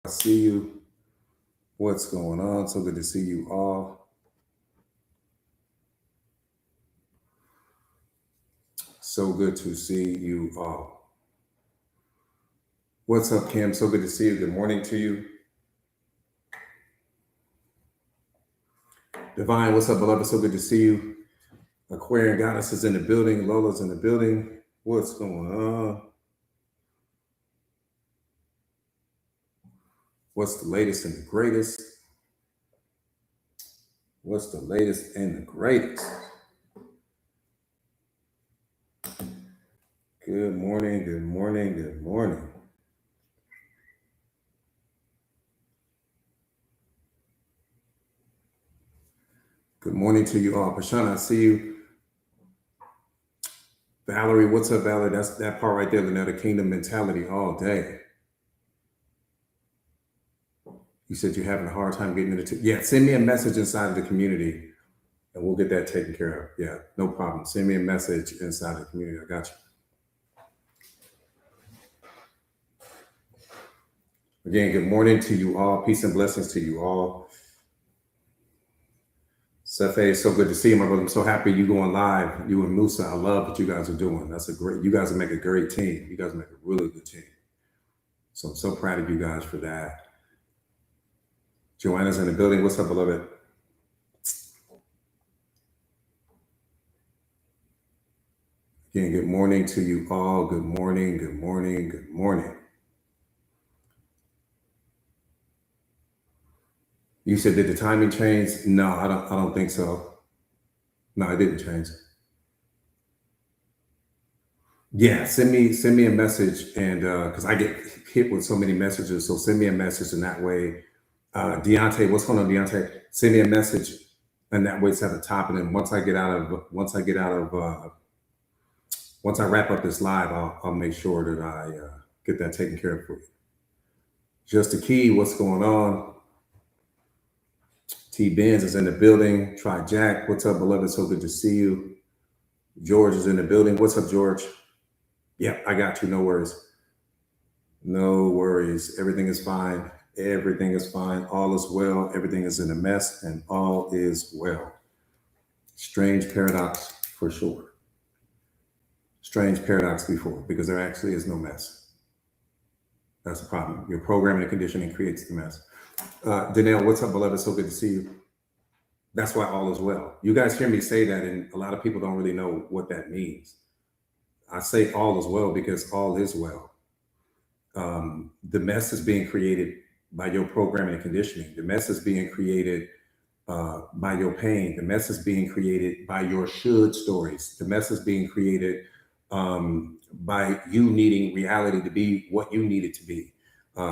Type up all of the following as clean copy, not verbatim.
see you. What's going on? So good to see you all. So good to see you all. What's up, Kim? So good to see you. Good morning to you. Divine, what's up, beloved? So good to see you. Aquarian Goddess is in the building. Lola's in the building. What's going on? What's the latest and the greatest? What's the latest and the greatest? Good morning, good morning, good morning. Good morning to you all. Prashana, I see you. Valerie, what's up, Valerie? That's that part right there, the kingdom mentality all day. You said you're having a hard time getting into yeah, send me a message inside of the community and we'll get that taken care of. Yeah, no problem. Send me a message inside of the community. I got you. Again, good morning to you all. Peace and blessings to you all. Sefe, so good to see you, my brother. I'm so happy you going live. You and Musa, I love what you guys are doing. You guys make a great team. You guys make a really good team. So I'm so proud of you guys for that. Joanna's in the building. What's up, beloved? Again, good morning to you all. Good morning, good morning, good morning. You said, did the timing change? No, I don't think so. No, it didn't change. Yeah, send me a message, and because I get hit with so many messages, so send me a message, and that way, Deontay, what's going on, Deontay? Send me a message, and that way it's at the top, and then once I wrap up this live, I'll make sure that I get that taken care of for you. Just a key, what's going on? T Benz is in the building. Try Jack. What's up, beloved? So good to see you. George is in the building. What's up, George? Yeah, I got you. No worries. No worries. Everything is fine. Everything is fine. All is well. Everything is in a mess, and all is well. Strange paradox for sure. Strange paradox before, because there actually is no mess. That's the problem. Your programming and conditioning creates the mess. Danelle, what's up, beloved? So good to see you. That's why all is well. You guys hear me say that, and a lot of people don't really know what that means. I say all is well because all is well. The mess is being created by your programming and conditioning. The mess is being created by your pain. The mess is being created by your should stories. The mess is being created by you needing reality to be what you need it to be.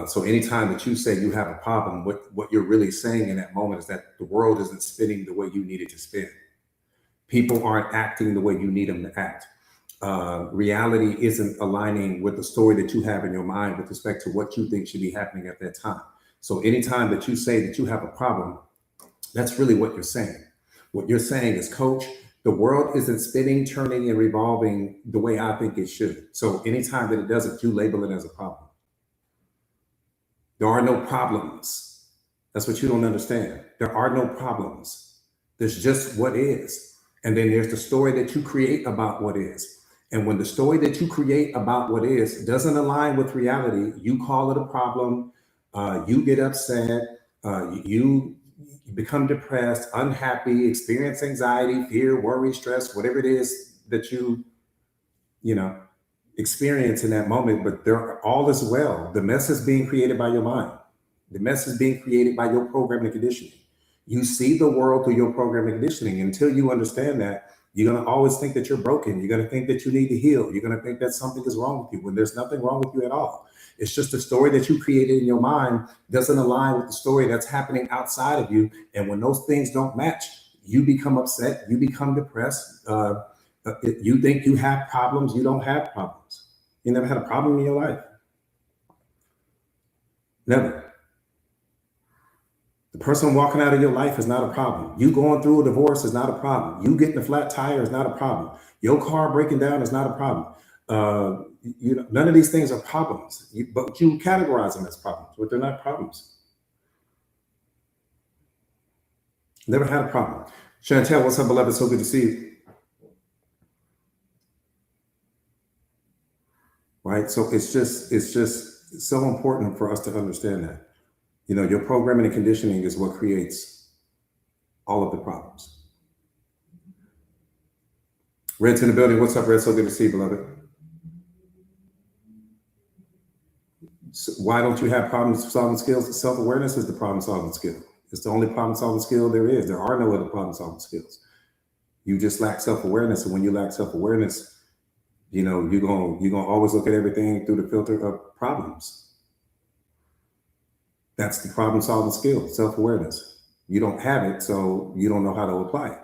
So anytime that you say you have a problem, what you're really saying in that moment is that the world isn't spinning the way you need it to spin. People aren't acting the way you need them to act. Reality isn't aligning with the story that you have in your mind with respect to what you think should be happening at that time. So anytime that you say that you have a problem, that's really what you're saying. What you're saying is, coach, the world isn't spinning, turning, and revolving the way I think it should. So anytime that it doesn't, you label it as a problem. There are no problems. That's what you don't understand. There are no problems. There's just what is. And then there's the story that you create about what is. And when the story that you create about what is doesn't align with reality, you call it a problem. You get upset. You become depressed, unhappy, experience anxiety, fear, worry, stress, whatever it is that you experience in that moment. But all is well. The mess is being created by your mind. The mess is being created by your programming and conditioning. You see the world through your programming and conditioning. Until you understand that, you're going to always think that you're broken. You're going to think that you need to heal. You're going to think that something is wrong with you when there's nothing wrong with you at all. It's just the story that you created in your mind doesn't align with the story that's happening outside of you. And when those things don't match, you become upset. You become depressed. You think you have problems. You don't have problems. You never had a problem in your life. Never. The person walking out of your life is not a problem. You going through a divorce is not a problem. You getting a flat tire is not a problem. Your car breaking down is not a problem. none of these things are problems, but you categorize them as problems, but they're not problems. Never had a problem. Chantel, what's up, beloved? So good to see you. Right? So it's just so important for us to understand that. Your programming and conditioning is what creates all of the problems. Red's in the building. What's up, Red? So good to see you, beloved. So why don't you have problem-solving skills? Self-awareness is the problem-solving skill. It's the only problem-solving skill there is. There are no other problem-solving skills. You just lack self-awareness, and when you lack self-awareness, you're gonna always look at everything through the filter of problems. That's the problem-solving skill, self-awareness. You don't have it, so you don't know how to apply it.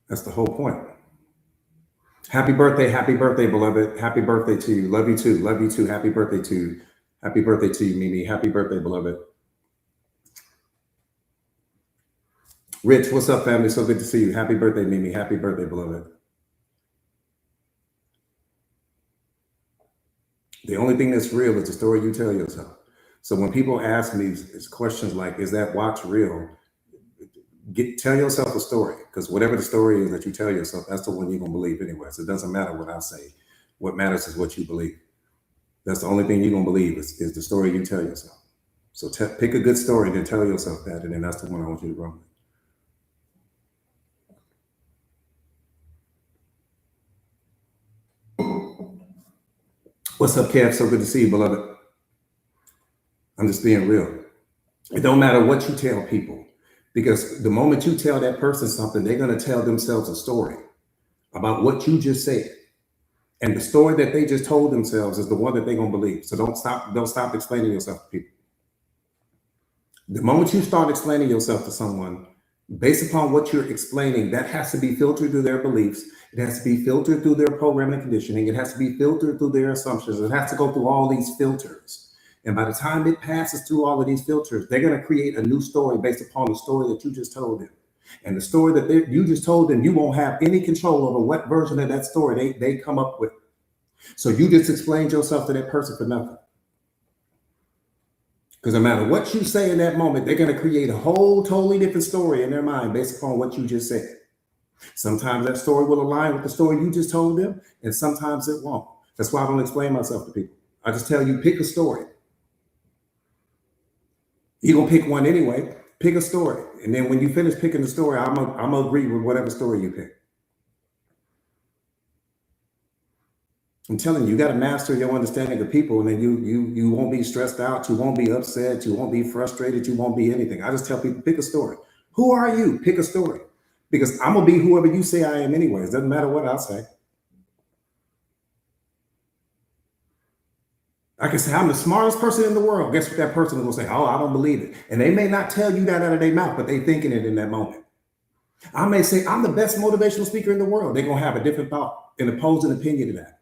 That's the whole point. Happy birthday, beloved. Happy birthday to you. Love you too. Love you too. Happy birthday to you. Happy birthday to you, Mimi. Happy birthday, beloved. Rich, what's up, family? So good to see you. Happy birthday, Mimi. Happy birthday, beloved. The only thing that's real is the story you tell yourself. So when people ask me questions like, is that watch real? Tell yourself a story, because whatever the story is that you tell yourself, that's the one you're going to believe anyway. So it doesn't matter what I say. What matters is what you believe. That's the only thing you're going to believe is the story you tell yourself. So pick a good story and then tell yourself that, and then that's the one I want you to run with. What's up, Kev? So good to see you, beloved. I'm just being real. It don't matter what you tell people, because the moment you tell that person something, they're going to tell themselves a story about what you just said. And the story that they just told themselves is the one that they're going to believe. So don't stop explaining yourself to people. The moment you start explaining yourself to someone, based upon what you're explaining, that has to be filtered through their beliefs. It has to be filtered through their programming and conditioning. It has to be filtered through their assumptions. It has to go through all these filters. And by the time it passes through all of these filters, they're going to create a new story based upon the story that you just told them. And the story that you just told them, you won't have any control over what version of that story they come up with. So you just explained yourself to that person for nothing. Because no matter what you say in that moment, they're going to create a whole totally different story in their mind based upon what you just said. Sometimes that story will align with the story you just told them, and sometimes it won't. That's why I don't explain myself to people. I just tell you, pick a story. You're going to pick one anyway. Pick a story. And then when you finish picking the story, I'm gonna agree with whatever story you pick. I'm telling you, you got to master your understanding of people, and then you won't be stressed out, you won't be upset, you won't be frustrated, you won't be anything. I just tell people, pick a story. Who are you? Pick a story. Because I'm going to be whoever you say I am anyways. Doesn't matter what I say. I can say I'm the smartest person in the world. Guess what that person is going to say? Oh, I don't believe it. And they may not tell you that out of their mouth, but they thinking it in that moment. I may say I'm the best motivational speaker in the world. They're going to have a different thought, an opposing opinion to that.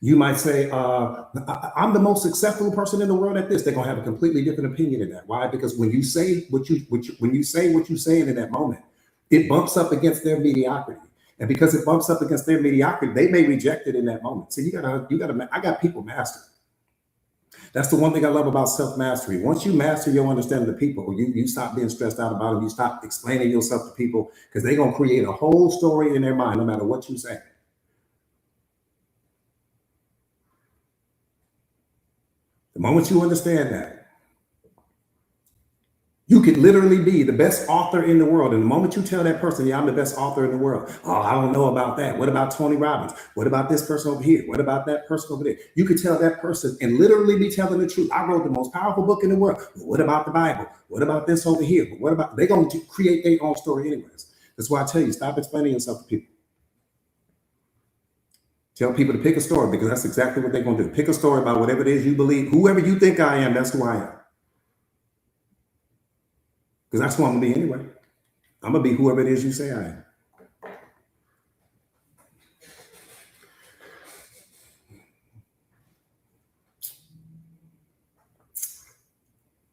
You might say, I'm the most successful person in the world at this. They're going to have a completely different opinion of that. Why? Because when you say what you're saying in that moment, it bumps up against their mediocrity. And because it bumps up against their mediocrity, they may reject it in that moment. So I got people mastered. That's the one thing I love about self-mastery. Once you master your understanding of people, you stop being stressed out about them. You stop explaining yourself to people, because they're going to create a whole story in their mind, no matter what you say. The moment you understand that, you could literally be the best author in the world. And the moment you tell that person, yeah, I'm the best author in the world. Oh, I don't know about that. What about Tony Robbins? What about this person over here? What about that person over there? You could tell that person and literally be telling the truth. I wrote the most powerful book in the world. But what about the Bible? What about this over here? But what about, they're going to create their own story anyways. That's why I tell you, stop explaining yourself to people. Tell people to pick a story, because that's exactly what they're going to do. Pick a story about whatever it is you believe. Whoever you think I am, that's who I am. Because that's who I'm going to be anyway. I'm going to be whoever it is you say I am.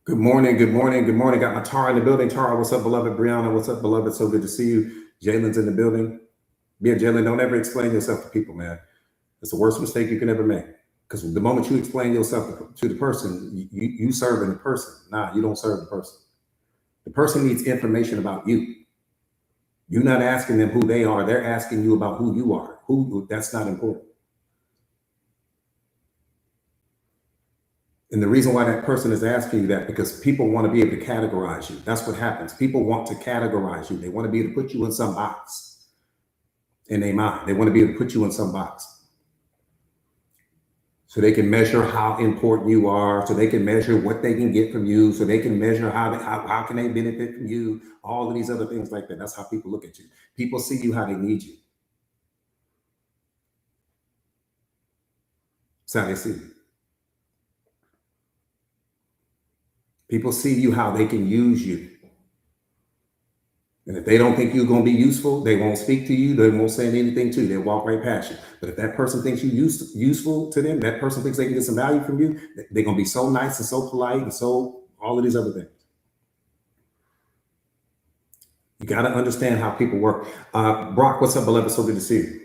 Good morning, good morning, good morning. Got my Tara in the building. Tara, what's up, beloved? Brianna, what's up, beloved? So good to see you. Jalen's in the building. Be a gentleman. Don't ever explain yourself to people, man. It's the worst mistake you can ever make. Because the moment you explain yourself to the person, you serving the person. Nah, you don't serve the person. The person needs information about you. You're not asking them who they are. They're asking you about who you are. That's not important. And the reason why that person is asking you that, because people want to be able to categorize you. That's what happens. People want to categorize you. They want to be able to put you in some box in their mind. They want to be able to put you in some box. So they can measure how important you are, so they can measure what they can get from you, so they can measure how can they benefit from you, all of these other things like that. That's how people look at you. People see you how they need you. That's how they see you. People see you how they can use you. And if they don't think you're going to be useful, they won't speak to you. They won't say anything to you. They'll walk right past you. But if that person thinks you useful to them, that person thinks they can get some value from you, they're going to be so nice and so polite and so all of these other things. You got to understand how people work. Brock, what's up, beloved? So good to see you.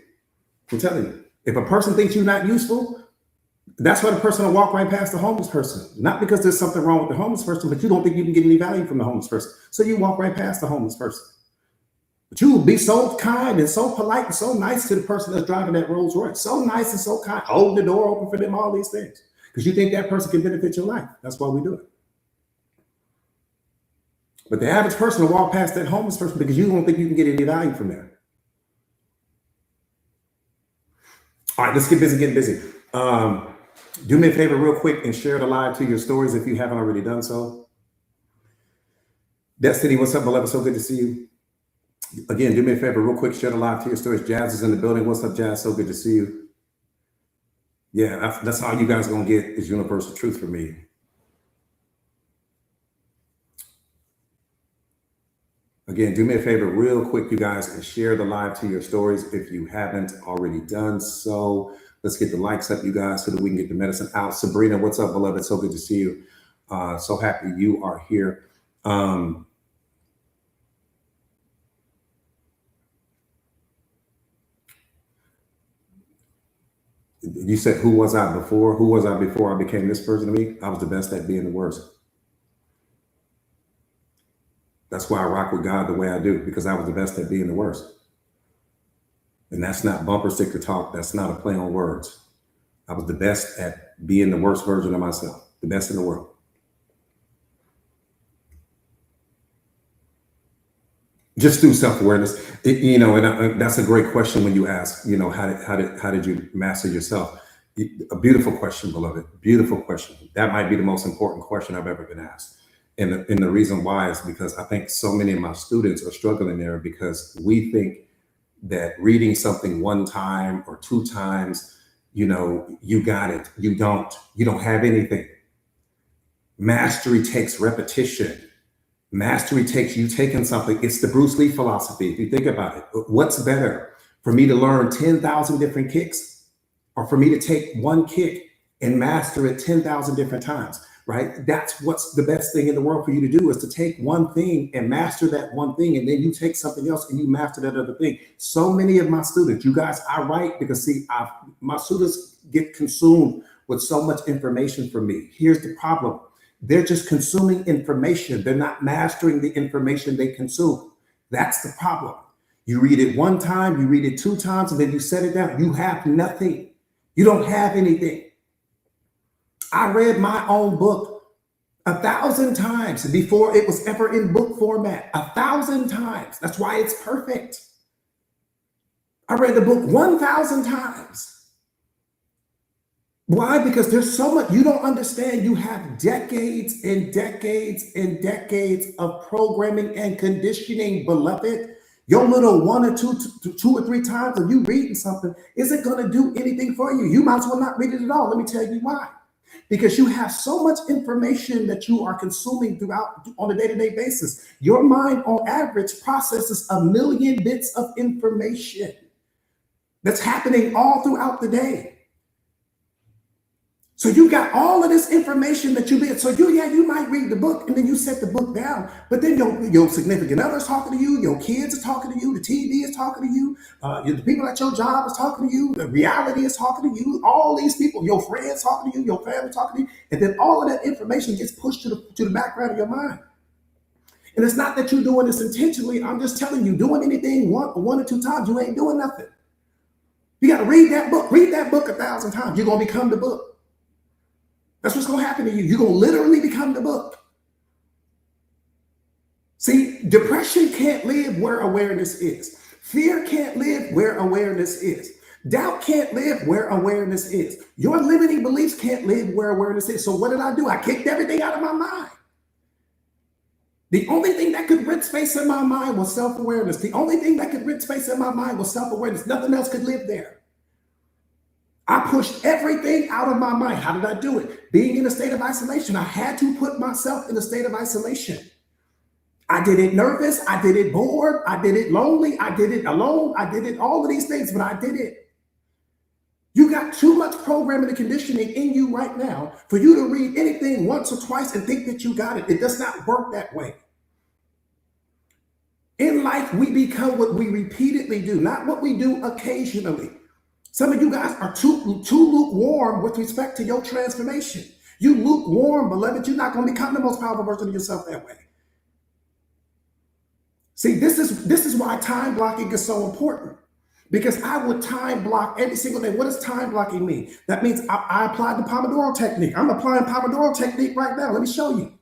I'm telling you, if a person thinks you're not useful, that's why the person will walk right past the homeless person. Not because there's something wrong with the homeless person, but you don't think you can get any value from the homeless person. So you walk right past the homeless person. But you will be so kind and so polite and so nice to the person that's driving that Rolls Royce. So nice and so kind. Hold the door open for them, all these things. Because you think that person can benefit your life. That's why we do it. But the average person will walk past that homeless person because you don't think you can get any value from them. All right, let's get busy getting busy. Do me a favor real quick and share the live to your stories if you haven't already done so. Destiny, what's up, beloved? So good to see you. Again, do me a favor real quick, share the live to your stories. Jazz is in the building. What's up, Jazz? So good to see you. Yeah, that's all you guys are going to get is universal truth from me. Again, do me a favor real quick, you guys, and share the live to your stories if you haven't already done so. Let's get the likes up, you guys, so that we can get the medicine out. Sabrina, what's up, beloved? So good to see you. So happy you are here. You said, who was I before? Who was I before I became this version of me? I was the best at being the worst. That's why I rock with God the way I do, because I was the best at being the worst. And that's not bumper sticker talk. That's not a play on words. I was the best at being the worst version of myself, the best in the world. Just through self-awareness, and that's a great question when you ask, how did you master yourself? A beautiful question, beloved. Beautiful question. That might be the most important question I've ever been asked. And the reason why is because I think so many of my students are struggling there because we think that reading something one time or two times, you got it. You don't have anything. Mastery takes repetition. Mastery takes you taking something. It's the Bruce Lee philosophy. If you think about it, what's better for me to learn 10,000 different kicks or for me to take one kick and master it 10,000 different times, right? That's what's the best thing in the world for you to do is to take one thing and master that one thing. And then you take something else and you master that other thing. So many of my students, you guys, I write because see, my students get consumed with so much information from me. Here's the problem. They're just consuming information. They're not mastering the information they consume. That's the problem. You read it one time, you read it two times, and then you set it down. You have nothing. You don't have anything. I read my own book 1,000 times before it was ever in book format. 1,000 times. That's why it's perfect. I read the book 1,000 times. Why? Because there's so much you don't understand. You have decades and decades and decades of programming and conditioning, beloved. Your little one or two or three times of you reading something isn't going to do anything for you. You might as well not read it at all. Let me tell you why. Because you have so much information that you are consuming throughout on a day-to-day basis. Your mind, on average, processes 1 million bits of information that's happening all throughout the day. So you got all of this information that you did. So you might read the book and then you set the book down, but then your significant other's talking to you, your kids are talking to you, the TV is talking to you, the people at your job is talking to you, the reality is talking to you, all these people, your friends talking to you, your family talking to you, and then all of that information gets pushed to the background of your mind. And it's not that you're doing this intentionally. I'm just telling you, doing anything one or two times, you ain't doing nothing. You got to read that book. Read that book 1,000 times. You're going to become the book. That's what's going to happen to you. You're going to literally become the book. See, depression can't live where awareness is. Fear can't live where awareness is. Doubt can't live where awareness is. Your limiting beliefs can't live where awareness is. So what did I do? I kicked everything out of my mind. The only thing that could rent space in my mind was self-awareness. The only thing that could rent space in my mind was self-awareness. Nothing else could live there. I pushed everything out of my mind. How did I do it? Being in a state of isolation. I had to put myself in a state of isolation. I did it nervous. I did it bored. I did it lonely. I did it alone. I did it all of these things, but I did it. You got too much programming and conditioning in you right now for you to read anything once or twice and think that you got it. It does not work that way. In life, we become what we repeatedly do, not what we do occasionally. Some of you guys are too lukewarm with respect to your transformation. You lukewarm, beloved, you're not going to become the most powerful version of yourself that way. See, this is why time blocking is so important. Because I would time block every single day. What does time blocking mean? That means I applied the Pomodoro technique. I'm applying Pomodoro technique right now. Let me show you.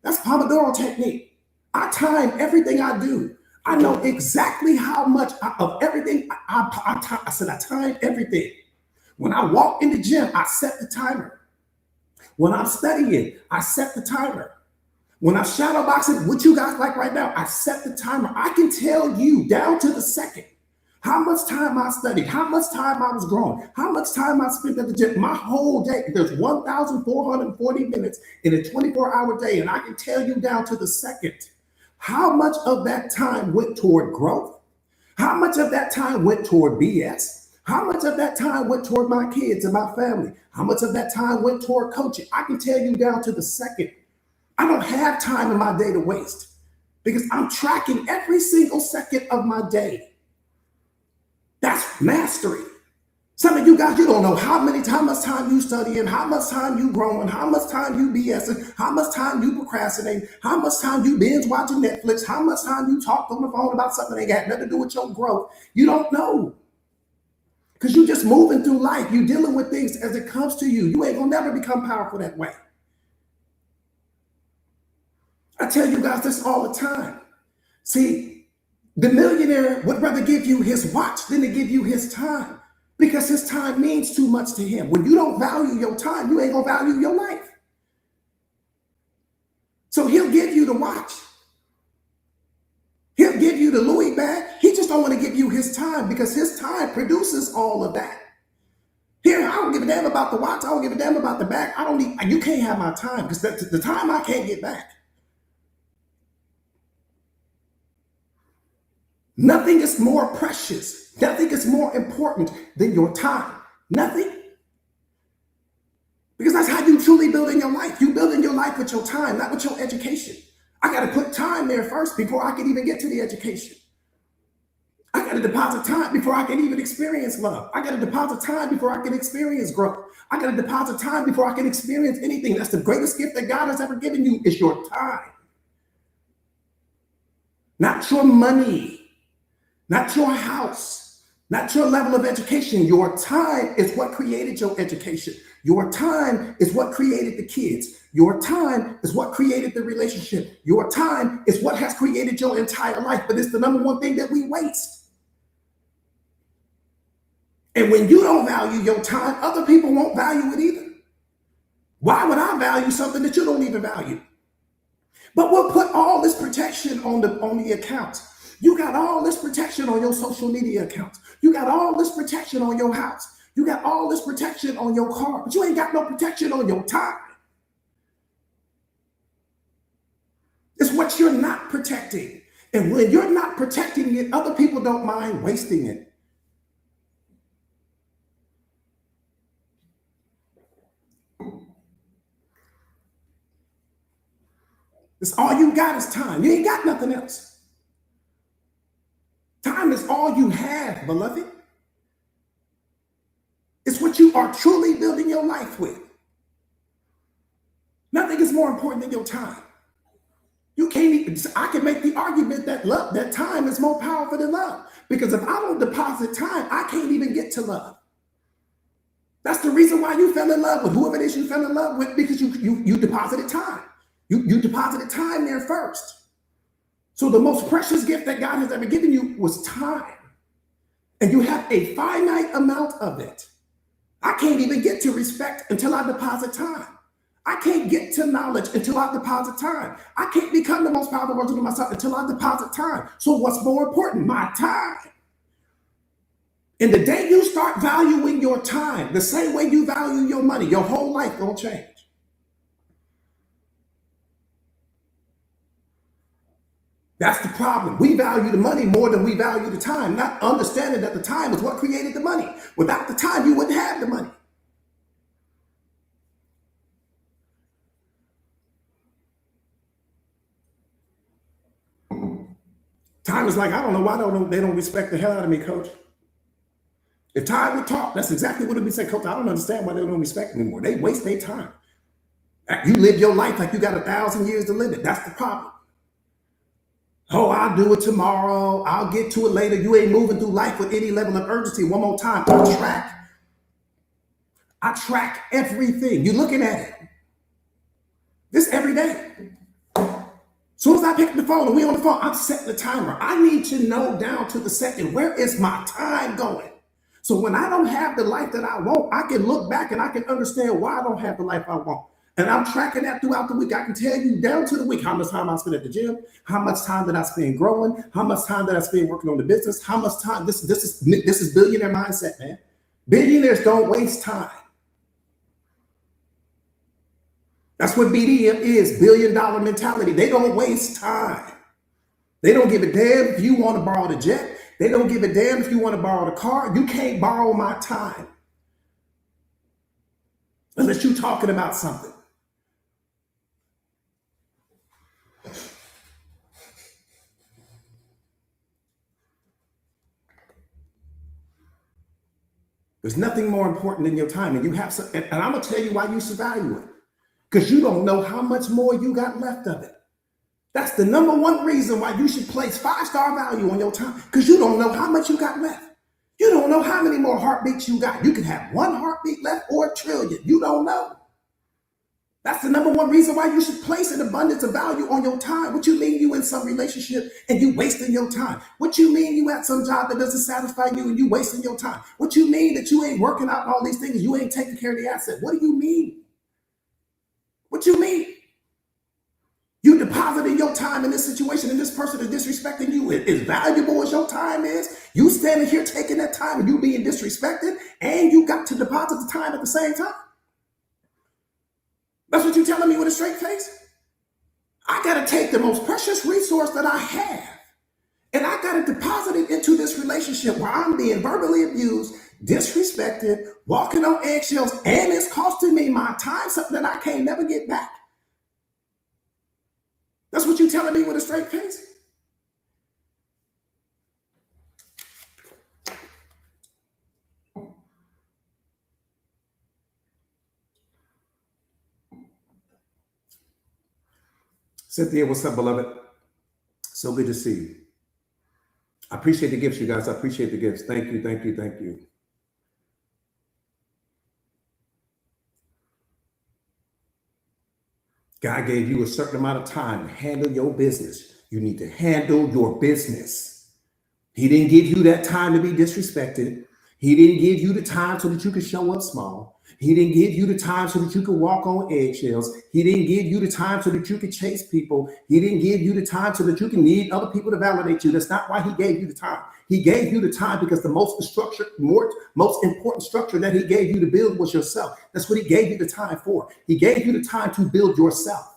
That's Pomodoro technique. I time everything I do. I know exactly how much of everything I time everything. When I walk in the gym, I set the timer. When I'm studying, I set the timer. When I'm shadow boxing, what you guys like right now, I set the timer. I can tell you down to the second how much time I studied, how much time I was growing, how much time I spent at the gym. My whole day, there's 1,440 minutes in a 24-hour day, and I can tell you down to the second how much of that time went toward growth, how much of that time went toward BS, how much of that time went toward my kids and my family, how much of that time went toward coaching. I can tell you down to the second. I don't have time in my day to waste because I'm tracking every single second of my day. That's mastery. Some of you guys, you don't know how much time you studying, how much time you growing, how much time you BSing, how much time you procrastinating, how much time you binge watching Netflix, how much time you talk on the phone about something that got nothing to do with your growth. You don't know. Because you're just moving through life. You're dealing with things as it comes to you. You ain't gonna never become powerful that way. I tell you guys this all the time. See, the millionaire would rather give you his watch than to give you his time because his time means too much to him. When you don't value your time, you ain't gonna value your life. So he'll give you the watch. He'll give you the Louis bag. He just don't want to give you his time because his time produces all of that. Here, I don't give a damn about the watch. I don't give a damn about the bag. You can't have my time because the time I can't get back. Nothing is more precious. Nothing is more important than your time. Nothing. Because that's how you truly build in your life. You build in your life with your time, not with your education. I got to put time there first before I can even get to the education. I got to deposit time before I can even experience love. I got to deposit time before I can experience growth. I got to deposit time before I can experience anything. That's the greatest gift that God has ever given you is your time. Not your money. Not your house, not your level of education. Your time is what created your education. Your time is what created the kids. Your time is what created the relationship. Your time is what has created your entire life, but it's the number one thing that we waste. And when you don't value your time, other people won't value it either. Why would I value something that you don't even value? But we'll put all this protection on the accounts. You got all this protection on your social media accounts. You got all this protection on your house. You got all this protection on your car, but you ain't got no protection on your time. It's what you're not protecting. And when you're not protecting it, other people don't mind wasting it. That's all you got is time. You ain't got nothing else. Time is all you have, beloved. It's what you are truly building your life with. Nothing is more important than your time. You can't even, I can make the argument that love, that time is more powerful than love. Because if I don't deposit time, I can't even get to love. That's the reason why you fell in love with whoever it is you fell in love with, because you deposited time. You deposited time there first. So the most precious gift that God has ever given you was time. And you have a finite amount of it. I can't even get to respect until I deposit time. I can't get to knowledge until I deposit time. I can't become the most powerful version of myself until I deposit time. So what's more important? My time. And the day you start valuing your time, the same way you value your money, your whole life gonna change. That's the problem. We value the money more than we value the time, not understanding that the time is what created the money. Without the time, you wouldn't have the money. Time is like, I don't know why they don't respect the hell out of me, coach. If time would talk, that's exactly what it would be saying, coach. I don't understand why they don't respect me anymore. They waste their time. You live your life like you got 1,000 years to live it. That's the problem. Oh, I'll do it tomorrow. I'll get to it later. You ain't moving through life with any level of urgency. One more time, I track everything. You're looking at it. This every day. As soon as I pick the phone and we on the phone, I'm setting the timer. I need to know down to the second, where is my time going? So when I don't have the life that I want, I can look back and I can understand why I don't have the life I want. And I'm tracking that throughout the week. I can tell you down to the week how much time I spend at the gym, how much time did I spend growing, how much time did I spend working on the business, how much time. This is billionaire mindset, man. Billionaires don't waste time. That's what BDM is, billion-dollar mentality. They don't waste time. They don't give a damn if you want to borrow the jet. They don't give a damn if you want to borrow the car. You can't borrow my time unless you're talking about something. There's nothing more important than your time. And you have some, and I'm going to tell you why you should value it. Because you don't know how much more you got left of it. That's the number one reason why you should place 5-star value on your time, because you don't know how much you got left. You don't know how many more heartbeats you got. You can have 1 heartbeat left or 1,000,000,000. You don't know. That's the number one reason why you should place an abundance of value on your time. What you mean you in some relationship and you wasting your time? What you mean you at some job that doesn't satisfy you and you wasting your time? What you mean that you ain't working out all these things, you ain't taking care of the asset? What do you mean? What you mean? You deposited your time in this situation and this person is disrespecting you. As valuable as your time is, you standing here taking that time and you being disrespected, and you got to deposit the time at the same time. That's what you're telling me with a straight face? I got to take the most precious resource that I have and I got to deposit it into this relationship where I'm being verbally abused, disrespected, walking on eggshells, and it's costing me my time, something that I can't never get back. That's what you're telling me with a straight face? Cynthia, what's up, beloved? So good to see you. I appreciate the gifts, you guys. I appreciate the gifts. Thank you, thank you, thank you. God gave you a certain amount of time to handle your business. You need to handle your business. He didn't give you that time to be disrespected. He didn't give you the time so that you could show up small. He didn't give you the time so that you could walk on eggshells. He didn't give you the time so that you could chase people. He didn't give you the time so that you can need other people to validate you. That's not why he gave you the time. He gave you the time because the most important structure that he gave you to build was yourself. That's what he gave you the time for. He gave you the time to build yourself.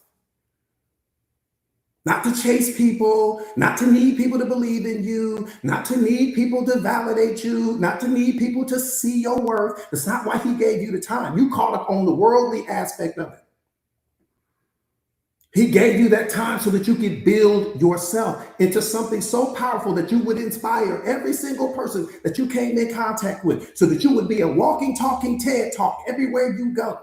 Not to chase people, not to need people to believe in you, not to need people to validate you, not to need people to see your worth. That's not why he gave you the time. You caught up on the worldly aspect of it. He gave you that time so that you could build yourself into something so powerful that you would inspire every single person that you came in contact with, so that you would be a walking, talking TED Talk everywhere you go.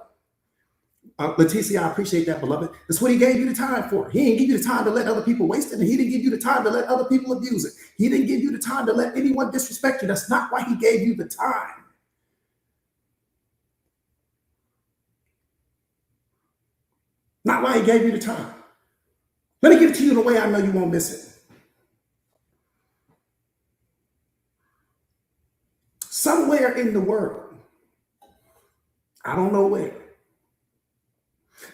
Leticia, I appreciate that, beloved. That's what he gave you the time for. He didn't give you the time to let other people waste it, and he didn't give you the time to let other people abuse it. He didn't give you the time to let anyone disrespect you. That's not why he gave you the time. Not why he gave you the time. Let me give it to you in a way I know you won't miss it. Somewhere in the world, I don't know where,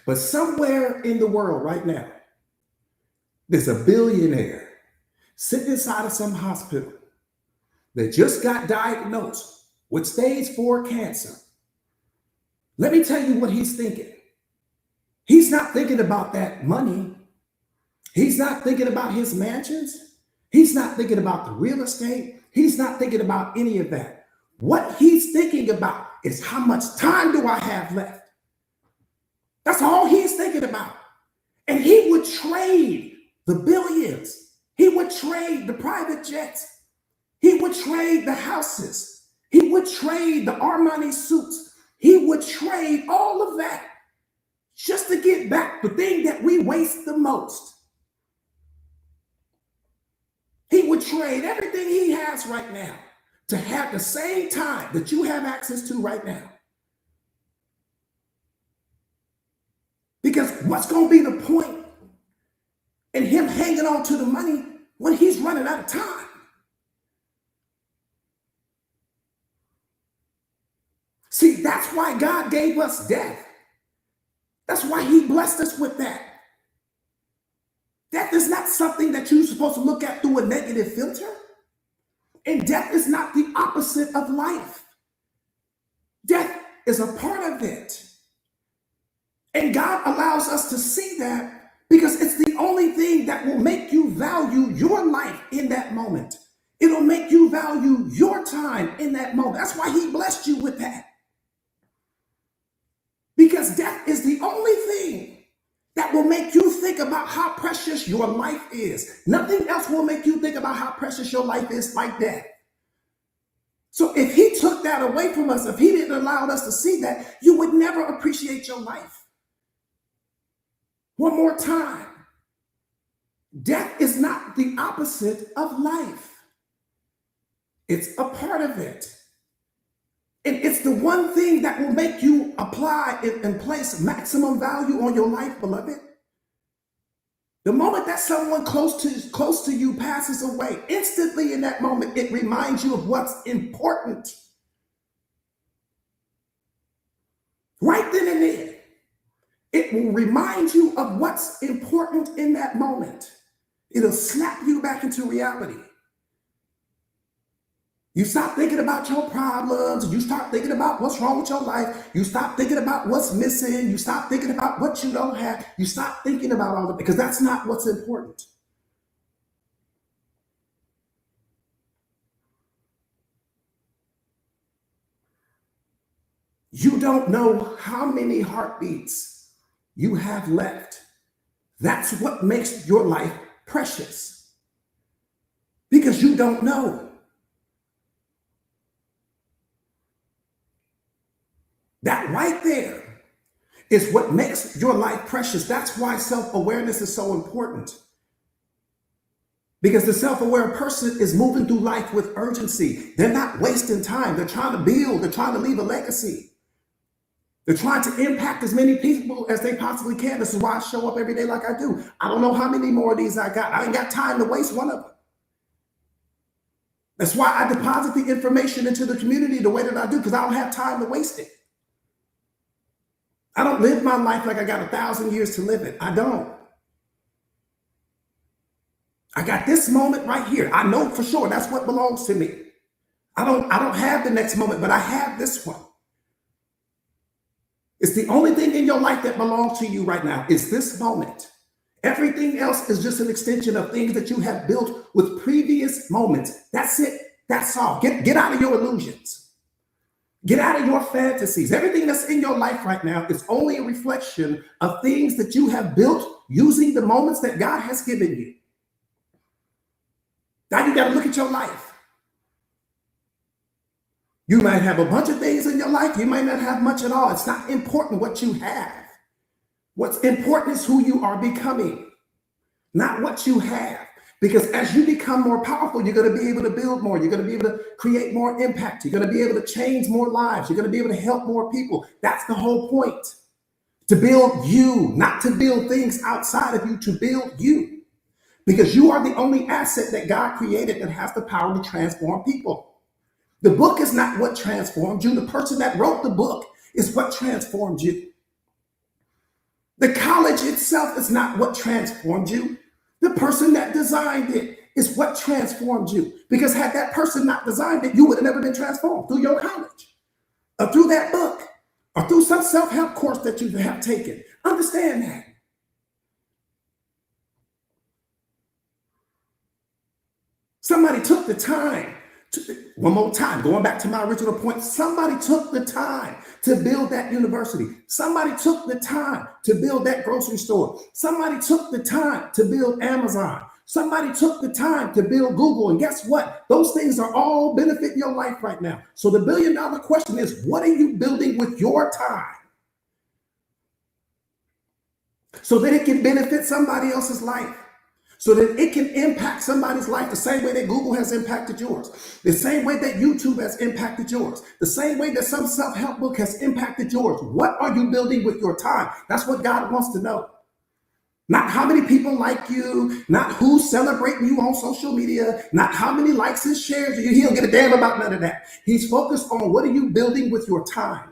but somewhere in the world right now, there's a billionaire sitting inside of some hospital that just got diagnosed with stage 4 cancer. Let me tell you what he's thinking. He's not thinking about that money. He's not thinking about his mansions. He's not thinking about the real estate. He's not thinking about any of that. What he's thinking about is, how much time do I have left? That's all he's thinking about. And he would trade the billions. He would trade the private jets. He would trade the houses. He would trade the Armani suits. He would trade all of that just to get back the thing that we waste the most. He would trade everything he has right now to have the same time that you have access to right now. Because what's going to be the point in him hanging on to the money when he's running out of time? See, that's why God gave us death. That's why he blessed us with that. Death is not something that you're supposed to look at through a negative filter. And death is not the opposite of life. Death is a part of it. And God allows us to see that because it's the only thing that will make you value your life in that moment. It'll make you value your time in that moment. That's why he blessed you with that. Because death is the only thing that will make you think about how precious your life is. Nothing else will make you think about how precious your life is like death. So if he took that away from us, if he didn't allow us to see that, you would never appreciate your life. One more time. Death is not the opposite of life. It's a part of it. And it's the one thing that will make you apply and place maximum value on your life, beloved. The moment that someone close to you passes away, instantly in that moment, it reminds you of what's important. Right then and there, it will remind you of what's important in that moment. It'll snap you back into reality. You stop thinking about your problems. You start thinking about what's wrong with your life. You stop thinking about what's missing. You stop thinking about what you don't have. You stop thinking about all of it because that's not what's important. You don't know how many heartbeats you have left. That's what makes your life precious. Because you don't know. That right there is what makes your life precious. That's why self-awareness is so important. Because the self-aware person is moving through life with urgency. They're not wasting time. They're trying to build. They're trying to leave a legacy. They're trying to impact as many people as they possibly can. This is why I show up every day like I do. I don't know how many more of these I got. I ain't got time to waste one of them. That's why I deposit the information into the community the way that I do, because I don't have time to waste it. I don't live my life like I got 1,000 years to live it. I don't. I got this moment right here. I know for sure that's what belongs to me. I don't have the next moment, but I have this one. It's the only thing in your life that belongs to you right now is this moment. Everything else is just an extension of things that you have built with previous moments. That's it. That's all. Get out of your illusions. Get out of your fantasies. Everything that's in your life right now is only a reflection of things that you have built using the moments that God has given you. Now you got to look at your life. You might have a bunch of things in your life. You might not have much at all. It's not important what you have. What's important is who you are becoming, not what you have. Because as you become more powerful, you're going to be able to build more. You're going to be able to create more impact. You're going to be able to change more lives. You're going to be able to help more people. That's the whole point. To build you, not to build things outside of you, to build you. Because you are the only asset that God created that has the power to transform people. The book is not what transformed you. The person that wrote the book is what transformed you. The college itself is not what transformed you. The person that designed it is what transformed you. Because had that person not designed it, you would have never been transformed through your college or through that book or through some self-help course that you have taken. Understand that. Somebody took the time. One more time, going back to my original point, somebody took the time to build that university. Somebody took the time to build that grocery store. Somebody took the time to build Amazon. Somebody took the time to build Google. And guess what? Those things are all benefiting your life right now. So the billion-dollar question is, what are you building with your time so that it can benefit somebody else's life? So that it can impact somebody's life the same way that Google has impacted yours, the same way that YouTube has impacted yours, the same way that some self-help book has impacted yours. What are you building with your time? That's what God wants to know. Not how many people like you, not who's celebrating you on social media, not how many likes and shares you. He don't give a damn about none of that. He's focused on what are you building with your time.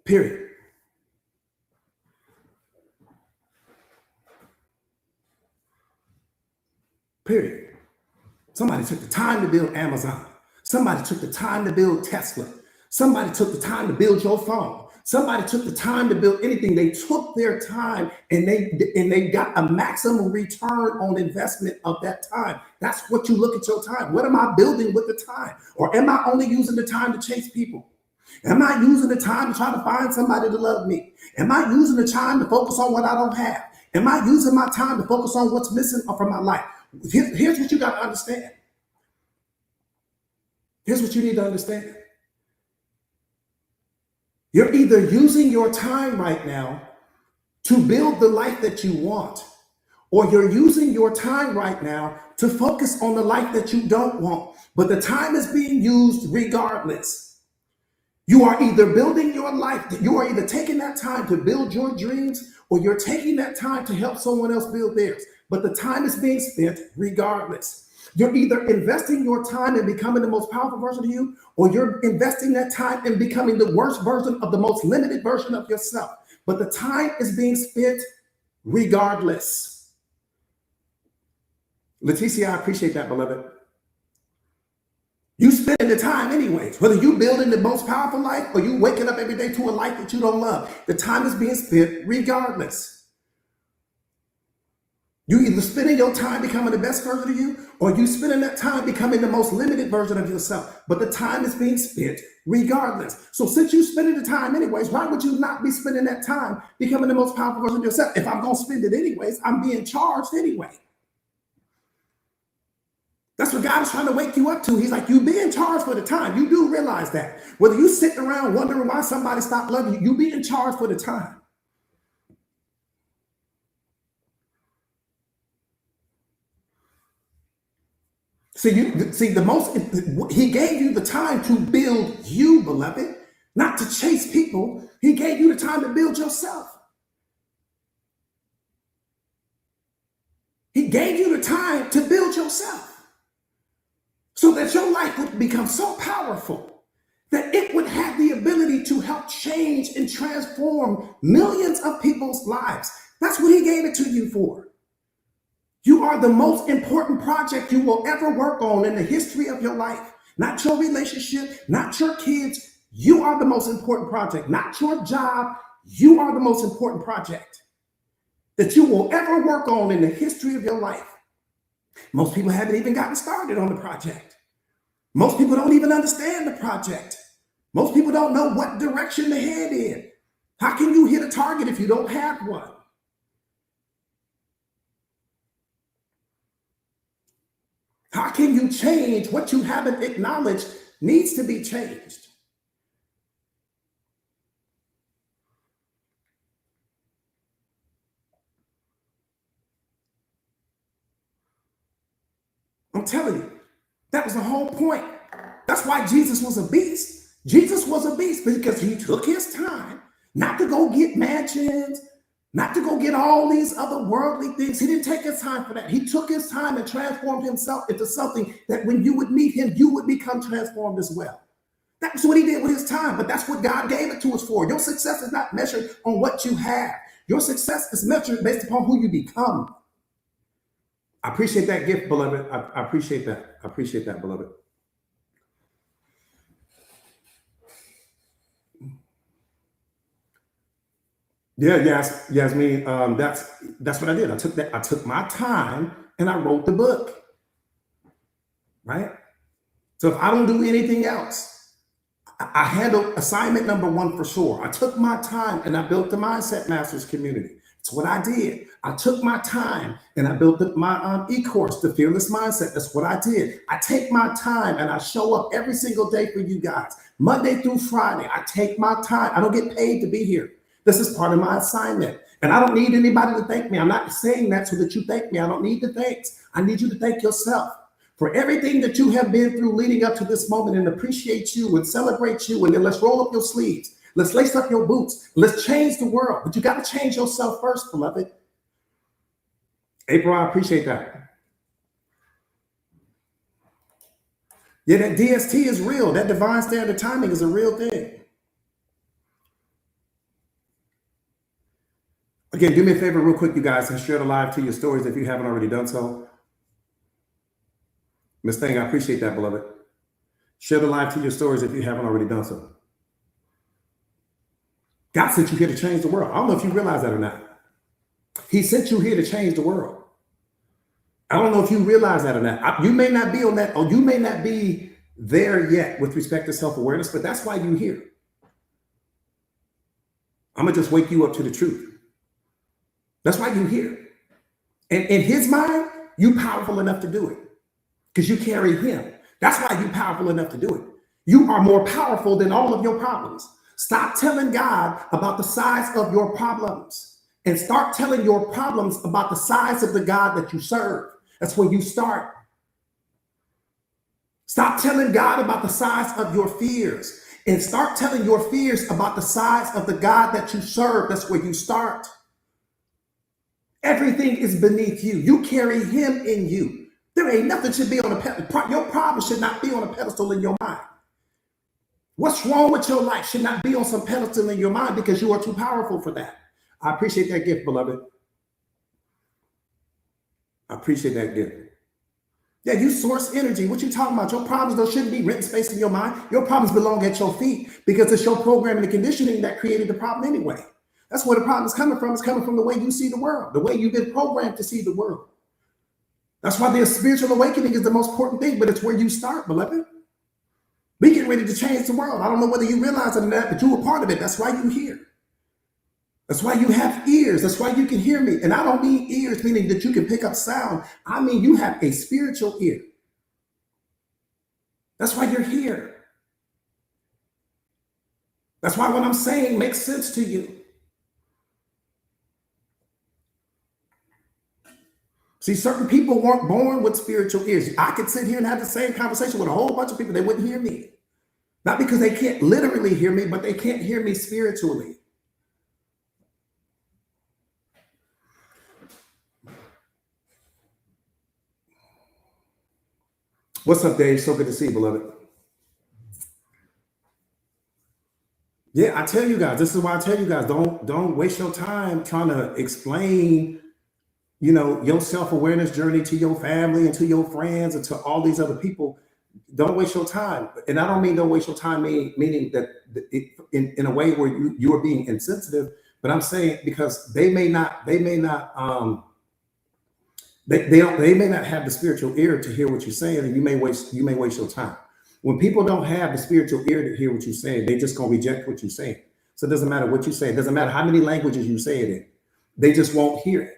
Period. Period. Somebody took the time to build Amazon. Somebody took the time to build Tesla. Somebody took the time to build your phone. Somebody took the time to build anything. They took their time and they got a maximum return on investment of that time. That's what you look at your time. What am I building with the time? Or am I only using the time to chase people? Am I using the time to try to find somebody to love me? Am I using the time to focus on what I don't have? Am I using my time to focus on what's missing from my life? Here's what you got to understand. Here's what you need to understand. You're either using your time right now to build the life that you want, or you're using your time right now to focus on the life that you don't want. But the time is being used regardless. You are either building your life, you are either taking that time to build your dreams, or you're taking that time to help someone else build theirs. But the time is being spent regardless. You're either investing your time in becoming the most powerful version of you, or you're investing that time in becoming the worst version of the most limited version of yourself. But the time is being spent regardless. Leticia, I appreciate that, beloved. You spending the time anyways, whether you building the most powerful life or you waking up every day to a life that you don't love. The time is being spent regardless. You either spending your time becoming the best version of you, or you spending that time becoming the most limited version of yourself. But the time is being spent regardless. So since you're spending the time anyways, why would you not be spending that time becoming the most powerful version of yourself? If I'm going to spend it anyways, I'm being charged anyway. That's what God is trying to wake you up to. He's like, you being charged for the time. You do realize that. Whether you sitting around wondering why somebody stopped loving you, you being charged for the time. See, he gave you the time to build you, beloved, not to chase people. He gave you the time to build yourself. He gave you the time to build yourself, so that your life would become so powerful that it would have the ability to help change and transform millions of people's lives. That's what he gave it to you for. You are the most important project you will ever work on in the history of your life. Not your relationship, not your kids. You are the most important project, not your job. You are the most important project that you will ever work on in the history of your life. Most people haven't even gotten started on the project. Most people don't even understand the project. Most people don't know what direction to head in. How can you hit a target if you don't have one? How can you change what you haven't acknowledged needs to be changed? I'm telling you, that was the whole point. That's why Jesus was a beast. Jesus was a beast because he took his time not to go get mansions, not to go get all these other worldly things. He didn't take his time for that. He took his time and transformed himself into something that when you would meet him, you would become transformed as well. That's what he did with his time, but that's what God gave it to us for. Your success is not measured on what you have. Your success is measured based upon who you become. I appreciate that gift, beloved. I appreciate that. I appreciate that, beloved. Yeah, yes, Yasmin. That's what I did. I took my time and I wrote the book. Right. So if I don't do anything else, I handled assignment number one for sure. I took my time and I built the Mindset Masters community. That's what I did. I took my time and I built my e-course, The Fearless Mindset. That's what I did. I take my time and I show up every single day for you guys. Monday through Friday, I take my time. I don't get paid to be here. This is part of my assignment. And I don't need anybody to thank me. I'm not saying that so that you thank me. I don't need the thanks. I need you to thank yourself for everything that you have been through leading up to this moment, and appreciate you and celebrate you. And then let's roll up your sleeves. Let's lace up your boots. Let's change the world. But you got to change yourself first, beloved. April, I appreciate that. Yeah, that DST is real. That divine standard timing is a real thing. Again, do me a favor real quick, you guys, and share the live to your stories if you haven't already done so. Miss Thing, I appreciate that, beloved. Share the live to your stories if you haven't already done so. God sent you here to change the world. I don't know if you realize that or not. He sent you here to change the world. I don't know if you realize that or not. You may not be on that, or you may not be there yet with respect to self-awareness, but that's why you're here. I'm going to just wake you up to the truth. That's why you're here. And in his mind, you're powerful enough to do it because you carry him. That's why you're powerful enough to do it. You are more powerful than all of your problems. Stop telling God about the size of your problems and start telling your problems about the size of the God that you serve. That's where you start. Stop telling God about the size of your fears and start telling your fears about the size of the God that you serve. That's where you start. Everything is beneath you. You carry him in you. There ain't nothing should be on a pedestal. Your problem should not be on a pedestal in your mind. What's wrong with your life should not be on some pedestal in your mind because you are too powerful for that. I appreciate that gift, beloved. I appreciate that gift. Yeah, you source energy. What you talking about? Your problems, though, shouldn't be rent space in your mind. Your problems belong at your feet because it's your programming and conditioning that created the problem anyway. That's where the problem is coming from. It's coming from the way you see the world, the way you've been programmed to see the world. That's why the spiritual awakening is the most important thing, but it's where you start, beloved. We get ready to change the world. I don't know whether you realize it or not, but you're a part of it. That's why you're here. That's why you have ears. That's why you can hear me. And I don't mean ears meaning that you can pick up sound. I mean you have a spiritual ear. That's why you're here. That's why what I'm saying makes sense to you. See, certain people weren't born with spiritual ears. I could sit here and have the same conversation with a whole bunch of people. They wouldn't hear me. Not because they can't literally hear me, but they can't hear me spiritually. What's up, Dave? So good to see you, beloved. Yeah, I tell you guys, this is why I tell you guys, don't waste your time trying to explain, your self-awareness journey to your family and to your friends and to all these other people. don't waste your time. And I don't mean don't waste your time, meaning that in a way where you are being insensitive, but I'm saying because they may not they may not have the spiritual ear to hear what you're saying, and you may waste your time. When people don't have the spiritual ear to hear what you're saying, they just gonna reject what you're saying. So it doesn't matter what you say. It doesn't matter how many languages you say it in. They just won't hear it.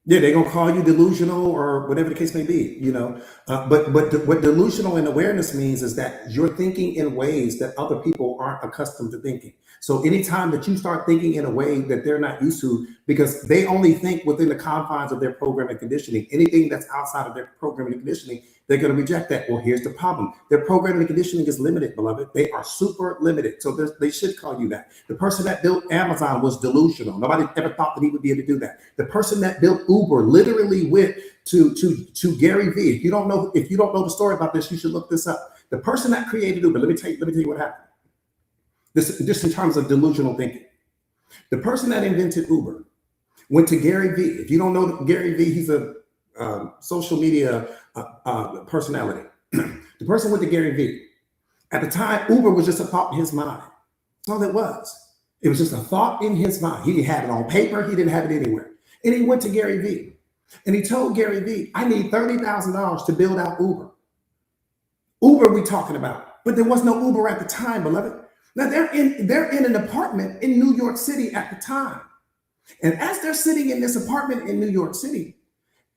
Yeah, they're gonna call you delusional or whatever the case may be, you know. But what delusional and awareness means is that you're thinking in ways that other people aren't accustomed to thinking. So anytime that you start thinking in a way that they're not used to, because they only think within the confines of their program and conditioning, anything that's outside of their program and conditioning, they're going to reject that. Well, here's the problem. Their programming and conditioning is limited, beloved. They are super limited. So they should call you that. The person that built Amazon was delusional. Nobody ever thought that he would be able to do that. The person that built Uber literally went to Gary Vee. If you don't know the story about this, you should look this up. The person that created Uber, let me tell you what happened. This in terms of delusional thinking. The person that invented Uber went to Gary Vee. If you don't know Gary Vee, he's a social media personality. The person went to Gary Vee. At the time, Uber was just a thought in his mind. That's all it was. It was just a thought in his mind. He didn't have it on paper. He didn't have it anywhere. And he went to Gary Vee. And he told Gary Vee, I need $30,000 to build out Uber. Uber we talking about. But there was no Uber at the time, beloved. Now they're in an apartment in New York City at the time. And as they're sitting in this apartment in New York City,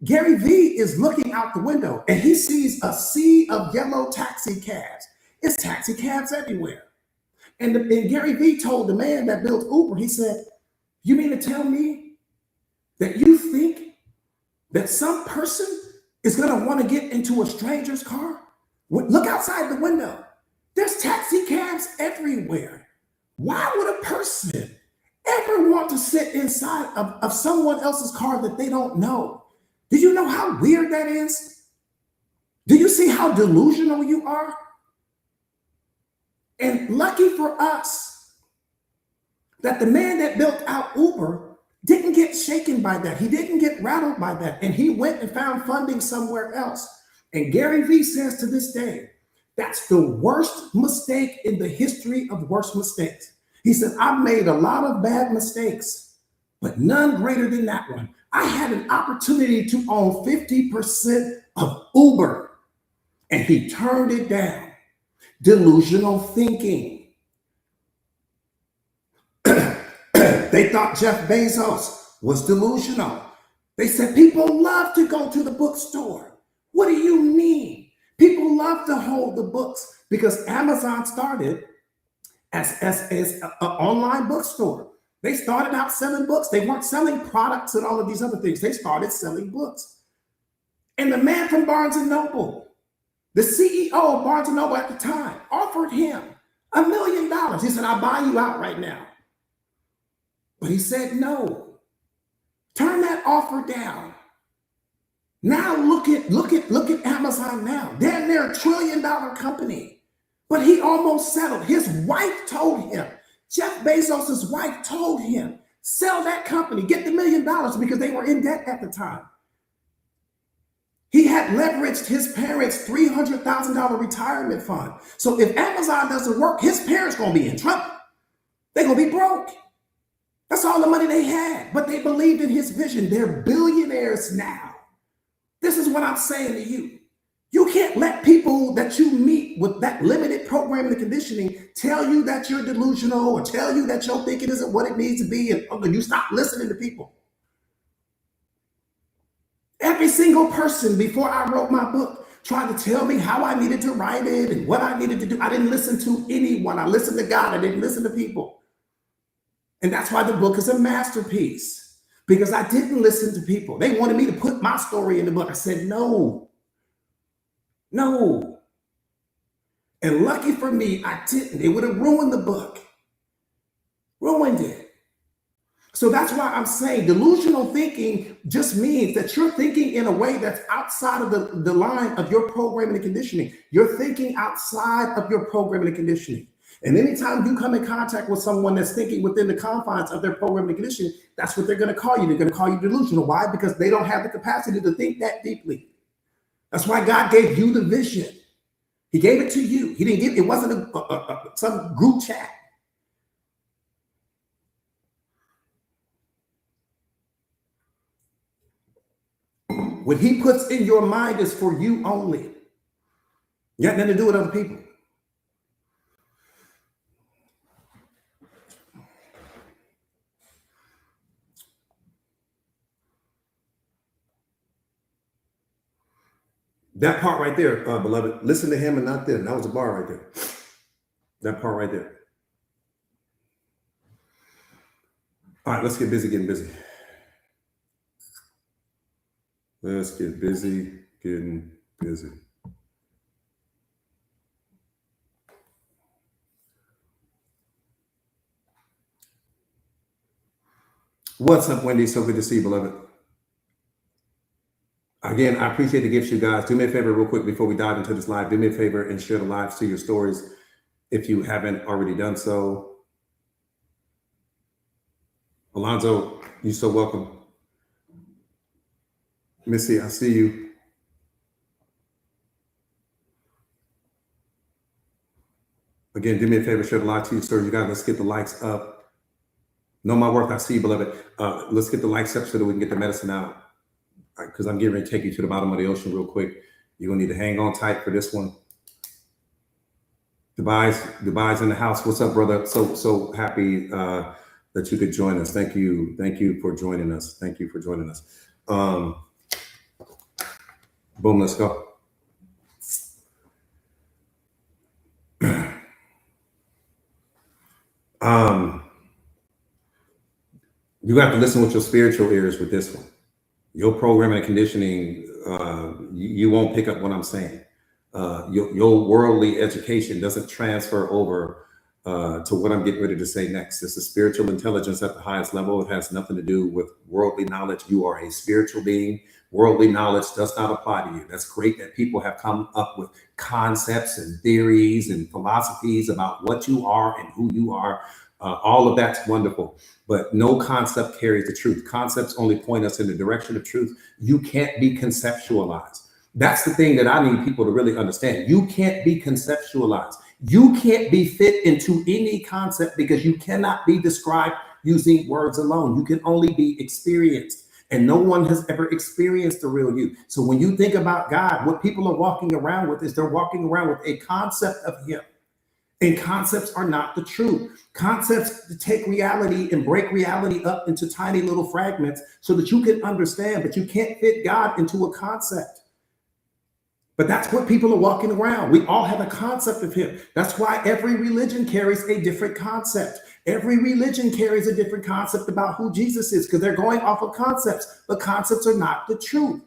Gary Vee is looking out the window and he sees a sea of yellow taxi cabs. It's taxi cabs everywhere. And Gary Vee told the man that built Uber, he said, you mean to tell me that you think that some person is going to want to get into a stranger's car? Look outside the window. There's taxi cabs everywhere. Why would a person ever want to sit inside of someone else's car that they don't know? Do you know how weird that is? Do you see how delusional you are? And lucky for us that the man that built out Uber didn't get shaken by that. He didn't get rattled by that. And he went and found funding somewhere else. And Gary Vee says to this day, that's the worst mistake in the history of worst mistakes. He said, I've made a lot of bad mistakes, but none greater than that one. I had an opportunity to own 50% of Uber, and he turned it down. Delusional thinking. They thought Jeff Bezos was delusional. They said people love to go to the bookstore. What do you mean? People love to hold the books because Amazon started as an online bookstore. They started out selling books. They weren't selling products and all of these other things. They started selling books. And the man from Barnes & Noble, the CEO of Barnes & Noble at the time, offered him $1 million. He said, I'll buy you out right now. But he said, no. Turn that offer down. Now look at Amazon now. They're $1 trillion company. But he almost settled. His wife told him, Jeff Bezos' wife told him, sell that company, get the $1 million because they were in debt at the time. He had leveraged his parents' $300,000 retirement fund. So if Amazon doesn't work, his parents going to be in trouble. They're going to be broke. That's all the money they had. But they believed in his vision. They're billionaires now. This is what I'm saying to you. You can't let people that you meet with that limited programming and conditioning tell you that you're delusional or tell you that your thinking isn't what it needs to be, and you stop listening to people. Every single person before I wrote my book tried to tell me how I needed to write it and what I needed to do. I didn't listen to anyone. I listened to God. I didn't listen to people. And that's why the book is a masterpiece. Because I didn't listen to people. They wanted me to put my story in the book. I said, no. And lucky for me, I didn't. It would have ruined the book. Ruined it. So that's why I'm saying delusional thinking just means that you're thinking in a way that's outside of the line of your programming and conditioning. You're thinking outside of your programming and conditioning. And anytime you come in contact with someone that's thinking within the confines of their programming and conditioning, that's what they're going to call you. They're going to call you delusional. Why? Because they don't have the capacity to think that deeply. That's why God gave you the vision. He gave it to you. He didn't give it. Wasn't some group chat. What he puts in your mind is for you only. You got nothing to do with other people. That part right there, beloved, listen to him and not them. That was a bar right there. That part right there. All right, let's get busy getting busy. Let's get busy getting busy. What's up, Wendy? So good to see you, beloved. Again, I appreciate the gifts, you guys. Do me a favor real quick before we dive into this live. Do me a favor and share the lives to your stories if you haven't already done so. Alonzo, you're so welcome. Missy, I see you. Again, do me a favor, share the live to your stories. You guys, let's get the likes up. Know my worth. I see you, beloved. Let's get the likes up so that we can get the medicine out. Because I'm getting ready to take you to the bottom of the ocean real quick. You're gonna need to hang on tight for this one. Dubai's in the house. What's up, brother? So happy that you could join us. Thank you for joining us. Thank you for joining us. Boom, let's go. You have to listen with your spiritual ears with this one. Your programming and conditioning, you won't pick up what I'm saying. Your worldly education doesn't transfer over to what I'm getting ready to say next. This is spiritual intelligence at the highest level. It has nothing to do with worldly knowledge. You are a spiritual being. Worldly knowledge does not apply to you. That's great that people have come up with concepts and theories and philosophies about what you are and who you are. All of that's wonderful, but no concept carries the truth. Concepts only point us in the direction of truth. You can't be conceptualized. That's the thing that I need people to really understand. You can't be conceptualized. You can't be fit into any concept because you cannot be described using words alone. You can only be experienced. And no one has ever experienced the real you. So when you think about God, what people are walking around with is they're walking around with a concept of him. And concepts are not the truth. Concepts take reality and break reality up into tiny little fragments so that you can understand, but you can't fit God into a concept. But that's what people are walking around. We all have a concept of him. That's why every religion carries a different concept. Every religion carries a different concept about who Jesus is because they're going off of concepts, but concepts are not the truth.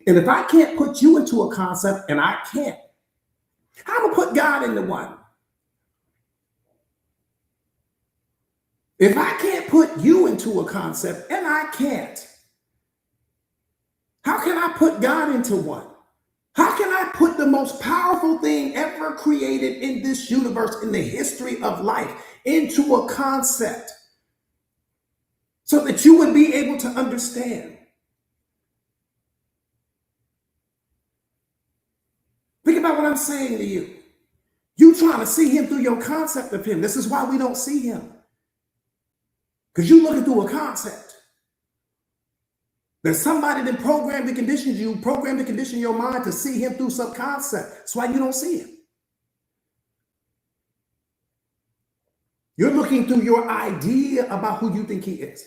And if I can't put you into a concept, and I can't, how am I put God into one? If I can't put you into a concept, and I can't, how can I put God into one? How can I put the most powerful thing ever created in this universe, in the history of life, into a concept so that you would be able to understand? Think about what I'm saying to you. You trying to see him through your concept of him. This is why we don't see him. Because you're looking through a concept. There's somebody that programmed and conditioned you, programmed to condition your mind to see him through some concept. That's why you don't see him. You're looking through your idea about who you think he is.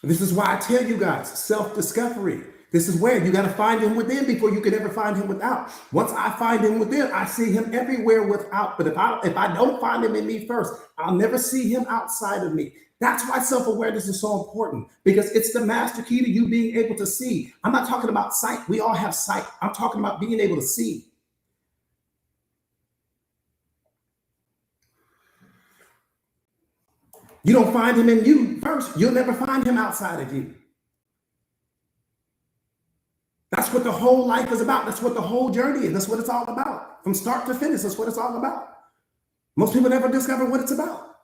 This is why I tell you guys, self-discovery. This is where you got to find him within before you can ever find him without. Once I find him within, I see him everywhere without. But if I don't find him in me first, I'll never see him outside of me. That's why self-awareness is so important, because it's the master key to you being able to see. I'm not talking about sight. We all have sight. I'm talking about being able to see. You don't find him in you first, you'll never find him outside of you. That's what the whole life is about. That's what the whole journey is. That's what it's all about. From start to finish, that's what it's all about. Most people never discover what it's about.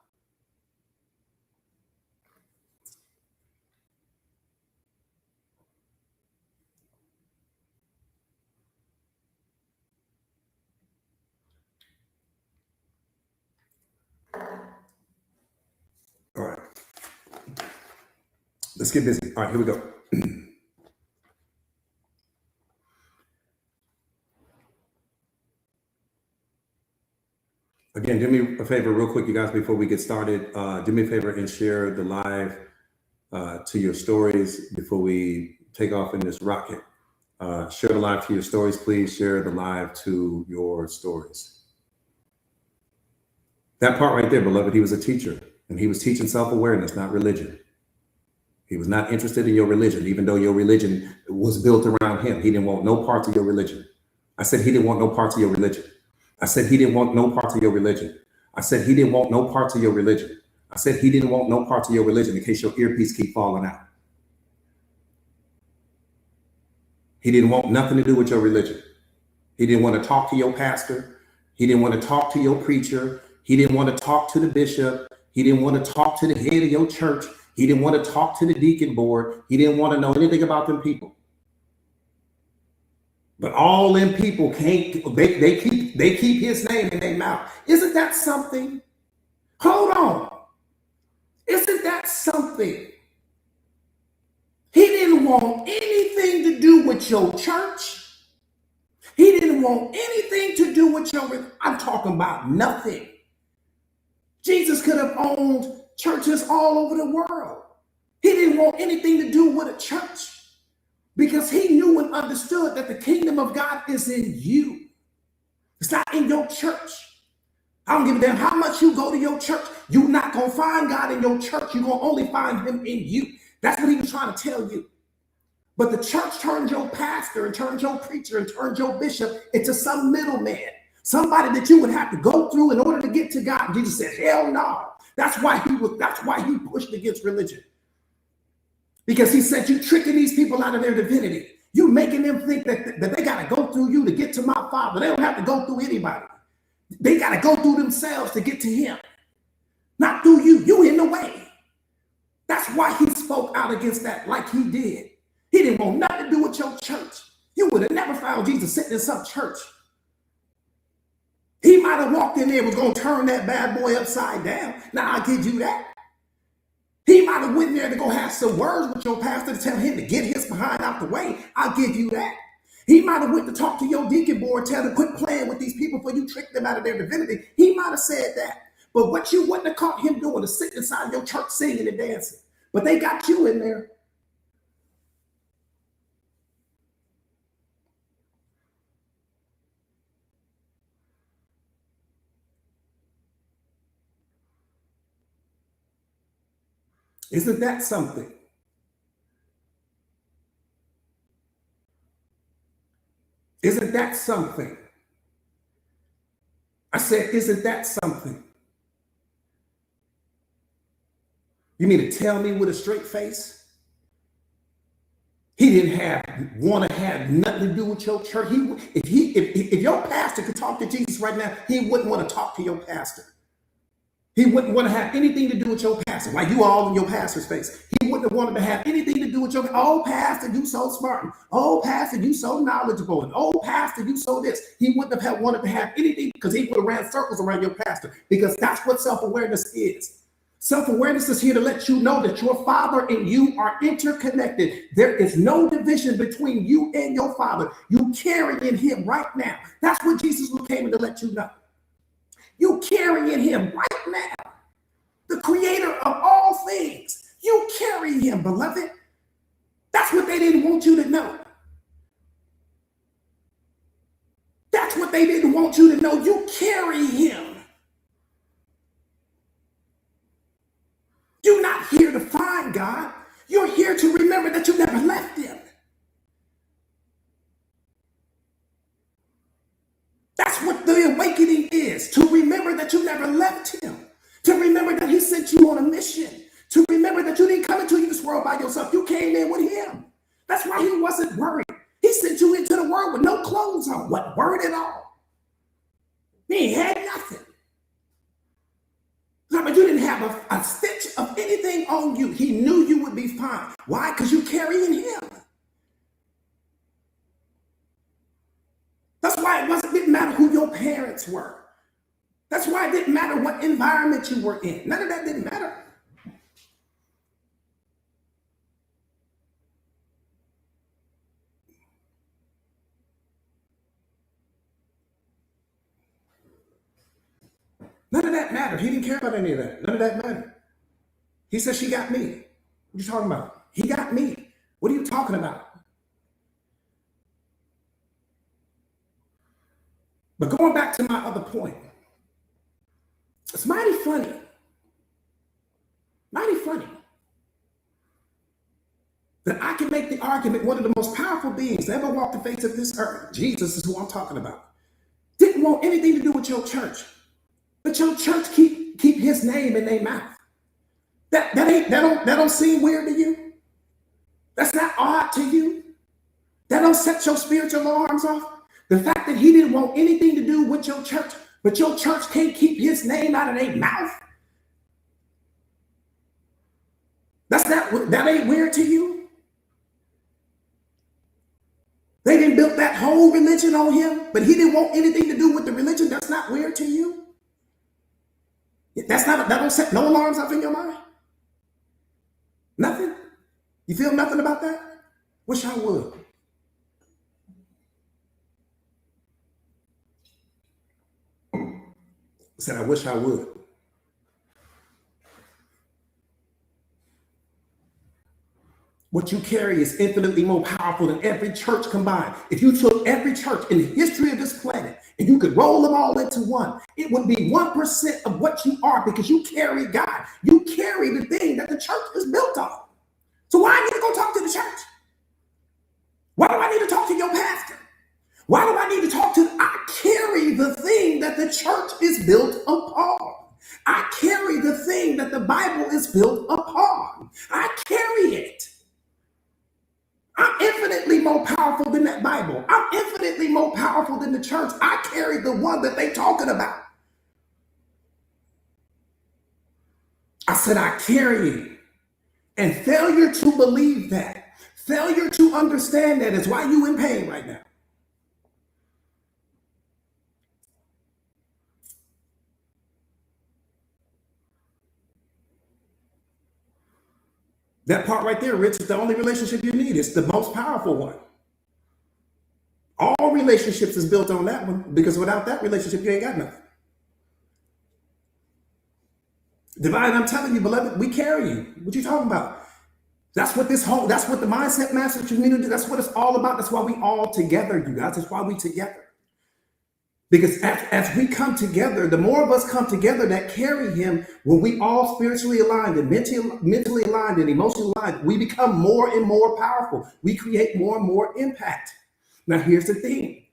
Let's get busy. All right, here we go. Again, do me a favor real quick, you guys, before we get started. Do me a favor and share the live to your stories before we take off in this rocket. Share the live to your stories, please. Share the live to your stories. That part right there, beloved, he was a teacher, and he was teaching self-awareness, not religion. He was not interested in your religion, even though your religion was built around him. He didn't want no parts of your religion. I said he didn't want no parts of your religion. I said he didn't want no parts of your religion. I said he didn't want no parts of your religion. I said he didn't want no parts of your religion in case your earpiece keep falling out. He didn't want nothing to do with your religion. He didn't want to talk to your pastor. He didn't want to talk to your preacher. He didn't want to talk to the bishop. He didn't want to talk to the head of your church. He didn't want to talk to the deacon board. He didn't want to know anything about them people. But all them people can't, they keep his name in their mouth. Isn't that something? Hold on. Isn't that something? He didn't want anything to do with your church. He didn't want anything to do with I'm talking about nothing. Jesus could have owned churches all over the world. He didn't want anything to do with a church because he knew and understood that the kingdom of God is in you. It's not in your church. I don't give a damn how much you go to your church. You're not going to find God in your church. You're going to only find him in you. That's what he was trying to tell you. But the church turned your pastor and turned your preacher and turned your bishop into some middleman, somebody that you would have to go through in order to get to God. Jesus said, hell no. That's why he pushed against religion. Because he said, you tricking these people out of their divinity. You making them think that they got to go through you to get to my Father. They don't have to go through anybody. They got to go through themselves to get to him. Not through you. You in the way. That's why he spoke out against that like he did. He didn't want nothing to do with your church. You would have never found Jesus sitting in some church. He might have walked in there and was going to turn that bad boy upside down. Now, I'll give you that. He might have went there to go have some words with your pastor to tell him to get his behind out the way. I'll give you that. He might have went to talk to your deacon board, tell them quit playing with these people before you trick them out of their divinity. He might have said that. But what you wouldn't have caught him doing is sitting inside your church singing and dancing. But they got you in there. Isn't that something? Isn't that something? I said, isn't that something? You mean to tell me with a straight face? He didn't want to have nothing to do with your church. If your pastor could talk to Jesus right now, he wouldn't want to talk to your pastor. He wouldn't want to have anything to do with your pastor. Like you all in your pastor's face. He wouldn't have wanted to have anything to do with your, oh, pastor, you so smart. Oh, pastor, you so knowledgeable. And oh, pastor, you so this. He wouldn't have wanted to have anything because he would have ran circles around your pastor because that's what self-awareness is. Self-awareness is here to let you know that your Father and you are interconnected. There is no division between you and your Father. You carry in him right now. That's what Jesus came in to let you know. You carry in him right now. The creator of all things. You carry him, beloved. That's what they didn't want you to know. That's what they didn't want you to know. You carry him. You're not here to find God. You're here to remember that you never left him. That's what the awakening is, to remember that you never left him, to remember that he sent you on a mission, to remember that you didn't come into this world by yourself. You came in with him. That's why he wasn't worried. He sent you into the world with no clothes on, wasn't worried at all. He had nothing. But you didn't have a stitch of anything on you. He knew you would be fine. Why? Because you're carrying him. That's why it didn't matter who your parents were. That's why it didn't matter what environment you were in. None of that didn't matter. of that mattered. He didn't care about any of that. None of that mattered. He said, she got me. What are you talking about? He got me. What are you talking about? But going back to my other point, it's mighty funny that I can make the argument one of the most powerful beings that ever walked the face of this earth, Jesus is who I'm talking about, didn't want anything to do with your church, but your church keep his name in their mouth. That don't seem weird to you? That's not odd to you? That don't set your spiritual alarms off? The fact that he didn't want anything to do with your church, but your church can't keep his name out of their mouth? That ain't weird to you? They didn't build that whole religion on him, but he didn't want anything to do with the religion. That's not weird to you? That don't set no alarms off in your mind? Nothing? You feel nothing about that? Wish I would. I said, I wish I would. What you carry is infinitely more powerful than every church combined. If you took every church in the history of this planet and you could roll them all into one, it would be 1% of what you are, because you carry God. You carry the thing that the church is built on. So why I need to go talk to the church? Why do I need to talk to your pastor? Why do I need to talk to? I carry the thing that the church is built upon. I carry the thing that the Bible is built upon. I carry it. I'm infinitely more powerful than that Bible. I'm infinitely more powerful than the church. I carry the one that they talking about. I said, I carry it. And failure to believe that, failure to understand that is why you in pain right now. That part right there, Rich, is the only relationship you need. It's the most powerful one. All relationships is built on that one, because without that relationship, you ain't got nothing. Divine, I'm telling you, beloved, we carry you. What you talking about? That's what the Mindset Master community, that's what it's all about. That's why we all together, you guys. That's why we together. Because as we come together, the more of us come together that carry him, when we all spiritually aligned and mentally aligned and emotionally aligned, we become more and more powerful. We create more and more impact. Now, here's the thing.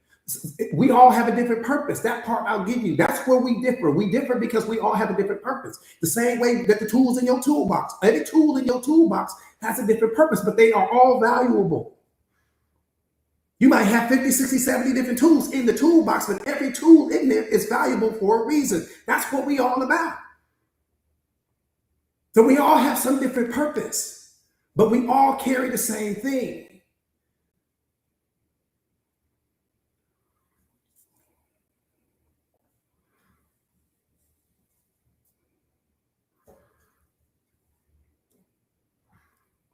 We all have a different purpose. That part I'll give you. That's where we differ. We differ because we all have a different purpose. The same way that the tools in your toolbox, every tool in your toolbox has a different purpose, but they are all valuable. You might have 50, 60, 70 different tools in the toolbox, but every tool in there is valuable for a reason. That's what we all about. So we all have some different purpose, but we all carry the same thing.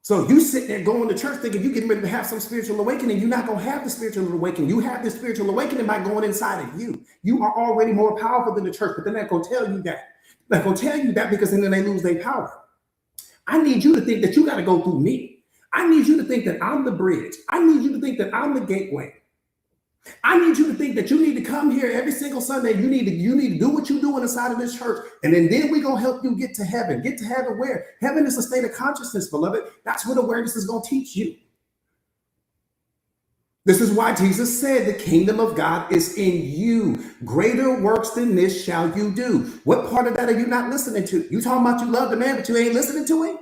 So you sit there going to church thinking you're getting ready to have some spiritual awakening. You're not going to have the spiritual awakening. You have the spiritual awakening by going inside of you. You are already more powerful than the church, but they're not going to tell you that. They're not going to tell you that, because then they lose their power. I need you to think that you got to go through me. I need you to think that I'm the bridge. I need you to think that I'm the gateway. I need you to think that you need to come here every single Sunday. You need to do what you do inside of this church. And then we're going to help you get to heaven. Get to heaven where? Heaven is a state of consciousness, beloved. That's what awareness is going to teach you. This is why Jesus said the kingdom of God is in you. Greater works than this shall you do. What part of that are you not listening to? You talking about you love the man, but you ain't listening to him?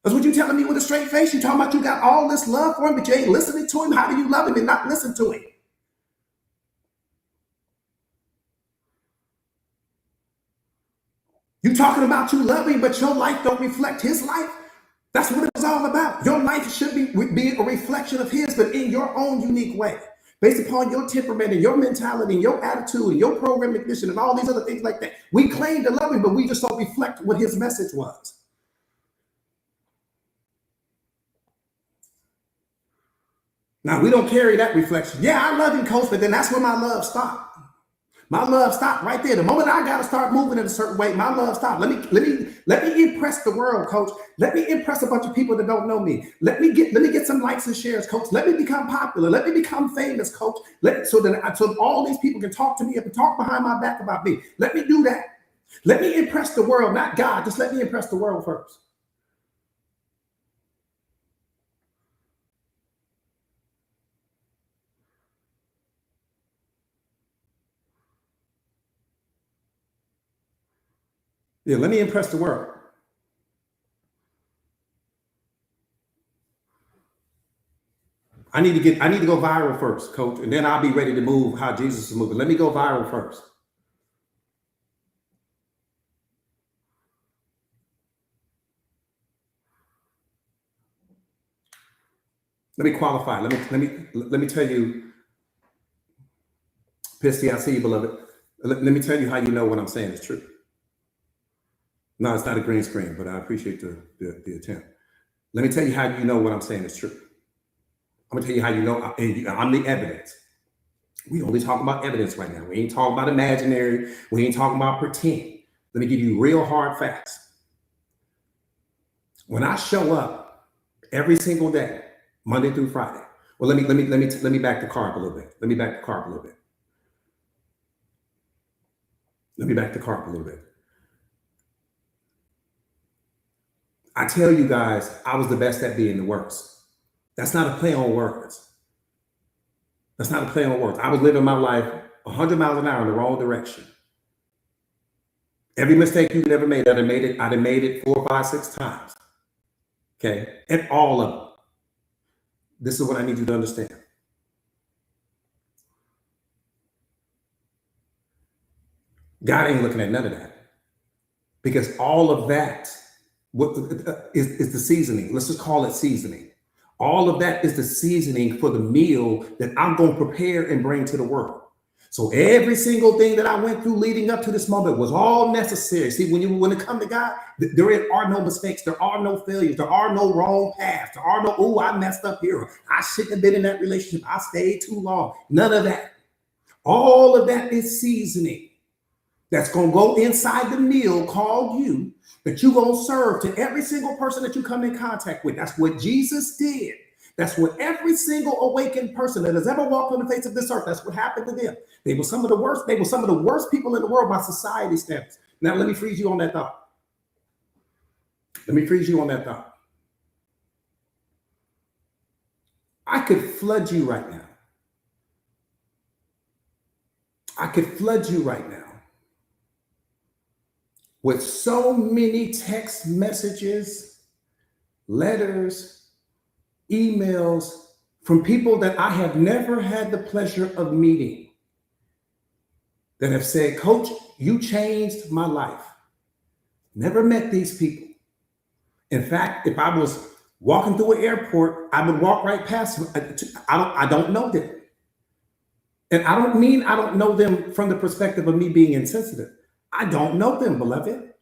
That's what you telling me with a straight face? You talking about you got all this love for him, but you ain't listening to him? How do you love him and not listen to him? You talking about you love him, but your life don't reflect his life? That's what it's all about. Your life should be a reflection of his, but in your own unique way, based upon your temperament and your mentality and your attitude and your program ignition and all these other things like that. We claim to love him, but we just don't reflect what his message was. Now, we don't carry that reflection. Yeah, I love him, coach, but then that's where my love stopped. My love stopped right there. The moment I got to start moving in a certain way, my love stopped. Let me impress the world, coach. Let me impress a bunch of people that don't know me. Let me get some likes and shares, coach. Let me become popular. Let me become famous, coach. So all these people can talk to me and talk behind my back about me. Let me do that. Let me impress the world, not God. Just let me impress the world first. Yeah, let me impress the world. I need to go viral first, coach, and then I'll be ready to move how Jesus is moving. Let me go viral first. Let me qualify. Let me tell you, Pisty, I see you, beloved. Let me tell you how you know what I'm saying is true. No, it's not a green screen, but I appreciate the attempt. Let me tell you how you know what I'm saying is true. I'm gonna tell you how you know, and I'm the evidence. We only talking about evidence right now. We ain't talking about imaginary. We ain't talking about pretend. Let me give you real hard facts. When I show up every single day, Monday through Friday. Well, let me back the car up a little bit. Let me back the car up a little bit. Let me back the car up a little bit. I tell you guys, I was the best at being the worst. That's not a play on words. That's not a play on words. I was living my life 100 miles an hour in the wrong direction. Every mistake you ever made, I'd have made it 4, 5, 6 times. Okay, and all of them. This is what I need you to understand. God ain't looking at none of that, because all of that is the seasoning. Let's just call it seasoning. All of that is the seasoning for the meal that I'm going to prepare and bring to the world. So every single thing that I went through leading up to this moment was all necessary. See, when it comes to God, there are no mistakes, there are no failures, there are no wrong paths, there are no, oh, I messed up here, I shouldn't have been in that relationship, I stayed too long. None of that. All of that is seasoning that's going to go inside the meal called you, that you're going to serve to every single person that you come in contact with. That's what Jesus did. That's what every single awakened person that has ever walked on the face of this earth, that's what happened to them. They were some of the worst. They were some of the worst people in the world by society standards. Now, let me freeze you on that thought. Let me freeze you on that thought. I could flood you right now. I could flood you right now with so many text messages, letters, emails from people that I have never had the pleasure of meeting that have said, Coach, you changed my life. Never met these people. In fact, if I was walking through an airport, I would walk right past them. I don't know them. And I don't mean I don't know them from the perspective of me being insensitive. I don't know them, beloved.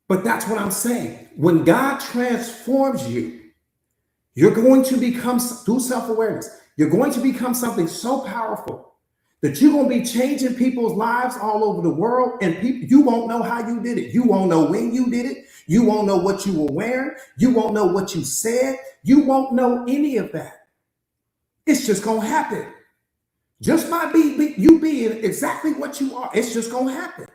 But that's what I'm saying. When God transforms you, you're going to become, through self-awareness, you're going to become something so powerful that you're going to be changing people's lives all over the world, and you won't know how you did it. You won't know when you did it. You won't know what you were wearing. You won't know what you said. You won't know any of that. It's just going to happen. Just by you being exactly what you are, it's just going to happen.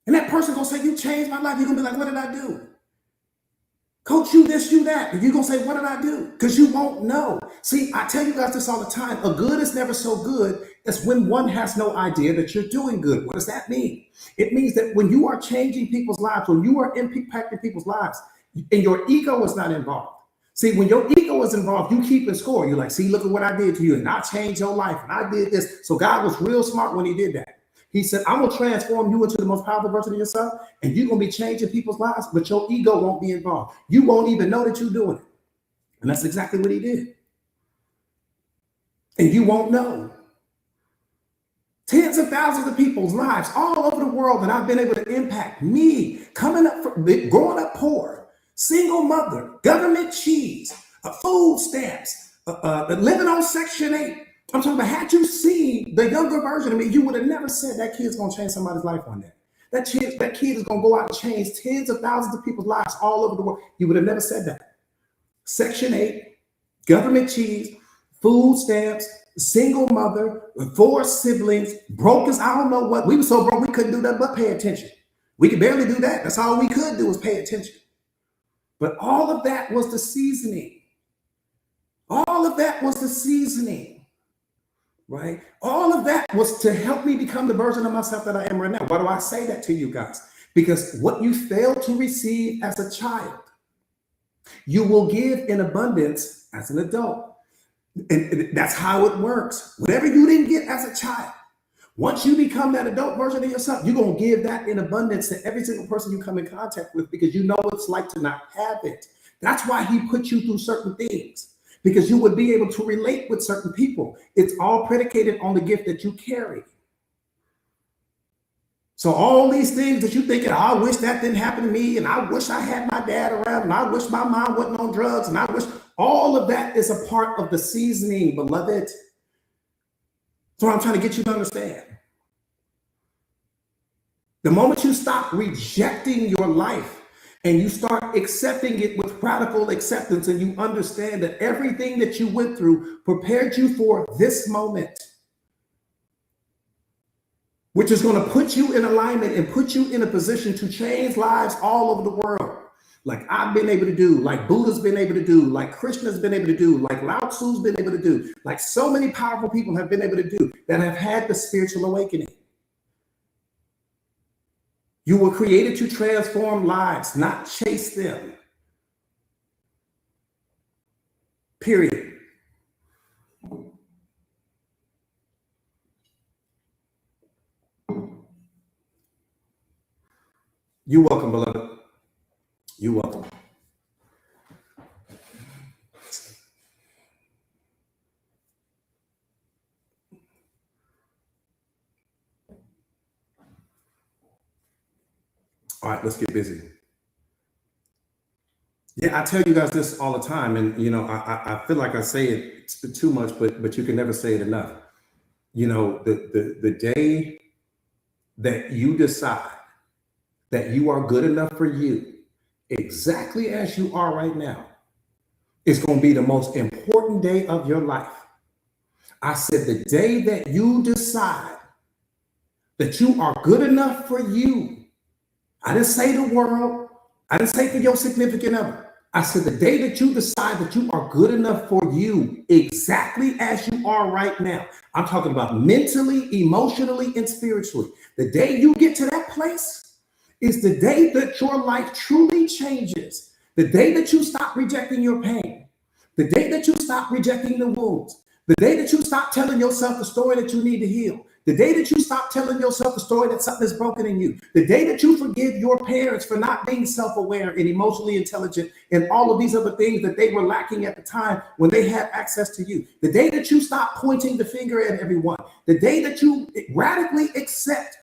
And that person going to say, you changed my life. You're going to be like, what did I do? Coach, you this, you that. And you're going to say, what did I do? Because you won't know. See, I tell you guys this all the time. A good is never so good as when one has no idea that you're doing good. What does that mean? It means that when you are changing people's lives, when you are impacting people's lives, and your ego is not involved. See, when your ego is involved, you keep in score. You're like, see, look at what I did to you. And I changed your life. And I did this. So God was real smart when he did that. He said, I'm going to transform you into the most powerful version of yourself, and you're going to be changing people's lives, but your ego won't be involved. You won't even know that you're doing it. And that's exactly what he did. And you won't know. Tens of thousands of people's lives all over the world that I've been able to impact. Me, coming up, growing up poor, single mother, government cheese, food stamps, living on Section 8, I'm talking about, had you seen the younger version of me, you would have never said that kid's going to change somebody's life one day. That kid is going to go out and change tens of thousands of people's lives all over the world. You would have never said that. Section 8, government cheese, food stamps, single mother, 4 siblings, broke as I don't know what. We were so broke we couldn't do that but pay attention. We could barely do that. That's all we could do was pay attention. But all of that was the seasoning. All of that was the seasoning, right? All of that was to help me become the version of myself that I am right now. Why do I say that to you guys? Because what you failed to receive as a child, you will give in abundance as an adult. And that's how it works. Whatever you didn't get as a child, once you become that adult version of yourself, you're going to give that in abundance to every single person you come in contact with, because you know what it's like to not have it. That's why he put you through certain things, because you would be able to relate with certain people. It's all predicated on the gift that you carry. So all these things that you thinking, I wish that didn't happen to me, and I wish I had my dad around, and I wish my mom wasn't on drugs, and I wish, all of that is a part of the seasoning, beloved. So I'm trying to get you to understand. The moment you stop rejecting your life and you start accepting it with radical acceptance, and you understand that everything that you went through prepared you for this moment, which is going to put you in alignment and put you in a position to change lives all over the world. Like I've been able to do, like Buddha's been able to do, like Krishna's been able to do, like Lao Tzu's been able to do, like so many powerful people have been able to do, that have had the spiritual awakening. You were created to transform lives, not chase them. Period. You're welcome, beloved. You're welcome. All right, let's get busy. Yeah, I tell you guys this all the time, and you know, I feel like I say it too much, but you can never say it enough. You know, the day that you decide that you are good enough for you, exactly as you are right now, is going to be the most important day of your life. I said the day that you decide that you are good enough for you. I didn't say the world. I didn't say for your significant other. I said the day that you decide that you are good enough for you, exactly as you are right now. I'm talking about mentally, emotionally, and spiritually. The day you get to that place is the day that your life truly changes. The day that you stop rejecting your pain. The day that you stop rejecting the wounds. The day that you stop telling yourself the story that you need to heal. The day that you stop telling yourself the story that something is broken in you. The day that you forgive your parents for not being self-aware and emotionally intelligent and all of these other things that they were lacking at the time when they had access to you. The day that you stop pointing the finger at everyone. The day that you radically accept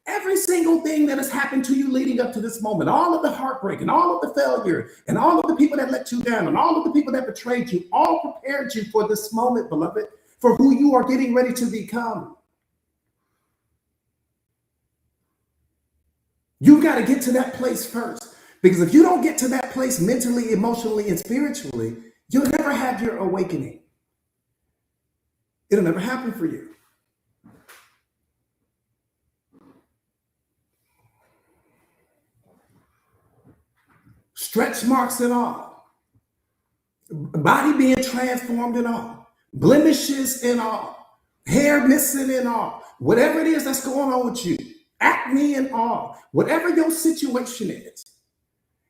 every single thing that has happened to you leading up to this moment, all of the heartbreak and all of the failure and all of the people that let you down and all of the people that betrayed you, all prepared you for this moment, beloved, for who you are getting ready to become. You got to get to that place first, because if you don't get to that place mentally, emotionally, and spiritually, you'll never have your awakening. It'll never happen for you. Stretch marks and all, body being transformed and all, blemishes and all, hair missing and all, whatever it is that's going on with you, acne and all, whatever your situation is,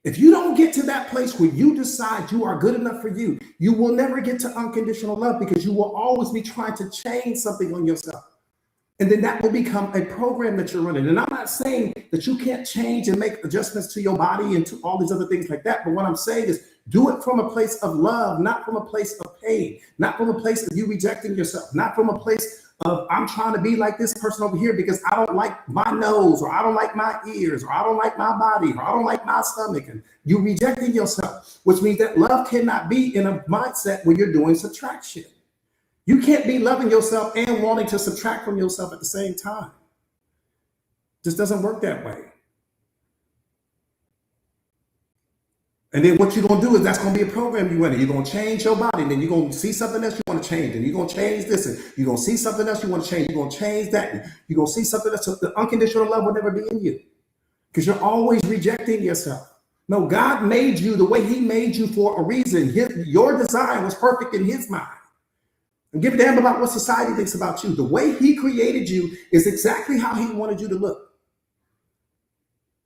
if you don't get to that place where you decide you are good enough for you, you will never get to unconditional love, because you will always be trying to change something on yourself. And then that will become a program that you're running. And I'm not saying that you can't change and make adjustments to your body and to all these other things like that. But what I'm saying is do it from a place of love, not from a place of pain, not from a place of you rejecting yourself, not from a place of I'm trying to be like this person over here because I don't like my nose, or I don't like my ears, or I don't like my body, or I don't like my stomach. And you rejecting yourself, which means that love cannot be in a mindset where you're doing subtraction. You can't be loving yourself and wanting to subtract from yourself at the same time. Just doesn't work that way. And then what you're going to do is that's going to be a program you run. You're going to change your body. And then you're going to see something else you want to change. And you're going to change this. And you're going to see something else you want to change. You're going to change that. You're going to see something else. So the unconditional love will never be in you because you're always rejecting yourself. No, God made you the way he made you for a reason. Your design was perfect in his mind. And give a damn about what society thinks about you. The way he created you is exactly how he wanted you to look.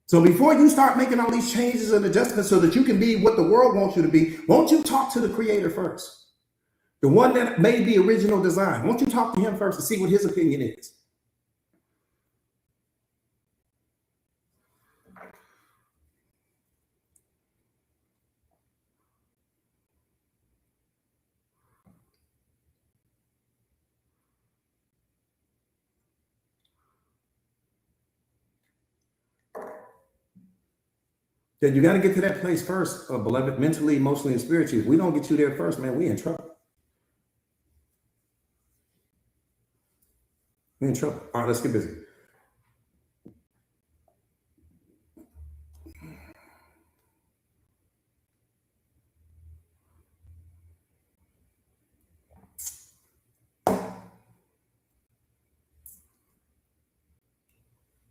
So before you start making all these changes and adjustments so that you can be what the world wants you to be, won't you talk to the creator first? The one that made the original design. Won't you talk to him first and see what his opinion is? That you got to get to that place first, beloved, mentally, emotionally, and spiritually. If we don't get you there first, man, we in trouble. We in trouble. All right, let's get busy.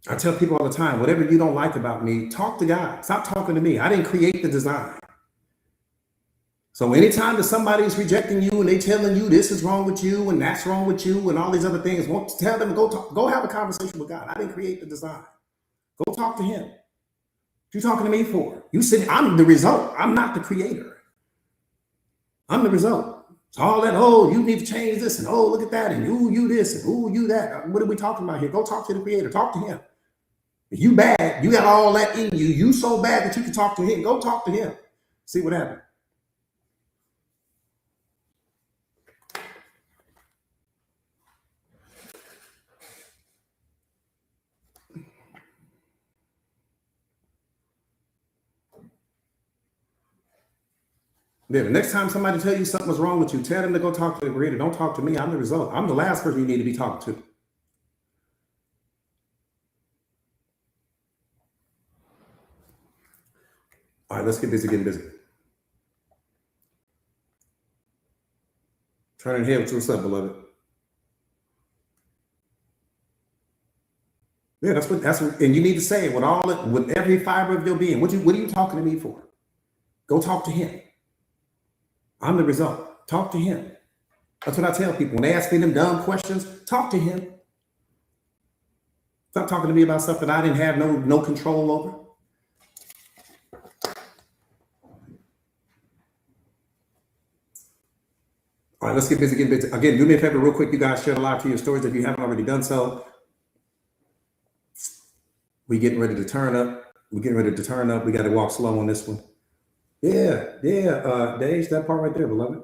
I tell people all the time, whatever you don't like about me, talk to God. Stop talking to me. I didn't create the design. So anytime that somebody is rejecting you and they telling you this is wrong with you and that's wrong with you and all these other things, won't tell them go have a conversation with God. I didn't create the design. Go talk to him. What you talking to me for? You said I'm the result. I'm not the creator. I'm the result. So all that, oh, you need to change this and oh, look at that and ooh, you this and ooh, you that. What are we talking about here? Go talk to the creator. Talk to him. If you bad, you got all that in you. You so bad that you can talk to him. Go talk to him. See what happens. Yeah, the next time somebody tell you something was wrong with you, tell them to go talk to the creator. Don't talk to me. I'm the result. I'm the last person you need to be talking to. All right, let's get busy getting busy. Turning head, what's up, beloved? Yeah, that's what, and you need to say it with every fiber of your being. What are you talking to me for? Go talk to him. I'm the result. Talk to him. That's what I tell people when they ask me them dumb questions. Talk to him. Stop talking to me about stuff that I didn't have no control over. All right, let's get busy getting busy. Again, do me a favor real quick. You guys share the live to your stories if you haven't already done so. We getting ready to turn up. We got to walk slow on this one. Yeah. Dave, that part right there, beloved.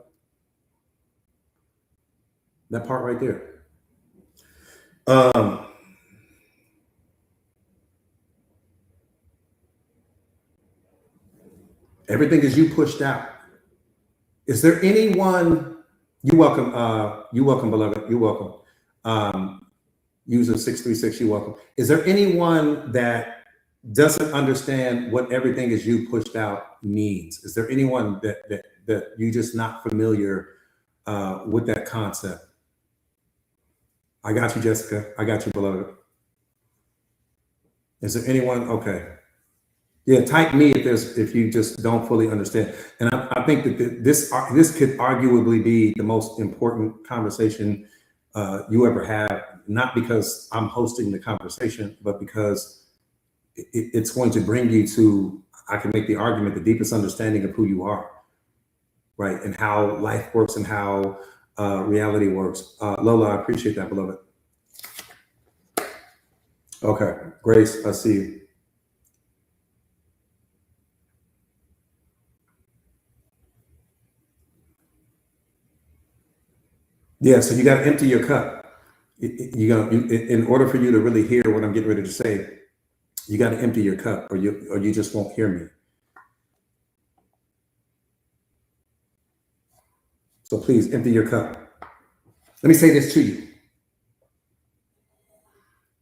That part right there. Everything is you pushed out. Is there anyone? You're welcome. You're welcome, beloved. You're welcome. User 636, you're welcome. Is there anyone that doesn't understand what everything is you pushed out means? Is there anyone that you're just not familiar with that concept? I got you, Jessica. I got you, beloved. Is there anyone? Okay. Yeah, type me if you just don't fully understand. And I think that this could arguably be the most important conversation you ever have, not because I'm hosting the conversation, but because it's going to bring you to, I can make the argument, the deepest understanding of who you are, right? And how life works and how reality works. Lola, I appreciate that, beloved. Okay, Grace, I see you. Yeah, so you got to empty your cup. In order for you to really hear what I'm getting ready to say, you got to empty your cup, or you just won't hear me. So please empty your cup. Let me say this to you.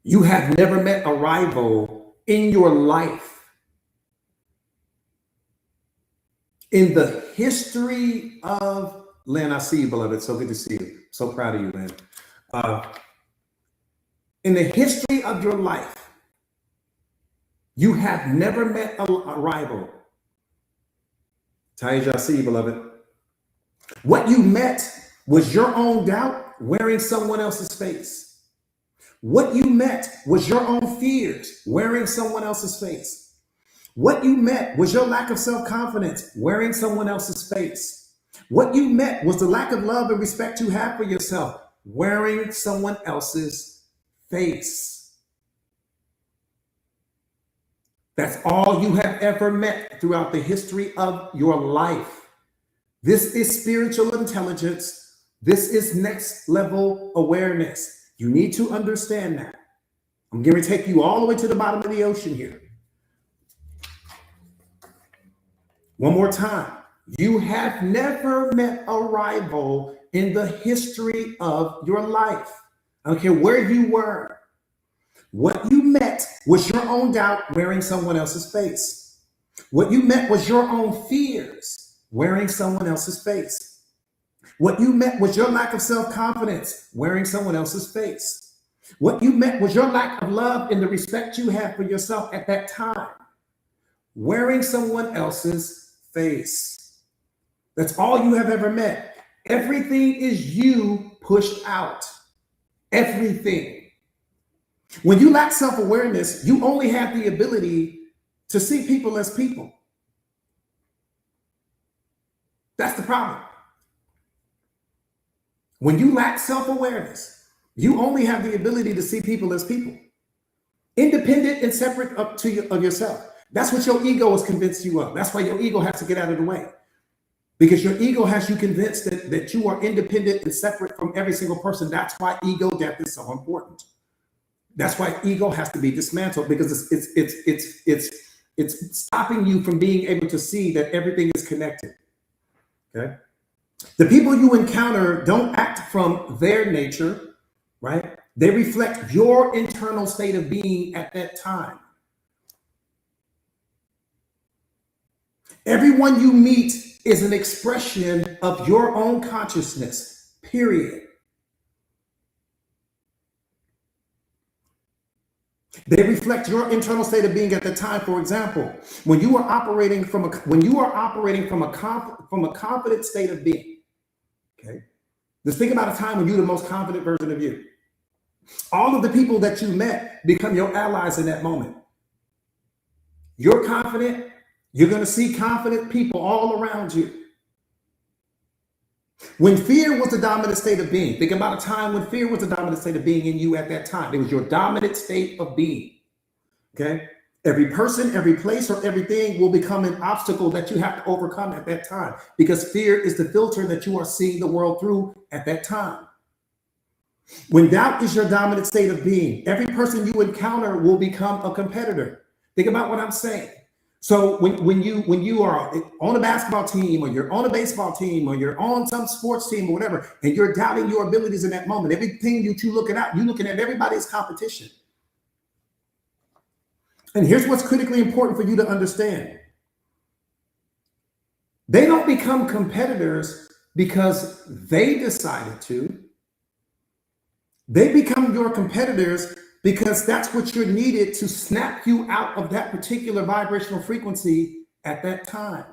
You have never met a rival in your life in the history of Lynn. I see you, beloved. So good to see you. So proud of you, Lynn. In the history of your life, you have never met a rival. Taija, I see you, beloved. What you met was your own doubt wearing someone else's face. What you met was your own fears wearing someone else's face. What you met was your lack of self-confidence wearing someone else's face. What you met was the lack of love and respect you have for yourself wearing someone else's face. That's all you have ever met throughout the history of your life. This is spiritual intelligence. This is next level awareness. You need to understand that. I'm going to take you all the way to the bottom of the ocean here. One more time. You have never met a rival in the history of your life. I don't care where you were. What you met was your own doubt wearing someone else's face. What you met was your own fears wearing someone else's face. What you met was your lack of self-confidence wearing someone else's face. What you met was your lack of love and the respect you had for yourself at that time wearing someone else's face. That's all you have ever met. Everything is you pushed out. Everything. When you lack self-awareness, you only have the ability to see people as people. That's the problem. When you lack self-awareness, you only have the ability to see people as people, independent and separate of yourself. That's what your ego has convinced you of. That's why your ego has to get out of the way, because your ego has you convinced that you are independent and separate from every single person. That's why ego death is so important. That's why ego has to be dismantled, because it's stopping you from being able to see that everything is connected. Okay. The people you encounter don't act from their nature, right? They reflect your internal state of being at that time. Everyone you meet is an expression of your own consciousness, period. They reflect your internal state of being at the time. For example, when you are operating from a confident state of being, okay? Just think about a time when you're the most confident version of you. All of the people that you met become your allies in that moment. You're confident. You're going to see confident people all around you. When fear was the dominant state of being, think about a time when fear was the dominant state of being in you at that time. It was your dominant state of being. Okay? Every person, every place, or everything will become an obstacle that you have to overcome at that time, because fear is the filter that you are seeing the world through at that time. When doubt is your dominant state of being, every person you encounter will become a competitor. Think about what I'm saying. So when you are on a basketball team, or you're on a baseball team, or you're on some sports team or whatever, and you're doubting your abilities in that moment, everything that you're looking at everybody's competition. And here's what's critically important for you to understand. They don't become competitors because they decided to. They become your competitors because that's what you're needed to snap you out of that particular vibrational frequency at that time.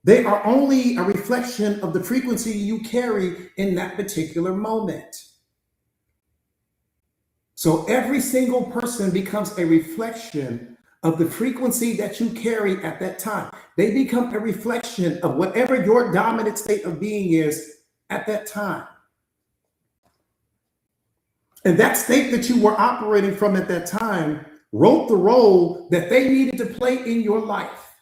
They are only a reflection of the frequency you carry in that particular moment. So every single person becomes a reflection of the frequency that you carry at that time. They become a reflection of whatever your dominant state of being is at that time. And that state that you were operating from at that time wrote the role that they needed to play in your life.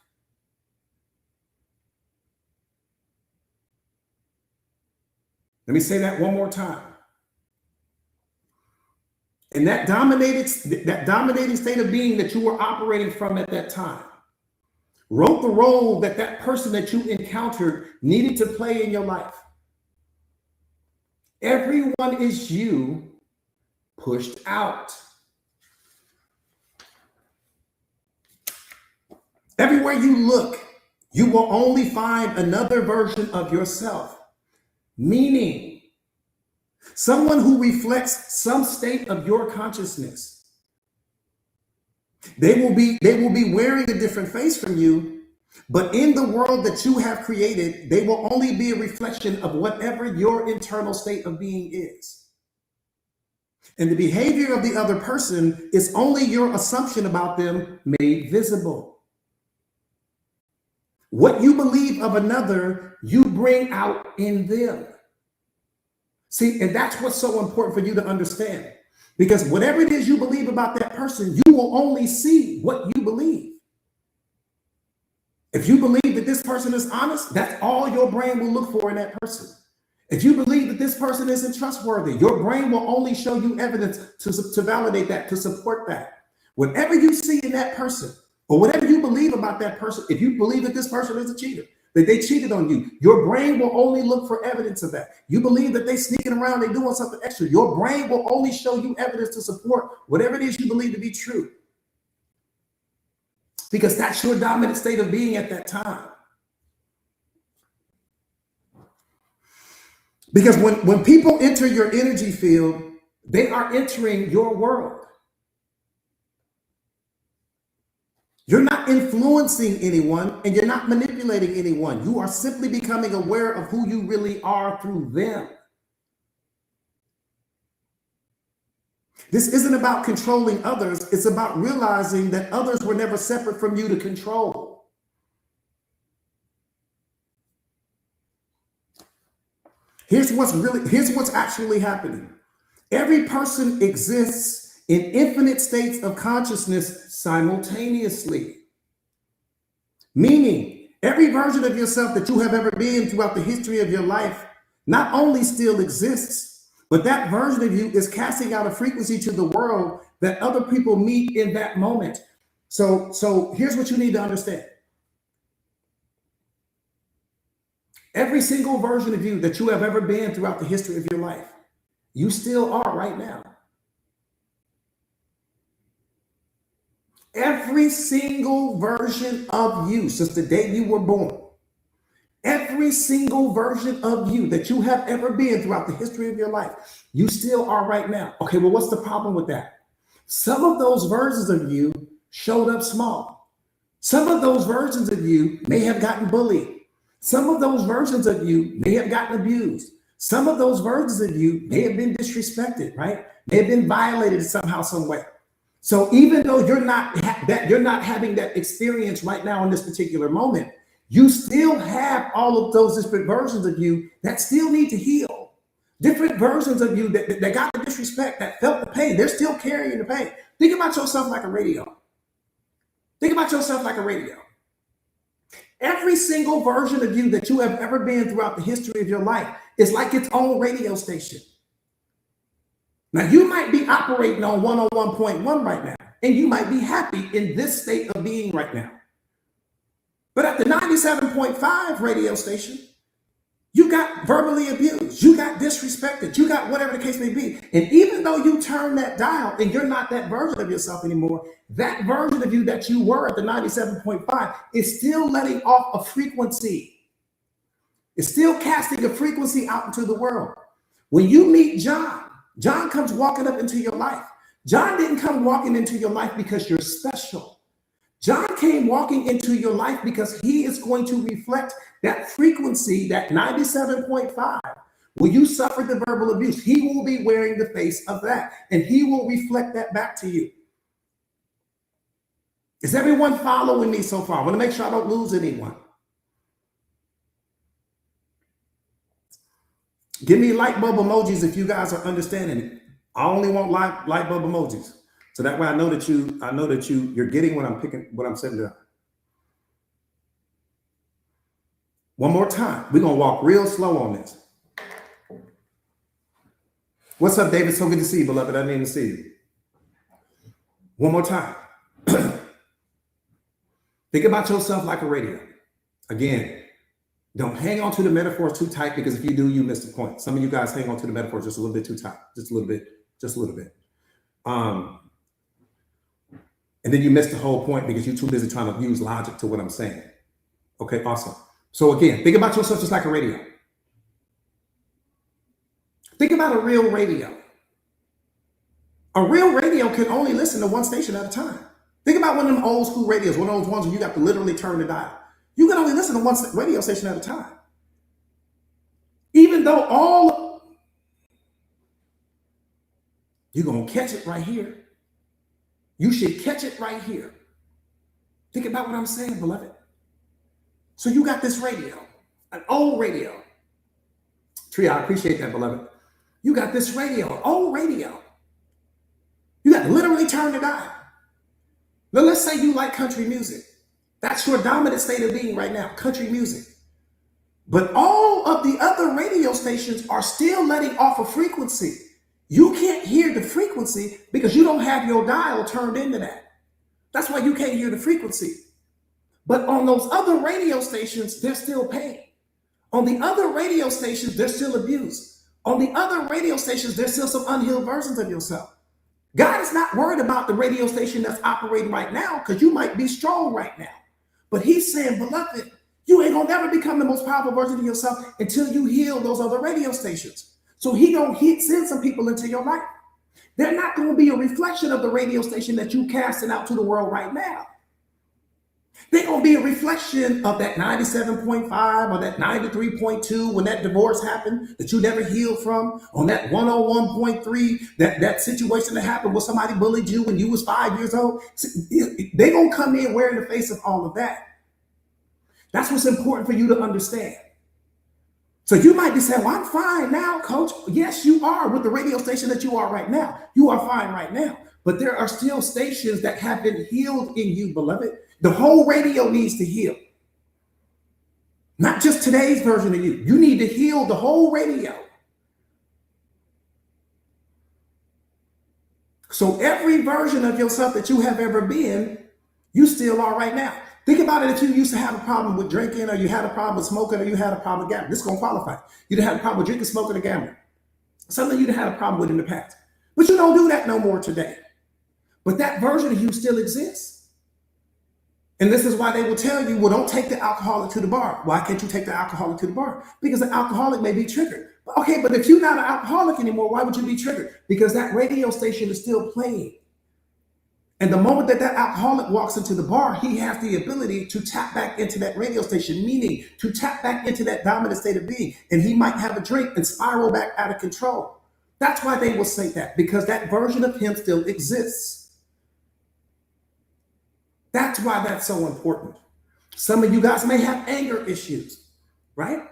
Let me say that one more time. And that dominating state of being that you were operating from at that time wrote the role that person that you encountered needed to play in your life. Everyone is you pushed out. Everywhere you look, you will only find another version of yourself, meaning someone who reflects some state of your consciousness. They will be wearing a different face from you, but in the world that you have created, they will only be a reflection of whatever your internal state of being is. And the behavior of the other person is only your assumption about them made visible. What you believe of another, you bring out in them. See, and that's what's so important for you to understand. Because whatever it is you believe about that person, you will only see what you believe. If you believe that this person is honest, that's all your brain will look for in that person. If you believe that this person isn't trustworthy, your brain will only show you evidence to validate that, to support that. Whatever you see in that person, or whatever you believe about that person, if you believe that this person is a cheater, that they cheated on you, your brain will only look for evidence of that. You believe that they sneaking around, they doing something extra, your brain will only show you evidence to support whatever it is you believe to be true. Because that's your dominant state of being at that time. Because when people enter your energy field, they are entering your world. You're not influencing anyone and you're not manipulating anyone. You are simply becoming aware of who you really are through them. This isn't about controlling others. It's about realizing that others were never separate from you to control. Here's what's actually happening. Every person exists in infinite states of consciousness simultaneously. Meaning, every version of yourself that you have ever been throughout the history of your life not only still exists, but that version of you is casting out a frequency to the world that other people meet in that moment. So here's what you need to understand. Every single version of you that you have ever been throughout the history of your life, you still are right now. Every single version of you since the day you were born, every single version of you that you have ever been throughout the history of your life, you still are right now. Okay, well, what's the problem with that? Some of those versions of you showed up small. Some of those versions of you may have gotten bullied. Some of those versions of you may have gotten abused. Some of those versions of you may have been disrespected, right? May have been violated somehow, some way. So even though you're not having that experience right now in this particular moment, you still have all of those different versions of you that still need to heal. Different versions of you that got the disrespect, that felt the pain. They're still carrying the pain. Think about yourself like a radio. Think about yourself like a radio. Every single version of you that you have ever been throughout the history of your life is like its own radio station. Now, you might be operating on 101.1 right now, and you might be happy in this state of being right now. But at the 97.5 radio station, you got verbally abused, you got disrespected, you got whatever the case may be. And even though you turn that dial and you're not that version of yourself anymore, that version of you that you were at the 97.5 is still letting off a frequency. It's still casting a frequency out into the world. When you meet John comes walking up into your life. John didn't come walking into your life because you're special. John came walking into your life because he is going to reflect that frequency, that 97.5. Will you suffer the verbal abuse? He will be wearing the face of that, and he will reflect that back to you. Is everyone following me so far? I want to make sure I don't lose anyone. Give me light bulb emojis if you guys are understanding it. I only want light bulb emojis. So that way I know that you're getting what I'm setting down. One more time. We're gonna walk real slow on this. What's up, David? So good to see you, beloved. I didn't even see you. One more time. Think about yourself like a radio. Again, Don't hang on to the metaphors too tight, because if you do, you miss the point. Some of you guys hang on to the metaphors just a little bit too tight, just a little bit, just a little bit. And then you miss the whole point because you're too busy trying to use logic to what I'm saying. Okay, awesome. So again, think about yourself just like a radio. Think about a real radio. A real radio can only listen to one station at a time. Think about one of them old school radios, one of those ones where you got to literally turn the dial. You can only listen to one radio station at a time. Even though you're going to catch it right here. You should catch it right here. Think about what I'm saying, beloved. So you got this radio, an old radio. Tree, I appreciate that, beloved. You got this radio, an old radio. You got to literally turn the dial. Now, let's say you like country music. That's your dominant state of being right now, country music. But all of the other radio stations are still letting off a frequency. You can't hear the frequency because you don't have your dial turned into that. That's why you can't hear the frequency. But on those other radio stations, they're still paying. On the other radio stations, there's still abuse. On the other radio stations, there's still some unhealed versions of yourself. God is not worried about the radio station that's operating right now, because you might be strong right now. But he's saying, beloved, you ain't gonna never become the most powerful version of yourself until you heal those other radio stations. So he gonna send some people into your life. They're not gonna be a reflection of the radio station that you casting out to the world right now. They're gonna be a reflection of that 97.5 or that 93.2 when that divorce happened that you never healed from, on that 101.3, that situation that happened where somebody bullied you when you was 5 years old. They're gonna come in wearing the face of all of that. That's what's important for you to understand. So you might be saying, well, I'm fine now, coach. Yes, you are with the radio station that you are right now. You are fine right now. But there are still stations that have been healed in you, beloved. The whole radio needs to heal. Not just today's version of you. You need to heal the whole radio. So every version of yourself that you have ever been, you still are right now. Think about it. If you used to have a problem with drinking, or you had a problem with smoking, or you had a problem with gambling, this is going to qualify. You'd have had a problem with drinking, smoking, or gambling. Something you'd had a problem with in the past. But you don't do that no more today. But that version of you still exists. And this is why they will tell you, well, don't take the alcoholic to the bar. Why can't you take the alcoholic to the bar? Because the alcoholic may be triggered. Okay, but if you're not an alcoholic anymore, why would you be triggered? Because that radio station is still playing. And the moment that alcoholic walks into the bar, he has the ability to tap back into that radio station, meaning to tap back into that dominant state of being. And he might have a drink and spiral back out of control. That's why they will say that, because that version of him still exists. That's why that's so important. Some of you guys may have anger issues, right?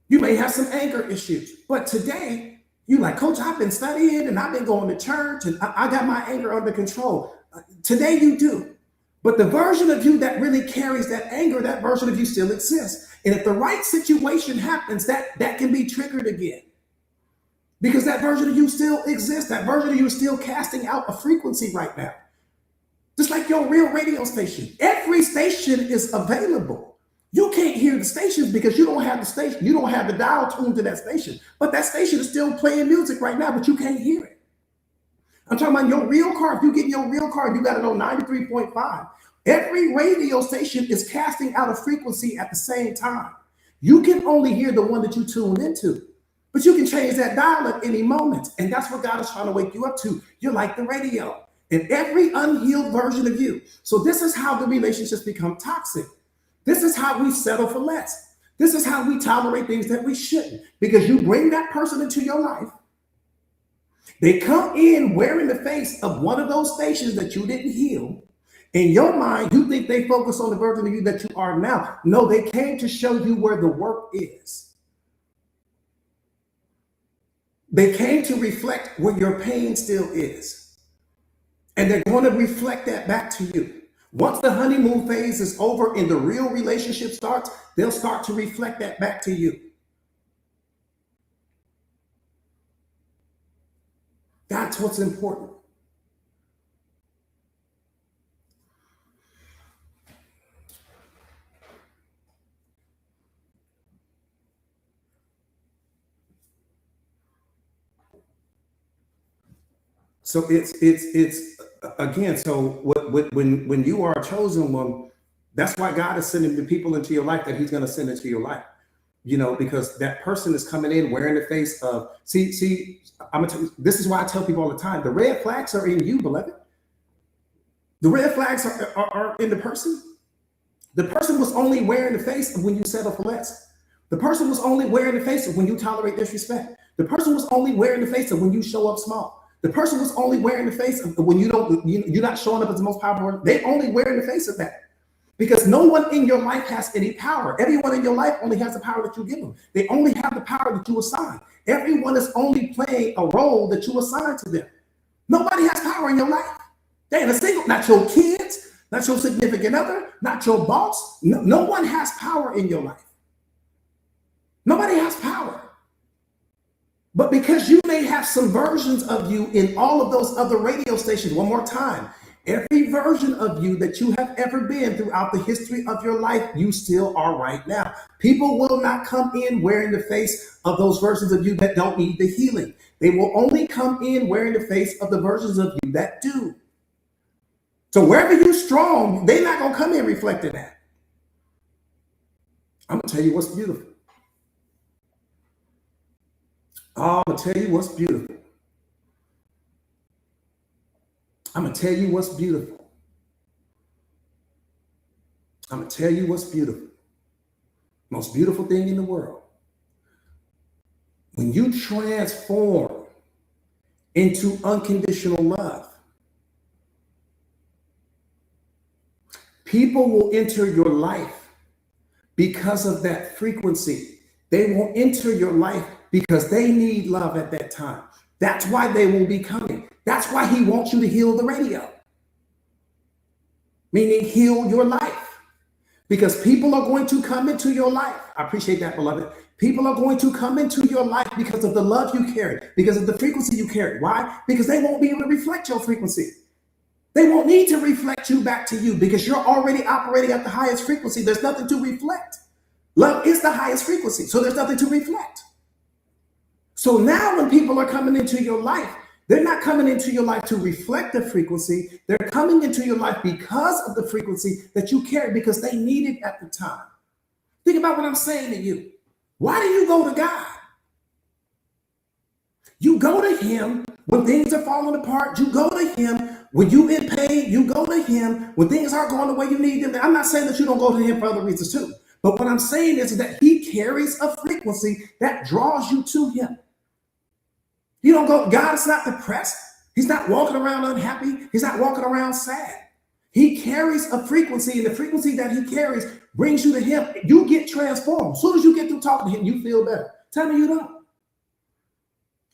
You may have some anger issues. But today, you're like, Coach, I've been studying and I've been going to church and I got my anger under control. Today you do. But the version of you that really carries that anger, that version of you still exists. And if the right situation happens, that can be triggered again. Because that version of you still exists. That version of you is still casting out a frequency right now. Just like your real radio station. Every station is available. You can't hear the stations because you don't have the station. You don't have the dial tuned to that station. But that station is still playing music right now, but you can't hear it. I'm talking about your real car. If you get your real car, you got it on 93.5. Every radio station is casting out a frequency at the same time. You can only hear the one that you tuned into, but you can change that dial at any moment. And that's what God is trying to wake you up to. You're like the radio in every unhealed version of you. So this is how the relationships become toxic. This is how we settle for less. This is how we tolerate things that we shouldn't, because you bring that person into your life. They come in wearing the face of one of those stations that you didn't heal. In your mind, you think they focus on the version of you that you are now. No, they came to show you where the work is. They came to reflect where your pain still is. And they're going to reflect that back to you. Once the honeymoon phase is over and the real relationship starts, they'll start to reflect that back to you. That's what's important. So it's again. So when you are a chosen one, that's why God is sending the people into your life that He's going to send into your life. Because that person is coming in wearing the face of see. I'm gonna tell you, this is why I tell people all the time: the red flags are in you, beloved. The red flags are in the person. The person was only wearing the face of when you settle for less. The person was only wearing the face of when you tolerate disrespect. The person was only wearing the face of when you show up small. The person was only wearing the face of when you're not showing up as the most powerful. They only wearing the face of that. Because no one in your life has any power. Everyone in your life only has the power that you give them. They only have the power that you assign. Everyone is only playing a role that you assign to them. Nobody has power in your life. They ain't a single, not your kids, not your significant other, not your boss. No one has power in your life. Nobody has power. But because you may have some versions of you in all of those other radio stations, one more time, every version of you that you have ever been throughout the history of your life, you still are right now. People will not come in wearing the face of those versions of you that don't need the healing. They will only come in wearing the face of the versions of you that do. So wherever you're strong, they're not going to come in reflecting that. I'm going to tell you what's beautiful. I'm going to tell you what's beautiful. I'm going to tell you what's beautiful. I'm going to tell you what's beautiful. Most beautiful thing in the world. When you transform into unconditional love, people will enter your life because of that frequency. They won't enter your life because they need love at that time. That's why they will be coming. That's why He wants you to heal the radio. Meaning heal your life. Because people are going to come into your life. I appreciate that, beloved. People are going to come into your life because of the love you carry, because of the frequency you carry. Why? Because they won't be able to reflect your frequency. They won't need to reflect you back to you because you're already operating at the highest frequency. There's nothing to reflect. Love is the highest frequency, so there's nothing to reflect. So now when people are coming into your life, they're not coming into your life to reflect the frequency. They're coming into your life because of the frequency that you carry, because they need it at the time. Think about what I'm saying to you. Why do you go to God? You go to Him when things are falling apart. You go to Him when you're in pain. You go to Him when things aren't going the way you need them. I'm not saying that you don't go to Him for other reasons too. But what I'm saying is that He carries a frequency that draws you to Him. You don't go, God is not depressed. He's not walking around unhappy. He's not walking around sad. He carries a frequency, and the frequency that He carries brings you to Him. You get transformed. As soon as you get through talking to Him, you feel better. Tell me you don't.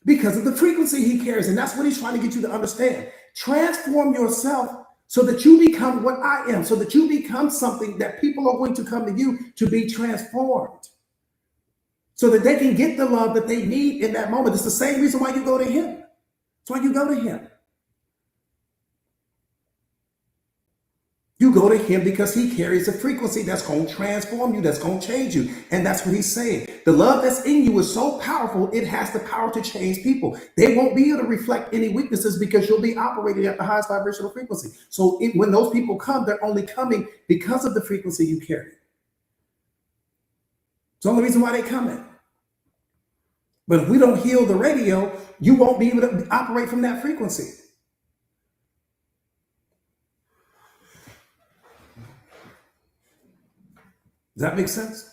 Because of the frequency He carries, and that's what He's trying to get you to understand. Transform yourself so that you become what I am, so that you become something that people are going to come to you to be transformed, so that they can get the love that they need in that moment. It's the same reason why you go to Him. That's why you go to Him. You go to Him because He carries a frequency that's going to transform you, that's going to change you. And that's what He's saying. The love that's in you is so powerful, it has the power to change people. They won't be able to reflect any weaknesses because you'll be operating at the highest vibrational frequency. So when those people come, they're only coming because of the frequency you carry. It's the only reason why they come in. But if we don't heal the radio, you won't be able to operate from that frequency. Does that make sense?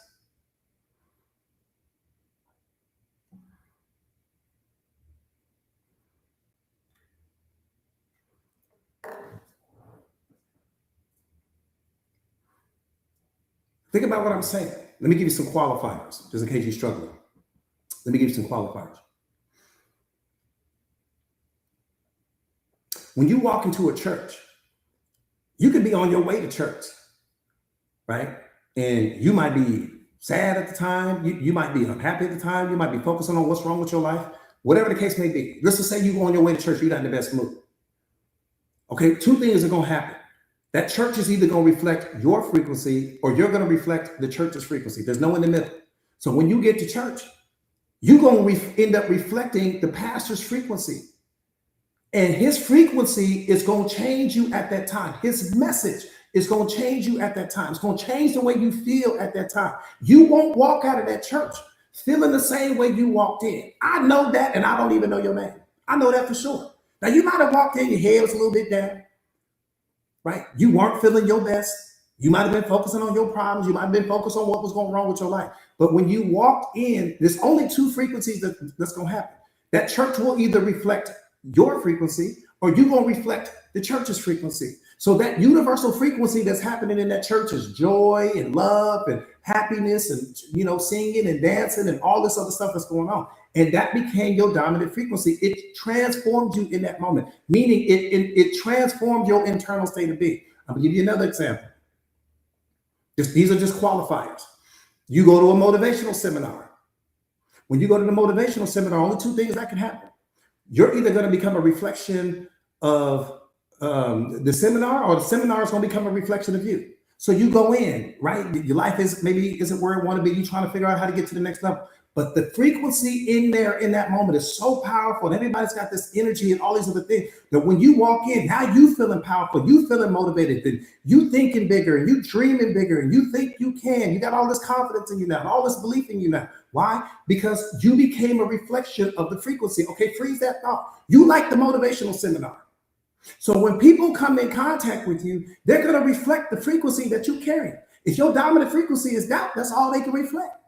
Think about what I'm saying. Let me give you some qualifiers, just in case you're struggling. Let me give you some qualifiers. When you walk into a church, you could be on your way to church, right? And you might be sad at the time. You might be unhappy at the time. You might be focusing on what's wrong with your life, whatever the case may be. Let's just say you go on your way to church, you're not in the best mood. Okay, two things are going to happen. That church is either going to reflect your frequency or you're going to reflect the church's frequency. There's no in the middle. So when you get to church, you're going to end up reflecting the pastor's frequency. And his frequency is going to change you at that time. His message is going to change you at that time. It's going to change the way you feel at that time. You won't walk out of that church feeling the same way you walked in. I know that, and I don't even know your name. I know that for sure. Now, you might have walked in, your head was a little bit down, right? You weren't feeling your best. You might have been focusing on your problems. You might have been focused on what was going wrong with your life. But when you walked in, there's only two frequencies that's going to happen. That church will either reflect your frequency or you're going to reflect the church's frequency. So that universal frequency that's happening in that church is joy and love and happiness and, singing and dancing and all this other stuff that's going on. And that became your dominant frequency. It transformed you in that moment, meaning it transformed your internal state of being. I'm gonna give you another example. These are just qualifiers. You go to a motivational seminar. When you go to the motivational seminar, only two things that can happen. You're either going to become a reflection of the seminar, or the seminar is going to become a reflection of you. So you go in, right? Your life isn't where it want to be. You're trying to figure out how to get to the next level. But the frequency in there in that moment is so powerful, and everybody's got this energy and all these other things that when you walk in, now you feeling powerful, you feeling motivated, then you thinking bigger and you dreaming bigger and you think you can. You got all this confidence in you now, and all this belief in you now. Why? Because you became a reflection of the frequency. Okay, freeze that thought. You like the motivational seminar. So when people come in contact with you, they're going to reflect the frequency that you carry. If your dominant frequency is doubt, that's all they can reflect.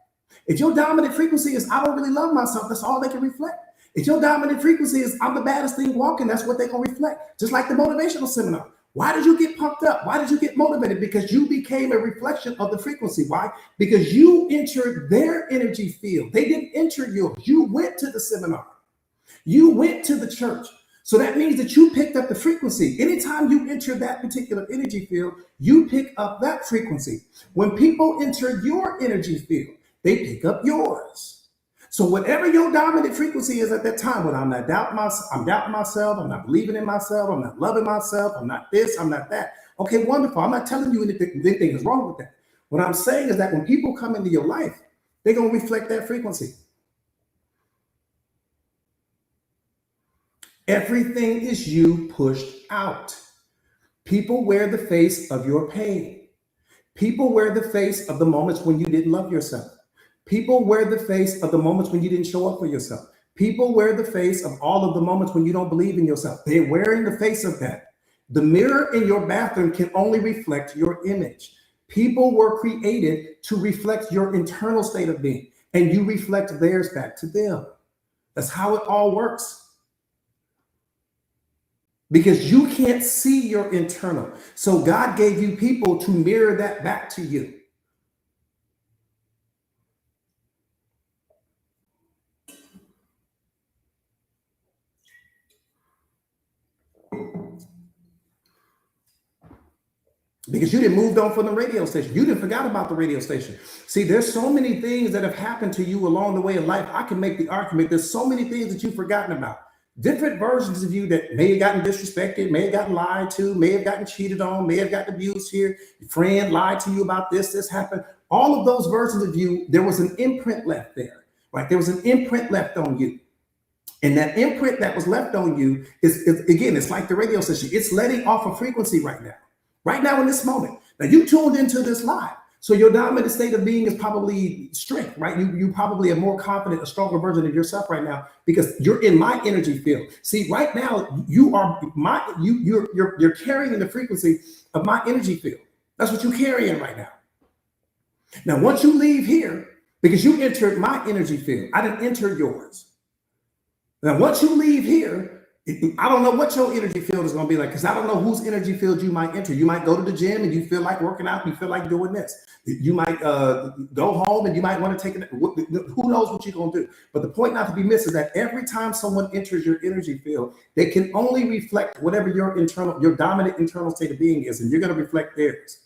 If your dominant frequency is I don't really love myself, that's all they can reflect. If your dominant frequency is I'm the baddest thing walking, that's what they're going to reflect. Just like the motivational seminar. Why did you get pumped up? Why did you get motivated? Because you became a reflection of the frequency. Why? Because you entered their energy field. They didn't enter yours. You went to the seminar. You went to the church. So that means that you picked up the frequency. Anytime you enter that particular energy field, you pick up that frequency. When people enter your energy field, they pick up yours. So whatever your dominant frequency is at that time, when I'm doubting myself, I'm not believing in myself, I'm not loving myself, I'm not this, I'm not that. Okay, wonderful. I'm not telling you anything is wrong with that. What I'm saying is that when people come into your life, they're going to reflect that frequency. Everything is you pushed out. People wear the face of your pain. People wear the face of the moments when you didn't love yourself. People wear the face of the moments when you didn't show up for yourself. People wear the face of all of the moments when you don't believe in yourself. They're wearing the face of that. The mirror in your bathroom can only reflect your image. People were created to reflect your internal state of being, and you reflect theirs back to them. That's how it all works. Because you can't see your internal. So God gave you people to mirror that back to you. Because you didn't move on from the radio station. You didn't forget about the radio station. See, there's so many things that have happened to you along the way in life. I can make the argument there's so many things that you've forgotten about. Different versions of you that may have gotten disrespected, may have gotten lied to, may have gotten cheated on, may have gotten abused here. Your friend lied to you about this happened. All of those versions of you, there was an imprint left there, right? There was an imprint left on you. And that imprint that was left on you is again, it's like the radio station. It's letting off a frequency right now. Right now in this moment. Now you tuned into this live. So your dominant state of being is probably strength, right? You probably are more confident, a stronger version of yourself right now because you're in my energy field. See, right now you're carrying the frequency of my energy field. That's what you're carrying right now. Now, once you leave here, because you entered my energy field, I didn't enter yours. Now, once you leave here, I don't know what your energy field is going to be like because I don't know whose energy field you might enter. You might go to the gym and you feel like working out. You feel like doing this. You might go home and you might want to take it. Who knows what you're going to do? But the point not to be missed is that every time someone enters your energy field, they can only reflect whatever your dominant internal state of being is, and you're going to reflect theirs.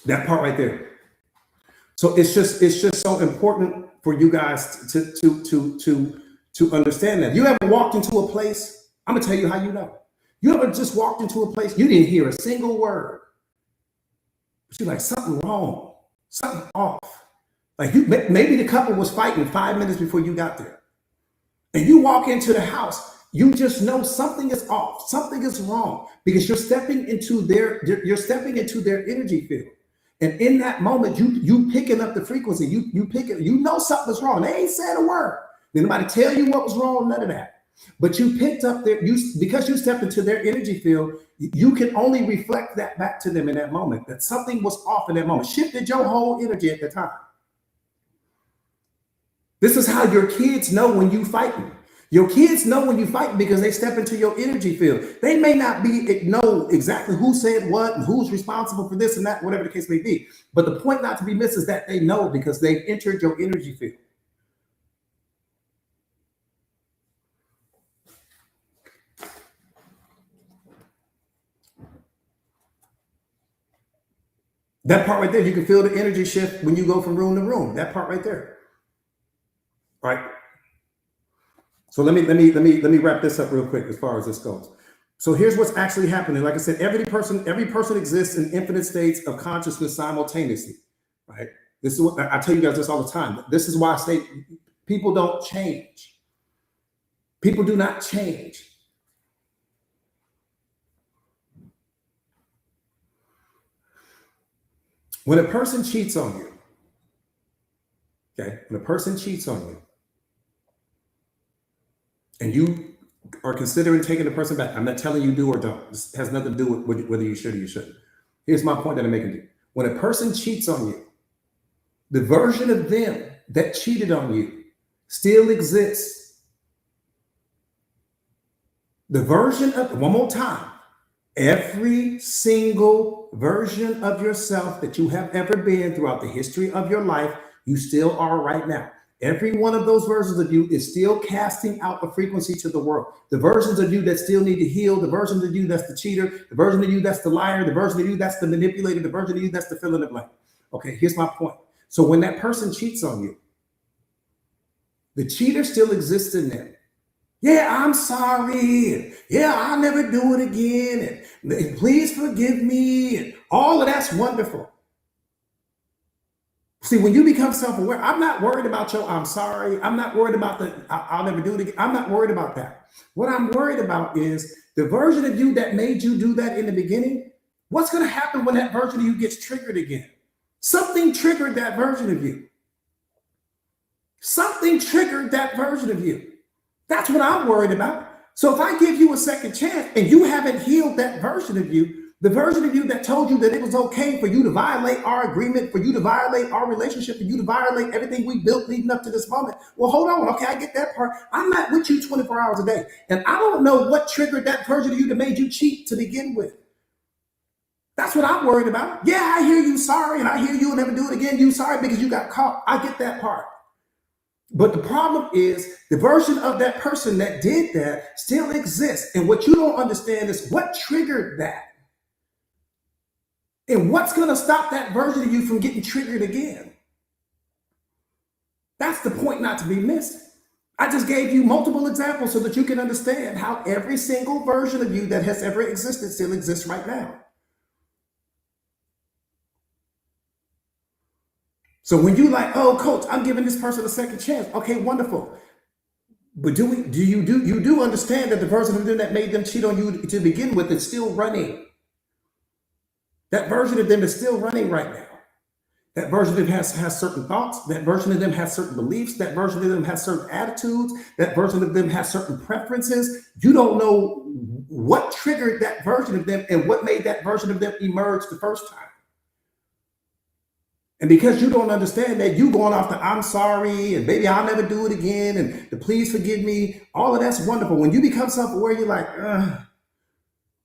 That part right there. So it's just so important for you guys to understand that. You ever walked into a place? I'm gonna tell you how you know. You ever just walked into a place, you didn't hear a single word, but you're like, something wrong, something off. Like maybe the couple was fighting 5 minutes before you got there. And you walk into the house, you just know something is off, something is wrong, because you're stepping into their energy field. And in that moment, you picking up the frequency, you pick it, you know something's wrong. They ain't said a word. Did nobody tell you what was wrong? None of that. But you picked up because you stepped into their energy field, you can only reflect that back to them in that moment, that something was off in that moment. Shifted your whole energy at the time. This is how your kids know when you fighting. Your kids know when you fight because they step into your energy field. They may not know exactly who said what and who's responsible for this and that, whatever the case may be. But the point not to be missed is that they know because they've entered your energy field. That part right there, you can feel the energy shift when you go from room to room. That part right there. All right. So let me wrap this up real quick as far as this goes. So here's what's actually happening. Like I said, every person exists in infinite states of consciousness simultaneously. Right. This is what I tell you guys this all the time. This is why I say people don't change. People do not change. When a person cheats on you, okay, when a person cheats on you, and you are considering taking the person back, I'm not telling you do or don't. This has nothing to do with whether you should or you shouldn't. Here's my point that I'm making to you. When a person cheats on you, the version of them that cheated on you still exists. The version of, one more time, every single version of yourself that you have ever been throughout the history of your life, you still are right now. Every one of those versions of you is still casting out a frequency to the world. The versions of you that still need to heal, the versions of you that's the cheater, the version of you that's the liar, the version of you that's the manipulator, the version of you that's the fill in the blank. Okay, here's my point. So when that person cheats on you, the cheater still exists in them. Yeah, I'm sorry. And yeah, I'll never do it again. And please forgive me. And all of that's wonderful. See, when you become self-aware, I'm not worried about your I'm sorry. I'm not worried about I'll never do it again. I'm not worried about that. What I'm worried about is the version of you that made you do that in the beginning. What's going to happen when that version of you gets triggered again? Something triggered that version of you. Something triggered that version of you. That's what I'm worried about. So if I give you a second chance and you haven't healed that version of you, the version of you that told you that it was okay for you to violate our agreement, for you to violate our relationship, for you to violate everything we built leading up to this moment. Well, hold on. Okay, I get that part. I'm not with you 24 hours a day. And I don't know what triggered that version of you that made you cheat to begin with. That's what I'm worried about. Yeah, I hear you sorry, and I hear you'll never do it again. You sorry because you got caught. I get that part. But the problem is the version of that person that did that still exists. And what you don't understand is what triggered that. And what's going to stop that version of you from getting triggered again? That's the point not to be missed. I just gave you multiple examples so that you can understand how every single version of you that has ever existed still exists right now. So when you like, oh, coach, I'm giving this person a second chance. Okay, wonderful. But you do understand that the version of them that made them cheat on you to begin with is still running. That version of them is still running right now. That version of them has certain thoughts. That version of them has certain beliefs. That version of them has certain attitudes. That version of them has certain preferences. You don't know what triggered that version of them and what made that version of them emerge the first time. And because you don't understand that, you going off the I'm sorry and baby, I'll never do it again and the please forgive me. All of that's wonderful. When you become self-aware, you're like, I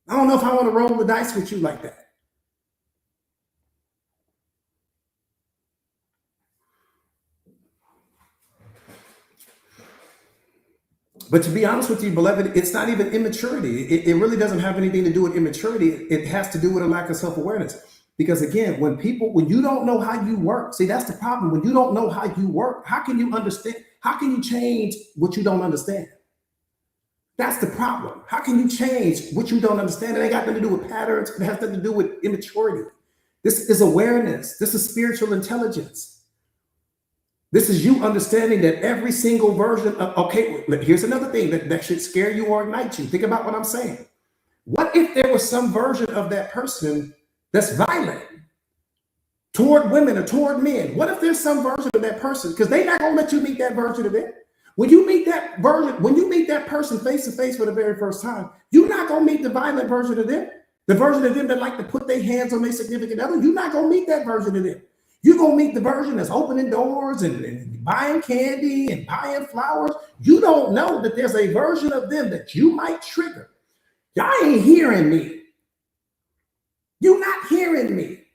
don't know if I want to roll the dice with you like that. But to be honest with you, beloved, it's not even immaturity. It really doesn't have anything to do with immaturity. It has to do with a lack of self-awareness. Because again, when you don't know how you work, see, that's the problem. When you don't know how you work, how can you understand? How can you change what you don't understand? That's the problem. How can you change what you don't understand? It ain't got nothing to do with patterns. It has nothing to do with immaturity. This is awareness. This is spiritual intelligence. This is you understanding that every single version of, okay, here's another thing that should scare you or ignite you. Think about what I'm saying. What if there was some version of that person that's violent toward women or toward men? What if there's some version of that person? Because they're not gonna let you meet that version of them. When you meet that version, when you meet that person face to face for the very first time, you're not gonna meet the violent version of them, the version of them that like to put their hands on their significant other. You're not gonna meet that version of them. You're gonna meet the version that's opening doors and buying candy and buying flowers. You don't know that there's a version of them that you might trigger. Y'all ain't hearing me. You're not hearing me.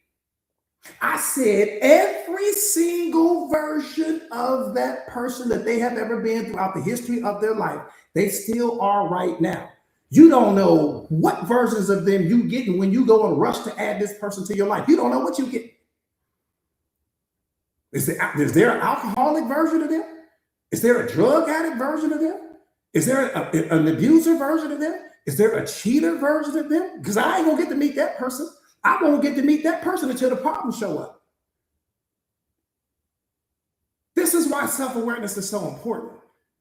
I said every single version of that person that they have ever been throughout the history of their life, they still are right now. You don't know what versions of them you getting when you go and rush to add this person to your life. You don't know what you get. Is there an alcoholic version of them? Is there a drug addict version of them? Is there an abuser version of them? Is there a cheater version of them? Because I ain't gonna get to meet that person. I won't get to meet that person until the problems show up. This is why self-awareness is so important.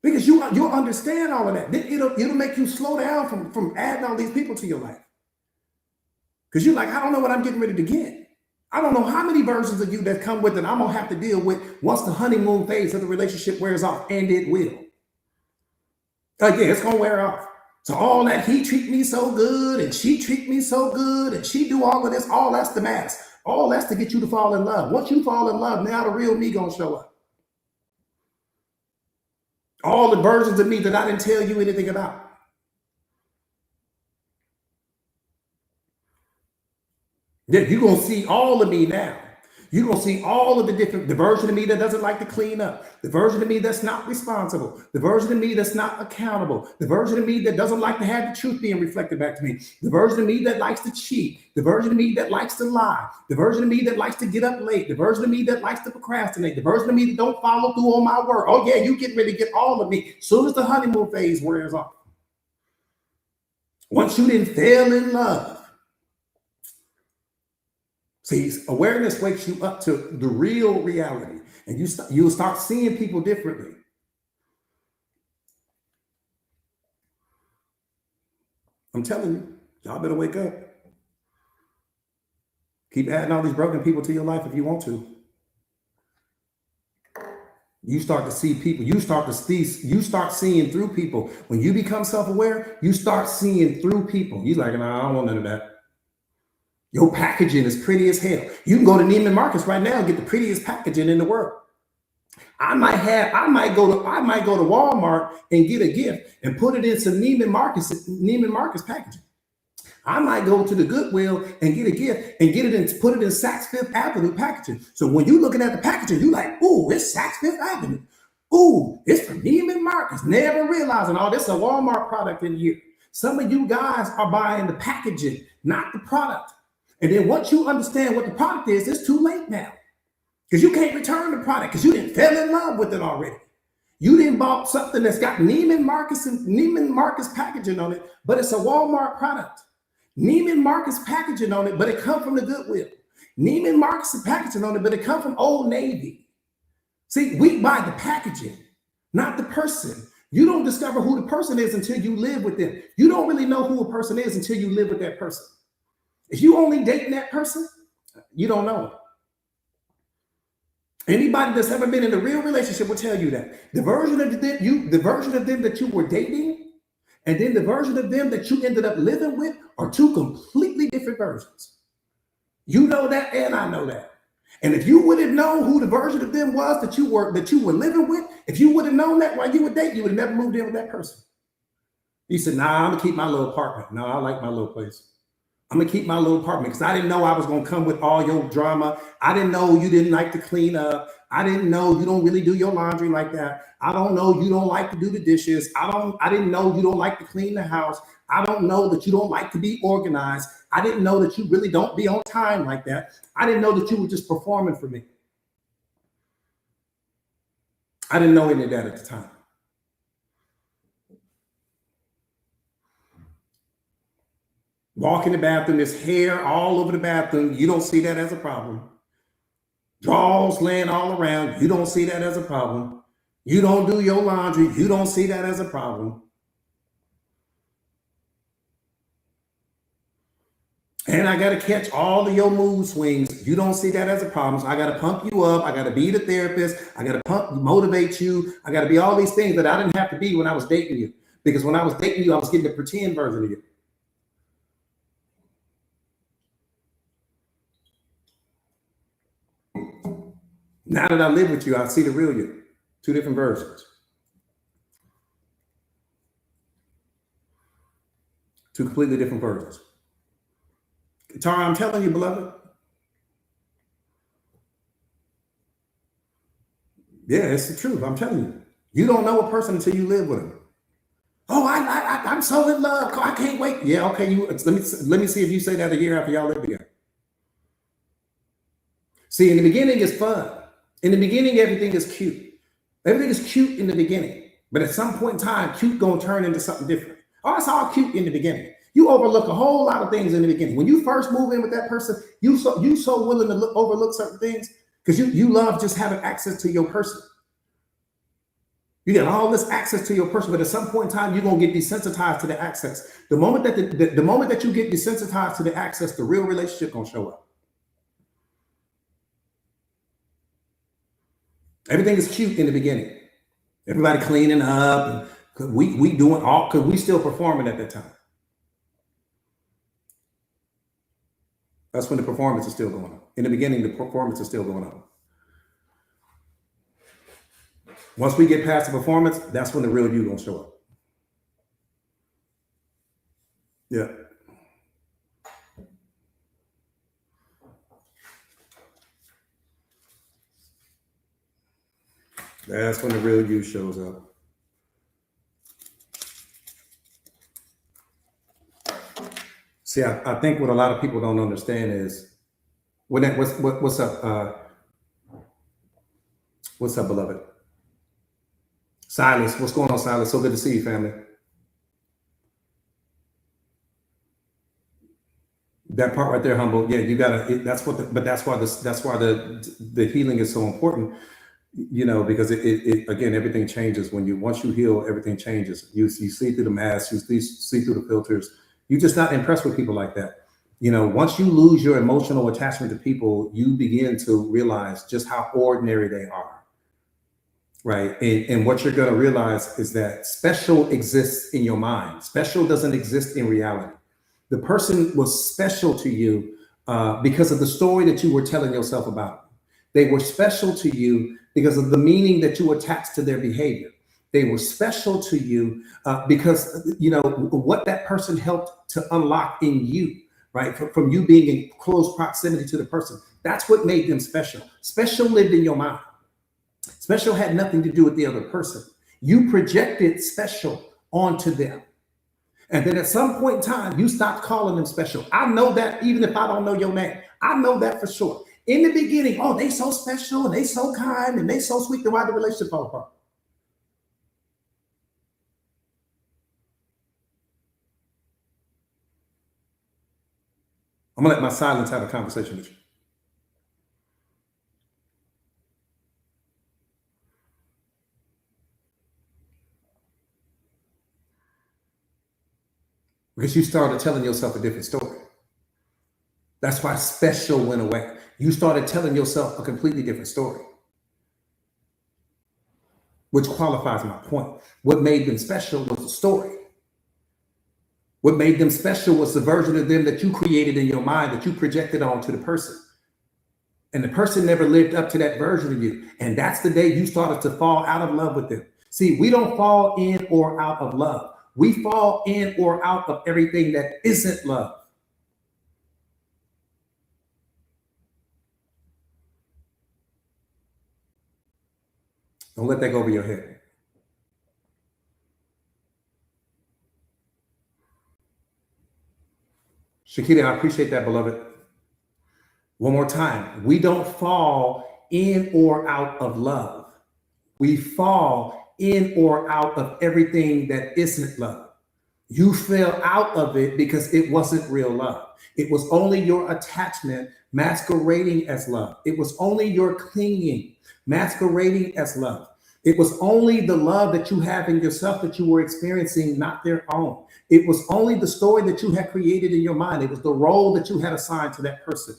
Because you'll understand all of that. It'll make you slow down from adding all these people to your life. Because you're like, I don't know what I'm getting ready to get. I don't know how many versions of you that come with it I'm gonna have to deal with once the honeymoon phase of the relationship wears off, and it will. Yeah, it's gonna wear off. So all that he treat me so good and she treat me so good and she do all of this, all that's the mask. All that's to get you to fall in love. Once you fall in love, now the real me gonna show up. All the versions of me that I didn't tell you anything about. Then you're gonna see all of me now. You're gonna see all of the version of me that doesn't like to clean up, the version of me that's not responsible, the version of me that's not accountable, the version of me that doesn't like to have the truth being reflected back to me, the version of me that likes to cheat, the version of me that likes to lie, the version of me that likes to get up late, the version of me that likes to procrastinate, the version of me that don't follow through on my word. Oh yeah, you get ready to get all of me soon as the honeymoon phase wears off. Once you didn't fail in love. See, awareness wakes you up to the real reality, and you'll start seeing people differently. I'm telling you, y'all better wake up. Keep adding all these broken people to your life if you want to. You start to see people. You start seeing through people. When you become self-aware, you start seeing through people. You're like, nah, I don't want none of that. Your packaging is pretty as hell. You can go to Neiman Marcus right now and get the prettiest packaging in the world. I might go to Walmart and get a gift and put it in some Neiman Marcus packaging. I might go to the Goodwill and get a gift and put it in Saks Fifth Avenue packaging. So when you're looking at the packaging, you're like, ooh, it's Saks Fifth Avenue. Ooh, it's from Neiman Marcus. Never realizing, oh, this is a Walmart product in here. Some of you guys are buying the packaging, not the product. And then once you understand what the product is, it's too late now. Because you can't return the product because you didn't fell in love with it already. You didn't bought something that's got Neiman Marcus packaging on it, but it's a Walmart product. Neiman Marcus packaging on it, but it comes from the Goodwill. Neiman Marcus packaging on it, but it comes from Old Navy. See, we buy the packaging, not the person. You don't discover who the person is until you live with them. You don't really know who a person is until you live with that person. If you only dating that person, you don't know. Anybody that's ever been in a real relationship will tell you that. The version of them that you were dating, and then the version of them that you ended up living with are two completely different versions. You know that, and I know that. And if you would have known who the version of them was that you were living with, if you would have known that while you were dating, you would have never moved in with that person. You said, nah, I'm gonna keep my little apartment. No, I like my little place. I'm gonna keep my little apartment because I didn't know I was gonna come with all your drama. I didn't know you didn't like to clean up. I didn't know you don't really do your laundry like that. I don't know you don't like to do the dishes. I didn't know you don't like to clean the house. I don't know that you don't like to be organized. I didn't know that you really don't be on time like that. I didn't know that you were just performing for me. I didn't know any of that at the time. Walk in the bathroom, there's hair all over the bathroom. You don't see that as a problem. drawers laying all around. You don't see that as a problem. You don't do your laundry. You don't see that as a problem. And I got to catch all of your mood swings. You don't see that as a problem. So I got to pump you up. I got to be the therapist. I got to motivate you. I got to be all these things that I didn't have to be when I was dating you. Because when I was dating you, I was getting the pretend version of you. Now that I live with you, I see the real you. Two different versions. Two completely different versions. Tara, I'm telling you, beloved. Yeah, it's the truth. I'm telling you. You don't know a person until you live with them. Oh, I'm so in love. I can't wait. Yeah, okay. Let me see if you say that a year after y'all live together. See, in the beginning, it's fun. In the beginning, everything is cute. Everything is cute in the beginning, but at some point in time, cute gonna turn into something different. Oh, it's all cute in the beginning. You overlook a whole lot of things in the beginning. When you first move in with that person, you so willing to overlook certain things because you love just having access to your person. You get all this access to your person, but at some point in time, you're gonna get desensitized to the access. The moment that the moment that you get desensitized to the access, the real relationship gonna show up. Everything is cute in the beginning. Everybody cleaning up, and we doing all because we still performing at that time. That's when the performance is still going on. In the beginning, the performance is still going on. Once we get past the performance, that's when the real you gonna show up. Yeah. That's when the real you shows up. See, I think what a lot of people don't understand is what's up? What's up, beloved? Silas, what's going on, Silas? So good to see you, family. That part right there, humble. Yeah, you gotta. That's why the healing is so important. You know, because it again, everything changes when once you heal, everything changes. You see through the mask, you see through the filters. You're just not impressed with people like that. You know, once you lose your emotional attachment to people, you begin to realize just how ordinary they are. Right. And what you're going to realize is that special exists in your mind. Special doesn't exist in reality. The person was special to you because of the story that you were telling yourself about. They were special to you because of the meaning that you attached to their behavior. They were special to you because, you know, what that person helped to unlock in you, right? From you being in close proximity to the person. That's what made them special. Special lived in your mind. Special had nothing to do with the other person. You projected special onto them. And then at some point in time, you stopped calling them special. I know that even if I don't know your name, I know that for sure. In the beginning, oh, they so special and they so kind and they so sweet. Then why the relationship fall apart? I'm gonna let my silence have a conversation with you. Because you started telling yourself a different story. That's why special went away. You started telling yourself a completely different story, which qualifies my point. What made them special was the story. What made them special was the version of them that you created in your mind, that you projected onto the person. And the person never lived up to that version of you. And that's the day you started to fall out of love with them. See, we don't fall in or out of love. We fall in or out of everything that isn't love. Don't let that go over your head. Shakita, I appreciate that, beloved. One more time. We don't fall in or out of love. We fall in or out of everything that isn't love. You fell out of it because it wasn't real love. It was only your attachment masquerading as love. It was only your clinging masquerading as love. It was only the love that you have in yourself that you were experiencing, not their own. It was only the story that you had created in your mind. It was the role that you had assigned to that person,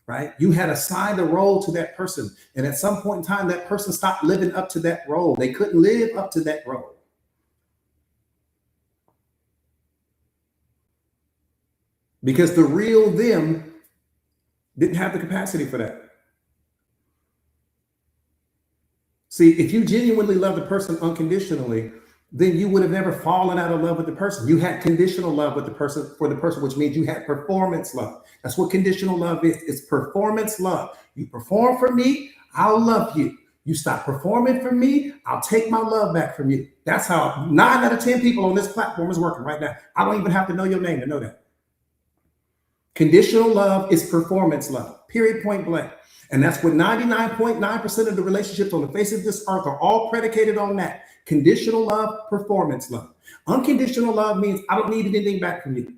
right? You had assigned a role to that person. And at some point in time, that person stopped living up to that role. They couldn't live up to that role. Because the real them didn't have the capacity for that. See, if you genuinely love the person unconditionally, then you would have never fallen out of love with the person. You had conditional love with the person, for the person, which means you had performance love. That's what conditional love is. It's performance love. You perform for me, I'll love you. You stop performing for me, I'll take my love back from you. That's how 9 out of 10 people on this platform is working right now. I don't even have to know your name to know that. Conditional love is performance love, period, point blank. And that's what 99.9% of the relationships on the face of this earth are all predicated on that. Conditional love, performance love. Unconditional love means I don't need anything back from you.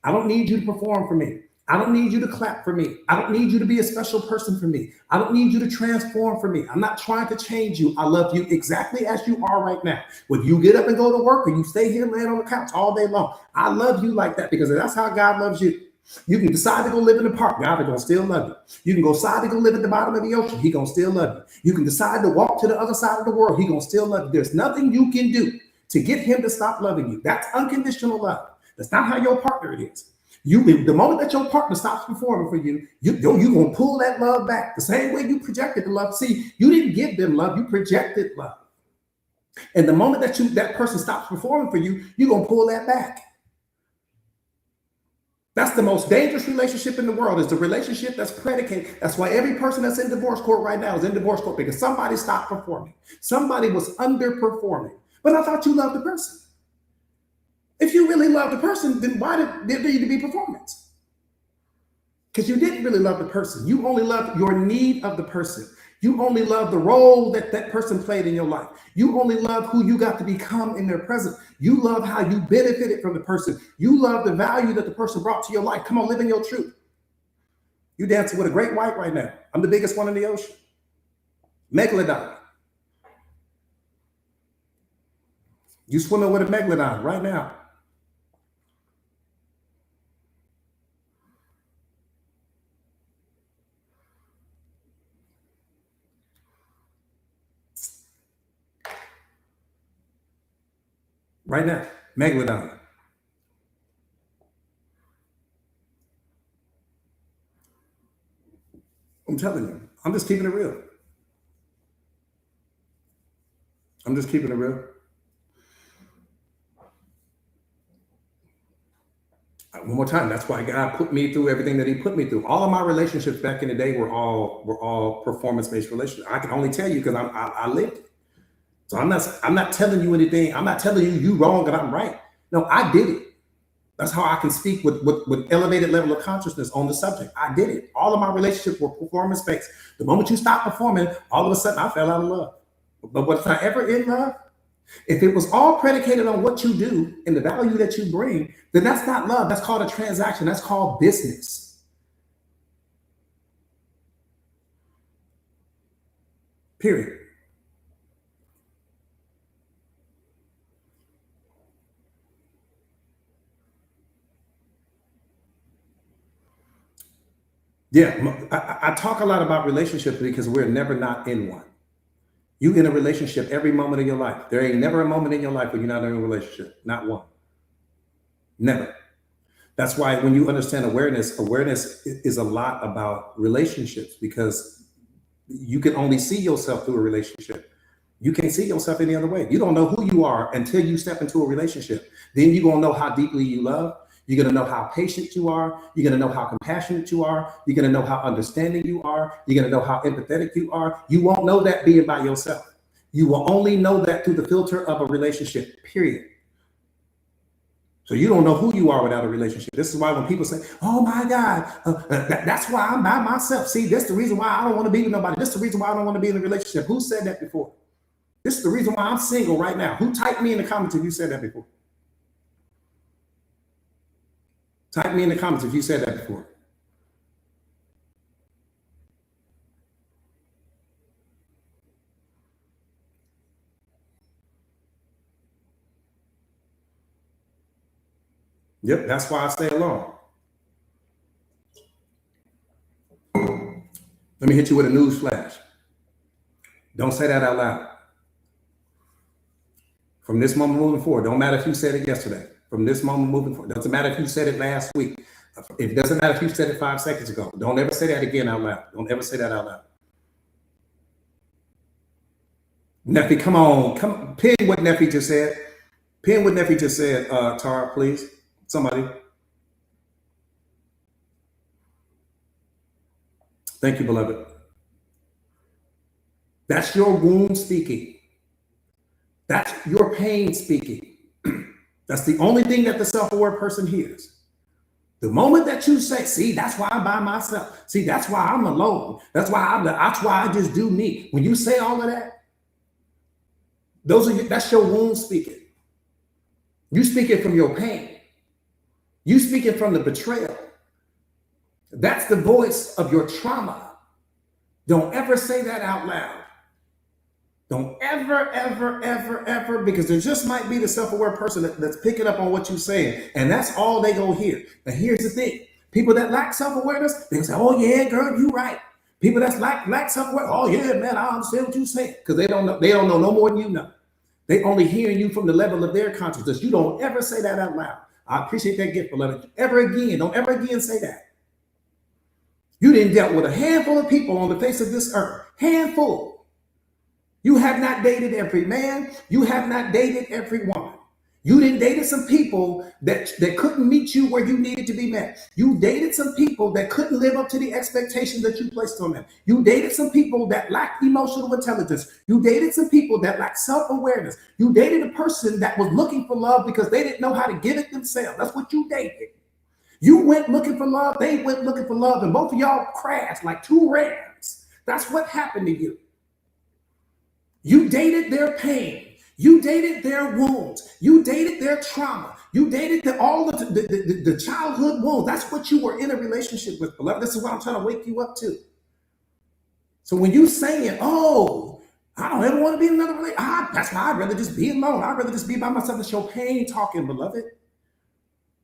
I don't need you to perform for me. I don't need you to clap for me. I don't need you to be a special person for me. I don't need you to transform for me. I'm not trying to change you. I love you exactly as you are right now. Whether you get up and go to work or you stay here laying on the couch all day long, I love you like that because that's how God loves you. You can decide to go live in the park. God is going to still love you. You can decide to go live at the bottom of the ocean. He's going to still love you. You can decide to walk to the other side of the world. He's going to still love you. There's nothing you can do to get him to stop loving you. That's unconditional love. That's not how your partner it is. The moment that your partner stops performing for you, you're going to pull that love back the same way you projected the love. See, you didn't give them love. You projected love. And the moment that that person stops performing for you, you're going to pull that back. That's the most dangerous relationship in the world, is the relationship that's predicated. That's why every person that's in divorce court right now is in divorce court, because somebody stopped performing. Somebody was underperforming. But I thought you loved the person. If you really loved the person, then why did there need to be performance? Because you didn't really love the person. You only loved your need of the person. You only love the role that that person played in your life. You only love who you got to become in their presence. You love how you benefited from the person. You love the value that the person brought to your life. Come on, live in your truth. You dancing with a great white right now. I'm the biggest one in the ocean. Megalodon. You swimming with a megalodon right now. Right now, megalodon. I'm telling you, I'm just keeping it real. I'm just keeping it real. One more time, that's why God put me through everything that he put me through. All of my relationships back in the day were all performance-based relationships. I can only tell you because I lived it. So I'm not telling you anything. I'm not telling you wrong and I'm right. No, I did it. That's how I can speak with elevated level of consciousness on the subject. I did it. All of my relationships were performance-based. The moment you stop performing, all of a sudden I fell out of love. But was I ever in love? If it was all predicated on what you do and the value that you bring, then that's not love. That's called a transaction. That's called business. Period. Yeah, I talk a lot about relationships because we're never not in one. You in a relationship every moment of your life. There ain't never a moment in your life where you're not in a relationship. Not one. Never. That's why when you understand awareness is a lot about relationships, because you can only see yourself through a relationship. You can't see yourself any other way. You don't know who you are until you step into a relationship. Then you're going to know how deeply you love. You're going to know how patient you are. You're going to know how compassionate you are. You're going to know how understanding you are. You're going to know how empathetic you are. You won't know that being by yourself. You will only know that through the filter of a relationship, period. So you don't know who you are without a relationship. This is why when people say, oh my God, that's why I'm by myself. See, that's the reason why I don't want to be with nobody. That's the reason why I don't want to be in a relationship. Who said that before? This is the reason why I'm single right now. Who typed me in the comments if you said that before? Type me in the comments if you said that before. Yep, that's why I stay alone. Let me hit you with a news flash. Don't say that out loud. From this moment moving forward, don't matter if you said it yesterday. From this moment moving forward, doesn't matter if you said it last week. It doesn't matter if you said it 5 seconds ago. Don't ever say that again out loud. Don't ever say that out loud. Neffy, come on. Pin what Neffy just said. Pin what Neffy just said, Tara, please. Somebody. Thank you, beloved. That's your wound speaking. That's your pain speaking. That's the only thing that the self-aware person hears. The moment that you say, see, that's why I'm by myself. See, that's why I'm alone. That's why I just do me. When you say all of that, that's your wound speaking. You speaking from your pain. You speaking from the betrayal. That's the voice of your trauma. Don't ever say that out loud. Don't ever, because there just might be the self-aware person that's picking up on what you're saying, and that's all they gonna hear. Now, here's the thing: people that lack self-awareness, they say, "Oh yeah, girl, you right." People that lack self-awareness, "Oh yeah, man, I understand what you're saying," because they don't know no more than you know. They only hearing you from the level of their consciousness. You don't ever say that out loud. I appreciate that gift, beloved. Don't ever again say that. You didn't dealt with a handful of people on the face of this earth, handful. You have not dated every man. You have not dated every woman. You didn't dated some people that couldn't meet you where you needed to be met. You dated some people that couldn't live up to the expectations that you placed on them. You dated some people that lacked emotional intelligence. You dated some people that lacked self-awareness. You dated a person that was looking for love because they didn't know how to give it themselves. That's what you dated. You went looking for love. They went looking for love, and both of y'all crashed like two rams. That's what happened to you. You dated their pain. You dated their wounds. You dated their trauma. You dated all of the childhood wounds. That's what you were in a relationship with, beloved. This is what I'm trying to wake you up to. So when you saying, "Oh, I don't ever want to be in another relationship," that's why I'd rather just be alone. I'd rather just be by myself. It's your pain talking, beloved.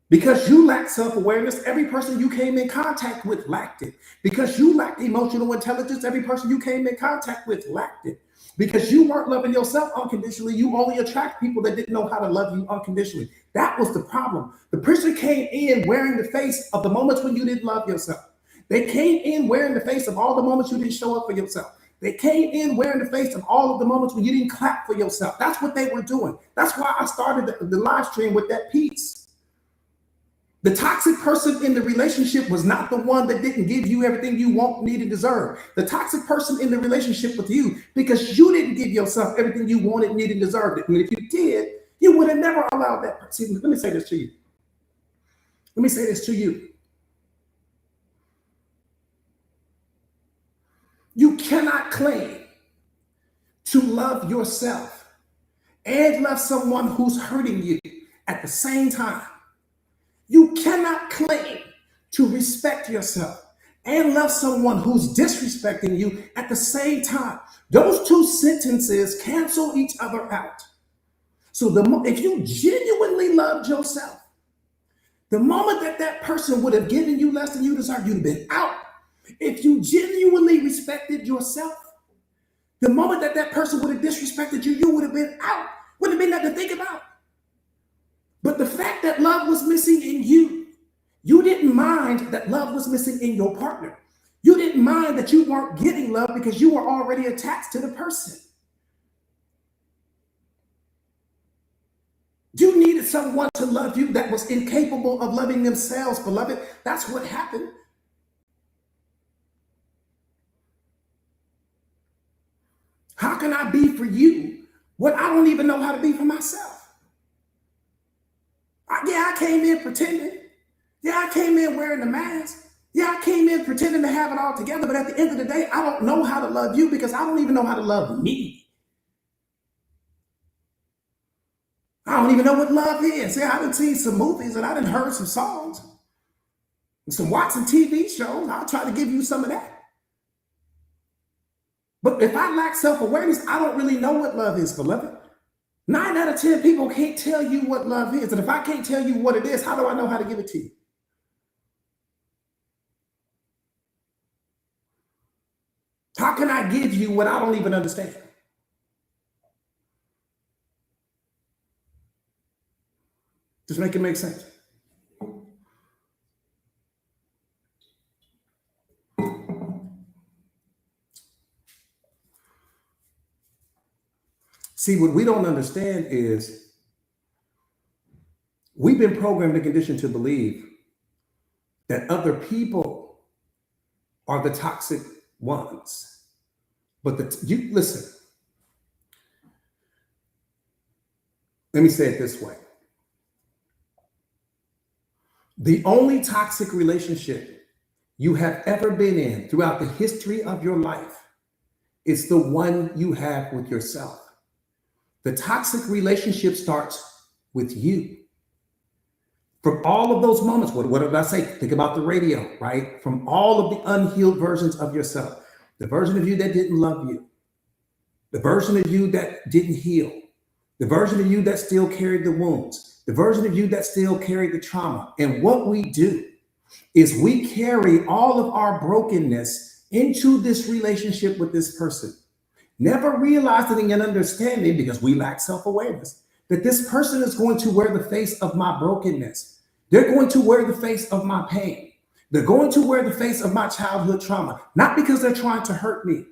Because you lack self-awareness, every person you came in contact with lacked it. Because you lacked emotional intelligence, every person you came in contact with lacked it. Because you weren't loving yourself unconditionally, you only attract people that didn't know how to love you unconditionally. That was the problem. The person came in wearing the face of the moments when you didn't love yourself. They came in wearing the face of all the moments you didn't show up for yourself. They came in wearing the face of all of the moments when you didn't clap for yourself. That's what they were doing. That's why I started the live stream with that piece. The toxic person in the relationship was not the one that didn't give you everything you want, need, and deserve. The toxic person in the relationship with you, because you didn't give yourself everything you wanted, needed, and deserved. And if you did, you would have never allowed that person. See, let me say this to you. Let me say this to you. You cannot claim to love yourself and love someone who's hurting you at the same time. You cannot claim to respect yourself and love someone who's disrespecting you at the same time. Those two sentences cancel each other out. So if you genuinely loved yourself, the moment that person would have given you less than you deserve, you'd have been out. If you genuinely respected yourself, the moment that person would have disrespected you, you would have been out. Wouldn't have been nothing to think about. But the fact that love was missing in you, you didn't mind that love was missing in your partner. You didn't mind that you weren't getting love because you were already attached to the person. You needed someone to love you that was incapable of loving themselves, beloved. That's what happened. How can I be for you what I don't even know how to be for myself? I came in pretending. Yeah, I came in wearing the mask. Yeah, I came in pretending to have it all together. But at the end of the day, I don't know how to love you because I don't even know how to love me. I don't even know what love is. Yeah, I done seen some movies and I done heard some songs. some watching TV shows, I'll try to give you some of that. But if I lack self-awareness, I don't really know what love is, beloved. 9 out of 10 people can't tell you what love is. And if I can't tell you what it is, how do I know how to give it to you? How can I give you what I don't even understand? Just make it make sense. See, what we don't understand is we've been programmed and conditioned to believe that other people are the toxic ones. But you listen, let me say it this way. The only toxic relationship you have ever been in throughout the history of your life is the one you have with yourself. The toxic relationship starts with you. From all of those moments, what did I say? Think about the radio, right? From all of the unhealed versions of yourself, the version of you that didn't love you, the version of you that didn't heal, the version of you that still carried the wounds, the version of you that still carried the trauma. And what we do is we carry all of our brokenness into this relationship with this person, never realizing and understanding, because we lack self-awareness, that this person is going to wear the face of my brokenness. They're going to wear the face of my pain. They're going to wear the face of my childhood trauma, not because they're trying to hurt me,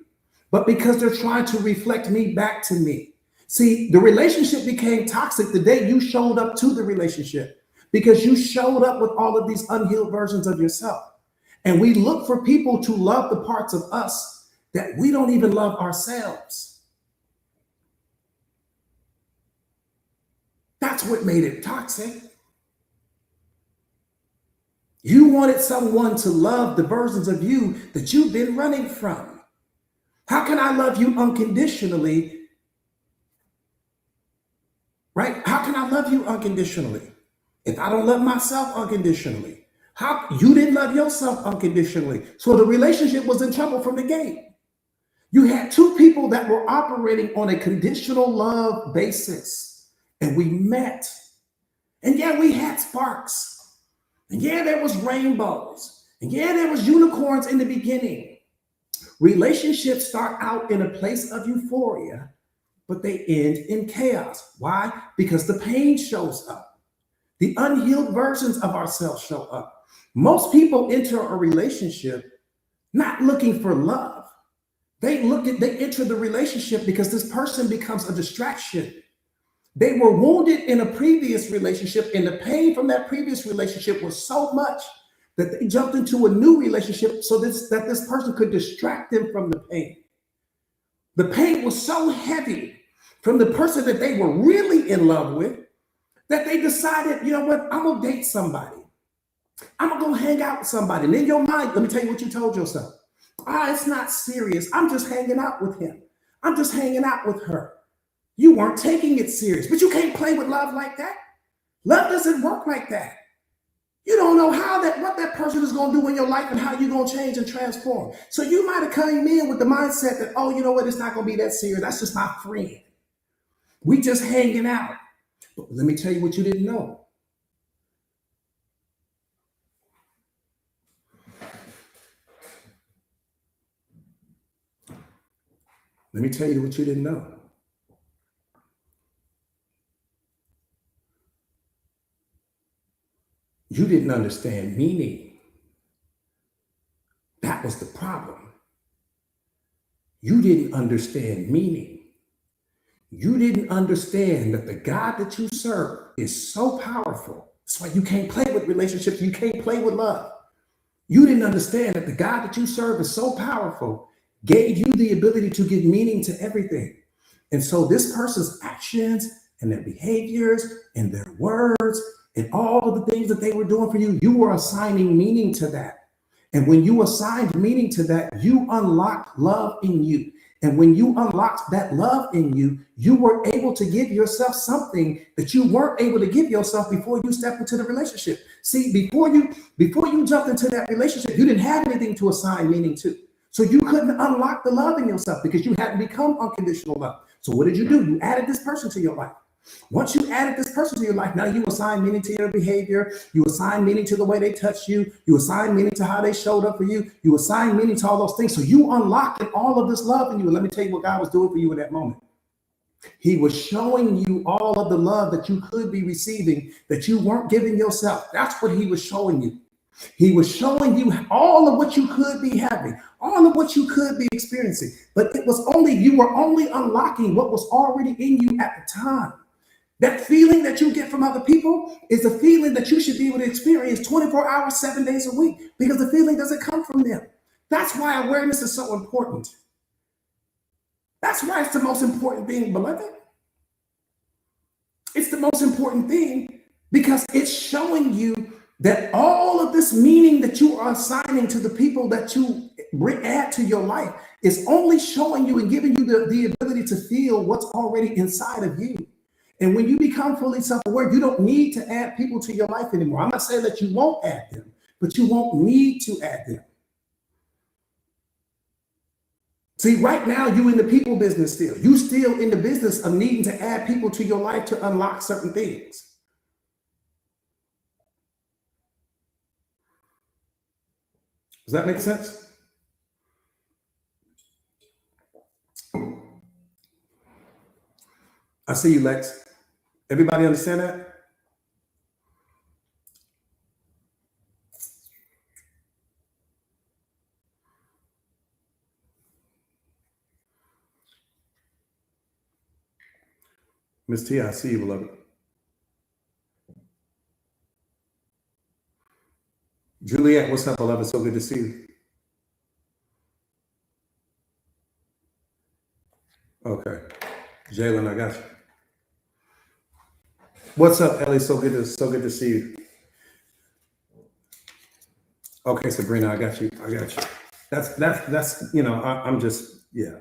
but because they're trying to reflect me back to me. See, the relationship became toxic the day you showed up to the relationship, because you showed up with all of these unhealed versions of yourself. And we look for people to love the parts of us that we don't even love ourselves. That's what made it toxic. You wanted someone to love the versions of you that you've been running from. How can I love you unconditionally? Right? How can I love you unconditionally if I don't love myself unconditionally? How you didn't love yourself unconditionally. So the relationship was in trouble from the gate. You had two people that were operating on a conditional love basis, and we met. And yeah, we had sparks. And yeah, there was rainbows. And yeah, there was unicorns in the beginning. Relationships start out in a place of euphoria, but they end in chaos. Why? Because the pain shows up. The unhealed versions of ourselves show up. Most people enter a relationship not looking for love. They enter the relationship because this person becomes a distraction. They were wounded in a previous relationship, and the pain from that previous relationship was so much that they jumped into a new relationship so that this person could distract them from the pain. The pain was so heavy from the person that they were really in love with that they decided, you know what, I'm gonna date somebody. I'm gonna go hang out with somebody. And in your mind, let me tell you what you told yourself. It's not serious. I'm just hanging out with him. I'm just hanging out with her. You weren't taking it serious, but you can't play with love like that. Love doesn't work like that. You don't know what that person is going to do in your life and how you're going to change and transform. So you might have come in with the mindset that, oh, you know what, it's not going to be that serious. That's just my friend. We just hanging out. But let me tell you what you didn't know. Let me tell you what you didn't know. You didn't understand meaning. That was the problem. You didn't understand meaning. You didn't understand that the God that you serve is so powerful. That's why you can't play with relationships. You can't play with love. You didn't understand that the God that you serve is so powerful, gave you the ability to give meaning to everything. And so this person's actions and their behaviors and their words and all of the things that they were doing for you, you were assigning meaning to that. And when you assigned meaning to that, you unlocked love in you. And when you unlocked that love in you, you were able to give yourself something that you weren't able to give yourself before you stepped into the relationship. See, before you jumped into that relationship, you didn't have anything to assign meaning to. So you couldn't unlock the love in yourself because you hadn't become unconditional love. So what did you do? You added this person to your life. Once you added this person to your life, now you assign meaning to your behavior. You assign meaning to the way they touch you. You assign meaning to how they showed up for you. You assign meaning to all those things. So you unlocked all of this love in you. And let me tell you what God was doing for you in that moment. He was showing you all of the love that you could be receiving that you weren't giving yourself. That's what he was showing you. He was showing you all of what you could be having, all of what you could be experiencing. But you were only unlocking what was already in you at the time. That feeling that you get from other people is a feeling that you should be able to experience 24 hours, 7 days a week, because the feeling doesn't come from them. That's why awareness is so important. That's why it's the most important thing, beloved. It's the most important thing because it's showing you that all of this meaning that you are assigning to the people that you add to your life is only showing you and giving you the ability to feel what's already inside of you. And when you become fully self-aware, you don't need to add people to your life anymore. I'm not saying that you won't add them, but you won't need to add them. See, right now, you in the people business still. You still in the business of needing to add people to your life to unlock certain things. Does that make sense? I see you, Lex. Everybody understand that? Miss T, I see you, beloved. Juliet, what's up, beloved? So good to see you. Okay. Jalen, I got you. What's up, Ellie? So good to see you. Okay, Sabrina, I got you. That's I'm just yeah.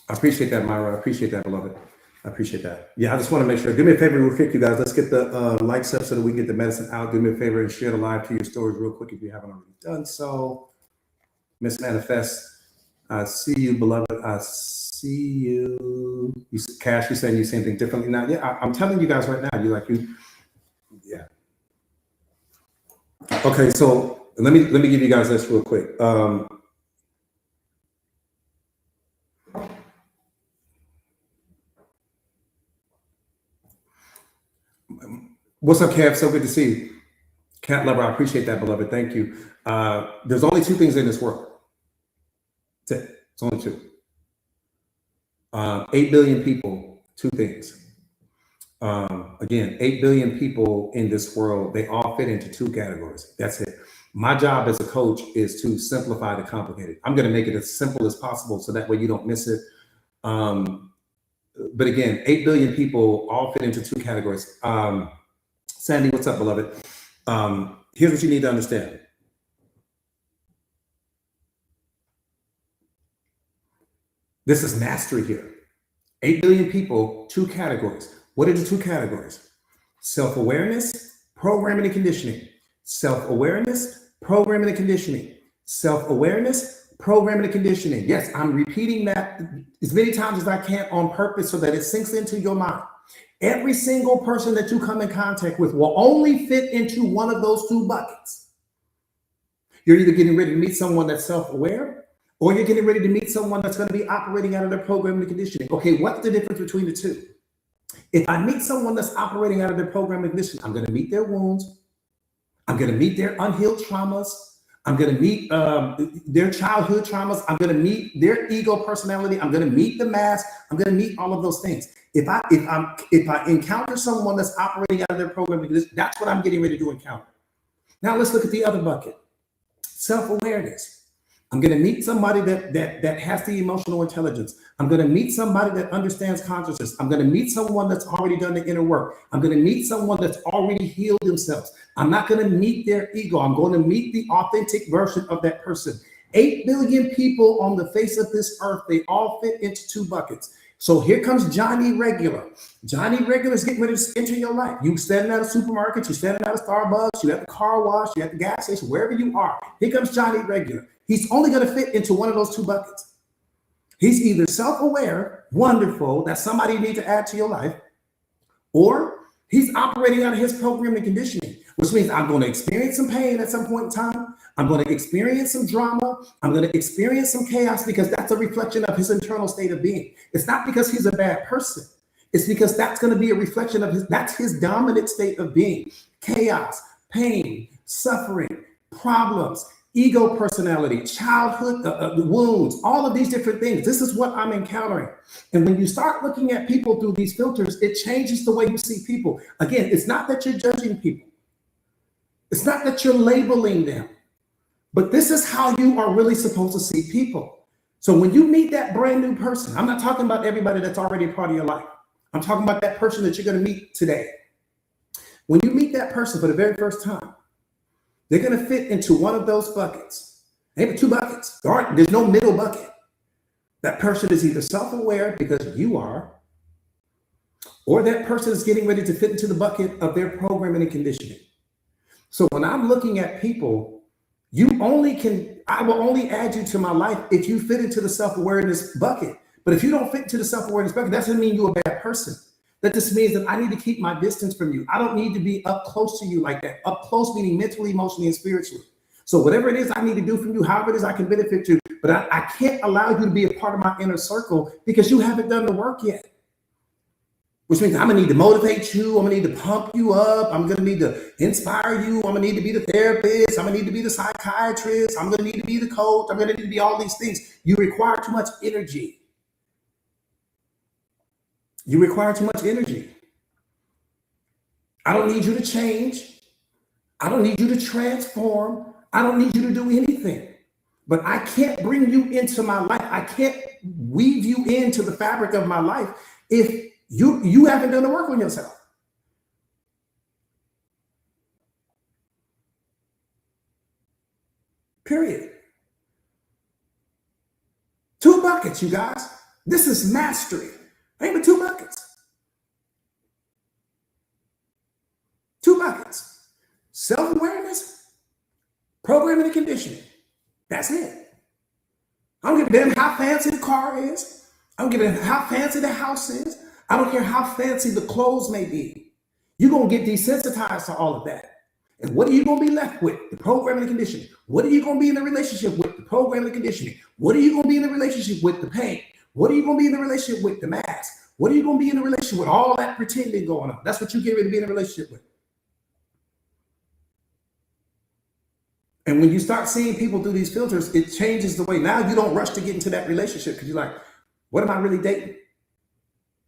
I appreciate that, Myra. I appreciate that, beloved. I appreciate that. Yeah, I just want to make sure. Do me a favor real quick, you guys. Let's get the likes up so that we can get the medicine out. Do me a favor and share the live to your stories real quick if you haven't already done so. Miss Manifest, I see you, beloved. I see you. Cash, you saying you see anything differently now? Yeah, I'm telling you guys right now. Yeah. Okay, so let me give you guys this real quick. What's up, Kev? So good to see you. Cat lover, I appreciate that, beloved. Thank you. There's only two things in this world. That's it. It's only two. 8 billion people, two things. Again, 8 billion people in this world, they all fit into two categories. That's it. My job as a coach is to simplify the complicated. I'm going to make it as simple as possible so that way you don't miss it. But again, 8 billion people all fit into two categories. Sandy, what's up, beloved? Here's what you need to understand. This is mastery here. 8 billion people, two categories. What are the two categories? Self-awareness, programming and conditioning. Self-awareness, programming and conditioning. Self-awareness, programming and conditioning. Yes, I'm repeating that as many times as I can on purpose so that it sinks into your mind. Every single person that you come in contact with will only fit into one of those two buckets. You're either getting ready to meet someone that's self-aware, or you're getting ready to meet someone that's going to be operating out of their programming and conditioning. Okay, what's the difference between the two? If I meet someone that's operating out of their programming and conditioning, I'm going to meet their wounds. I'm going to meet their unhealed traumas. I'm going to meet their childhood traumas. I'm going to meet their ego personality. I'm going to meet the mask. I'm going to meet all of those things. If I encounter someone that's operating out of their programming, that's what I'm getting ready to encounter. Now let's look at the other bucket, self-awareness. I'm going to meet somebody that has the emotional intelligence. I'm going to meet somebody that understands consciousness. I'm going to meet someone that's already done the inner work. I'm going to meet someone that's already healed themselves. I'm not going to meet their ego. I'm going to meet the authentic version of that person. 8 billion people on the face of this earth, they all fit into 2 buckets. So here comes Johnny Regular. Johnny Regular is getting ready to enter your life. You standing at a supermarket, you standing at a Starbucks, you at the car wash, you at the gas station, wherever you are. Here comes Johnny Regular. He's only going to fit into one of those 2 buckets. He's either self-aware, wonderful, that's somebody you need to add to your life, or he's operating out of his programming and conditioning, which means I'm going to experience some pain at some point in time. I'm going to experience some drama. I'm going to experience some chaos because that's a reflection of his internal state of being. It's not because he's a bad person. It's because that's going to be a reflection of that's his dominant state of being. Chaos, pain, suffering, problems, ego personality, childhood wounds, all of these different things. This is what I'm encountering. And when you start looking at people through these filters, it changes the way you see people. Again, it's not that you're judging people. It's not that you're labeling them. But this is how you are really supposed to see people. So when you meet that brand new person, I'm not talking about everybody that's already a part of your life. I'm talking about that person that you're going to meet today. When you meet that person for the very first time, they're going to fit into one of those buckets. Maybe 2 buckets. There's no middle bucket. That person is either self-aware because you are, or that person is getting ready to fit into the bucket of their programming and conditioning. So when I'm looking at people, I will only add you to my life if you fit into the self-awareness bucket. But if you don't fit into the self-awareness bucket, that doesn't mean you're a bad person. That just means that I need to keep my distance from you. I don't need to be up close to you like that. Up close meaning mentally, emotionally, and spiritually. So whatever it is I need to do from you, however it is I can benefit you, but I can't allow you to be a part of my inner circle because you haven't done the work yet. Which means I'm gonna need to motivate you. I'm gonna need to pump you up. I'm gonna need to inspire you. I'm gonna need to be the therapist. I'm gonna need to be the psychiatrist. I'm gonna need to be the coach. I'm gonna need to be all these things. You require too much energy. You require too much energy. I don't need you to change. I don't need you to transform. I don't need you to do anything. But I can't bring you into my life. I can't weave you into the fabric of my life if you haven't done the work on yourself. Period. 2 buckets, you guys. This is mastery. Ain't but 2 buckets. 2 buckets. Self-awareness, programming and conditioning. That's it. I don't give a damn how fancy the car is. I don't give a damn how fancy the house is. I don't care how fancy the clothes may be. You're going to get desensitized to all of that. And what are you going to be left with? The programming and conditioning. What are you going to be in the relationship with? The programming and conditioning. What are you going to be in the relationship with? The pain. What are you going to be in the relationship with? The mask. What are you going to be in the relationship with? All that pretending going on. That's what you get ready to be in a relationship with. And when you start seeing people through these filters, it changes the way. Now you don't rush to get into that relationship because you're like, what am I really dating?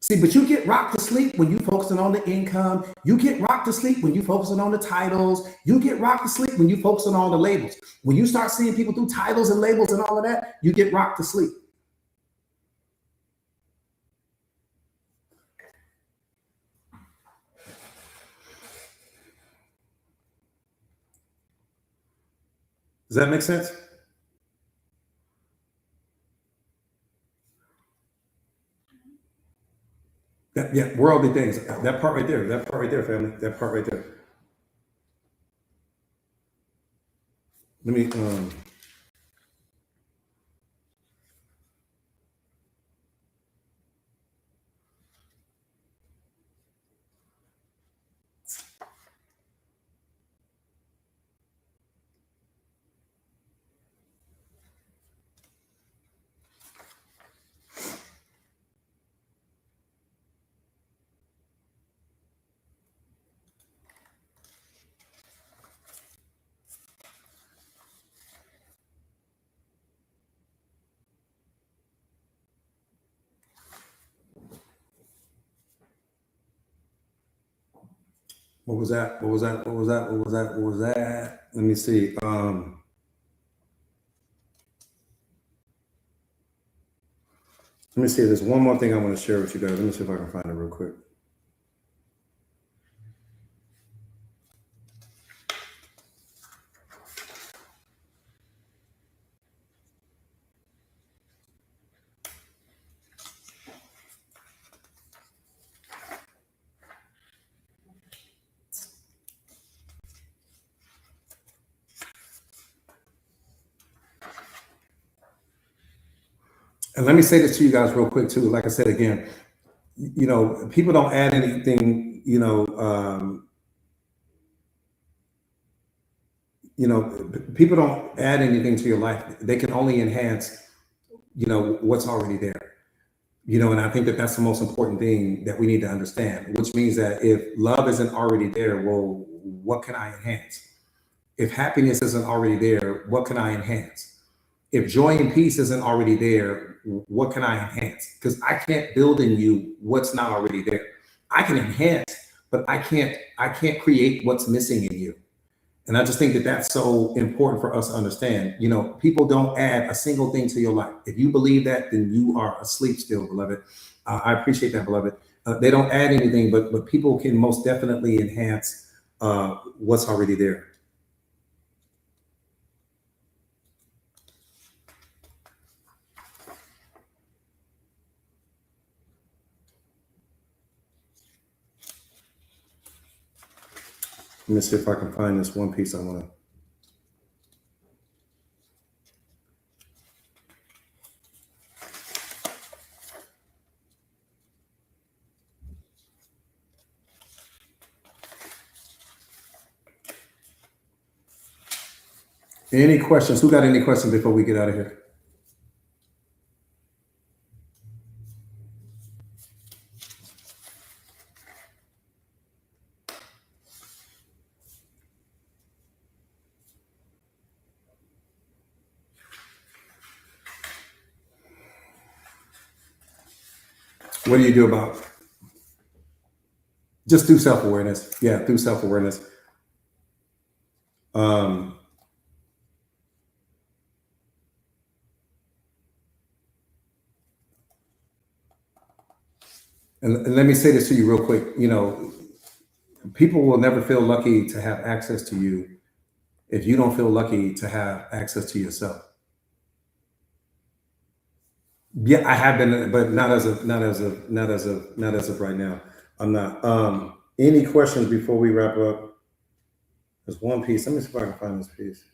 See, but you get rocked to sleep when you focusing on the income. You get rocked to sleep when you focusing on the titles. You get rocked to sleep when you focusing on the labels. When you start seeing people through titles and labels and all of that, you get rocked to sleep. Does that make sense? Yeah, worldly things. That part right there. That part right there, family. That part right there. Let me. What was that? What was that? What was that? What was that? What was that? Let me see. Let me see. There's one more thing I want to share with you guys. Let me see if I can find it real quick. And let me say this to you guys real quick too. Like I said again, people don't add anything. People don't add anything to your life. They can only enhance, what's already there. And I think that that's the most important thing that we need to understand. Which means that if love isn't already there, well, what can I enhance? If happiness isn't already there, what can I enhance? If joy and peace isn't already there, what can I enhance? Because I can't build in you what's not already there. I can enhance, but I can't create what's missing in you. And I just think that that's so important for us to understand. People don't add a single thing to your life. If you believe that, then you are asleep still, beloved. I appreciate that, beloved. They don't add anything, but people can most definitely enhance what's already there. Let me see if I can find this one piece I want to. Any questions? Who got any questions before we get out of here? What do you do about it? Just through self-awareness? Yeah, through self-awareness. And let me say this to you real quick. People will never feel lucky to have access to you if you don't feel lucky to have access to yourself. Yeah, I have been, but not as of right now. I'm not. Any questions before we wrap up? There's one piece. Let me see if I can find this piece.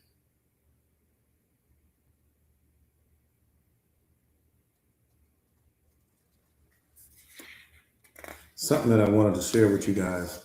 Something that I wanted to share with you guys.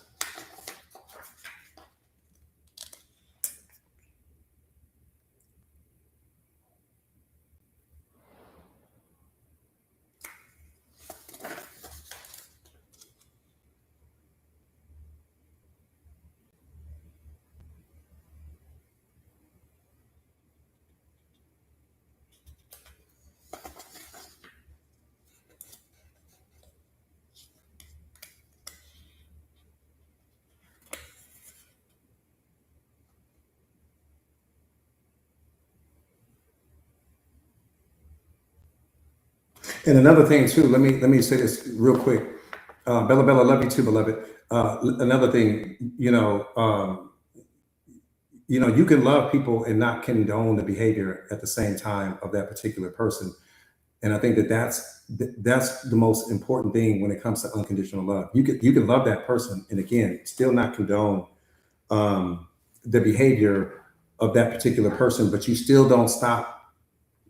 And another thing too, let me say this real quick. Bella, love you too, beloved. Another thing, you can love people and not condone the behavior at the same time of that particular person. And I think that that's the most important thing when it comes to unconditional love. You can love that person and again, still not condone the behavior of that particular person, but you still don't stop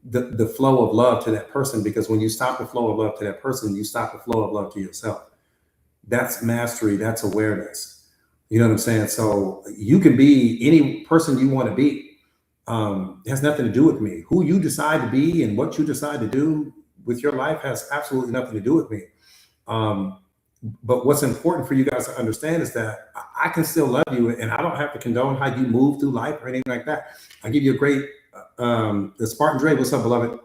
the flow of love to that person, because when you stop the flow of love to that person, you stop the flow of love to yourself. That's mastery. That's awareness. You know what I'm saying? So you can be any person you want to be. It has nothing to do with me. Who you decide to be and what you decide to do with your life has absolutely nothing to do with me. But what's important for you guys to understand is that I can still love you and I don't have to condone how you move through life or anything like that. I give you a great, the Spartan Dre, what's up, beloved?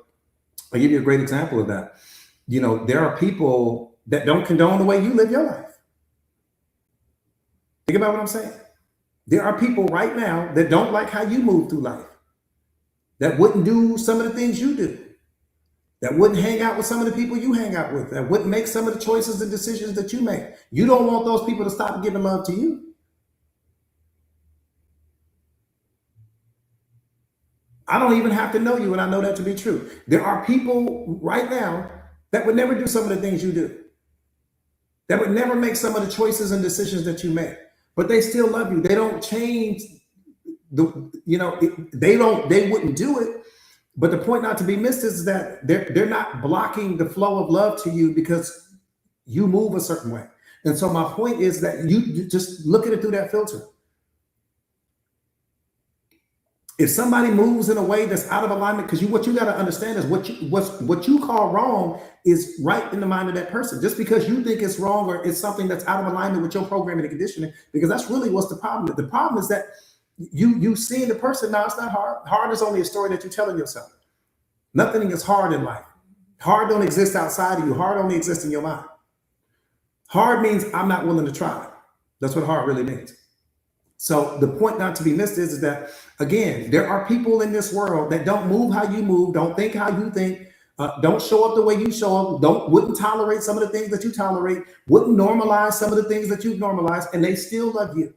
I give you a great example of that. There are people that don't condone the way you live your life. Think about what I'm saying. There are people right now that don't like how you move through life, that wouldn't do some of the things you do, that wouldn't hang out with some of the people you hang out with, that wouldn't make some of the choices and decisions that you make. You don't want those people to stop giving love to you. I don't even have to know you, and I know that to be true. There are people right now that would never do some of the things you do, that would never make some of the choices and decisions that you make, but they still love you. They don't change they wouldn't do it. But the point not to be missed is that they're not blocking the flow of love to you because you move a certain way. And so my point is that you just look at it through that filter. If somebody moves in a way that's out of alignment, because what you got to understand is what you call wrong is right in the mind of that person. Just because you think it's wrong or it's something that's out of alignment with your programming and conditioning, because that's really what's the problem. The problem is that you seeing the person. Now it's not hard. Hard is only a story that you're telling yourself. Nothing is hard in life. Hard don't exist outside of you. Hard only exists in your mind. Hard means I'm not willing to try. That's what hard really means. So the point not to be missed is that, again, there are people in this world that don't move how you move, don't think how you think, don't show up the way you show up, wouldn't tolerate some of the things that you tolerate, wouldn't normalize some of the things that you've normalized, and they still love you.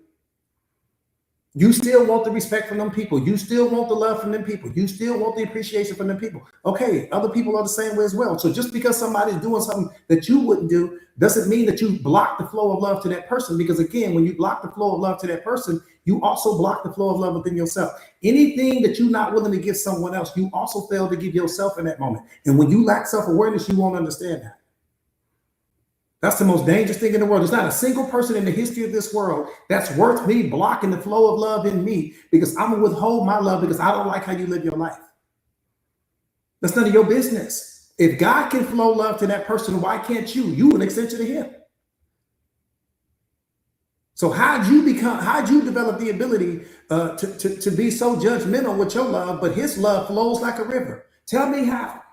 You still want the respect from them people. You still want the love from them people. You still want the appreciation from them people. Okay, other people are the same way as well. So just because somebody's doing something that you wouldn't do doesn't mean that you block the flow of love to that person. Because again, when you block the flow of love to that person, you also block the flow of love within yourself. Anything that you're not willing to give someone else, you also fail to give yourself in that moment. And when you lack self-awareness, you won't understand that. That's the most dangerous thing in the world. There's not a single person in the history of this world that's worth me blocking the flow of love in me because I'm going to withhold my love because I don't like how you live your life. That's none of your business. If God can flow love to that person, why can't you? You an extension of him. So how'd you develop the ability to be so judgmental with your love, but his love flows like a river? Tell me how.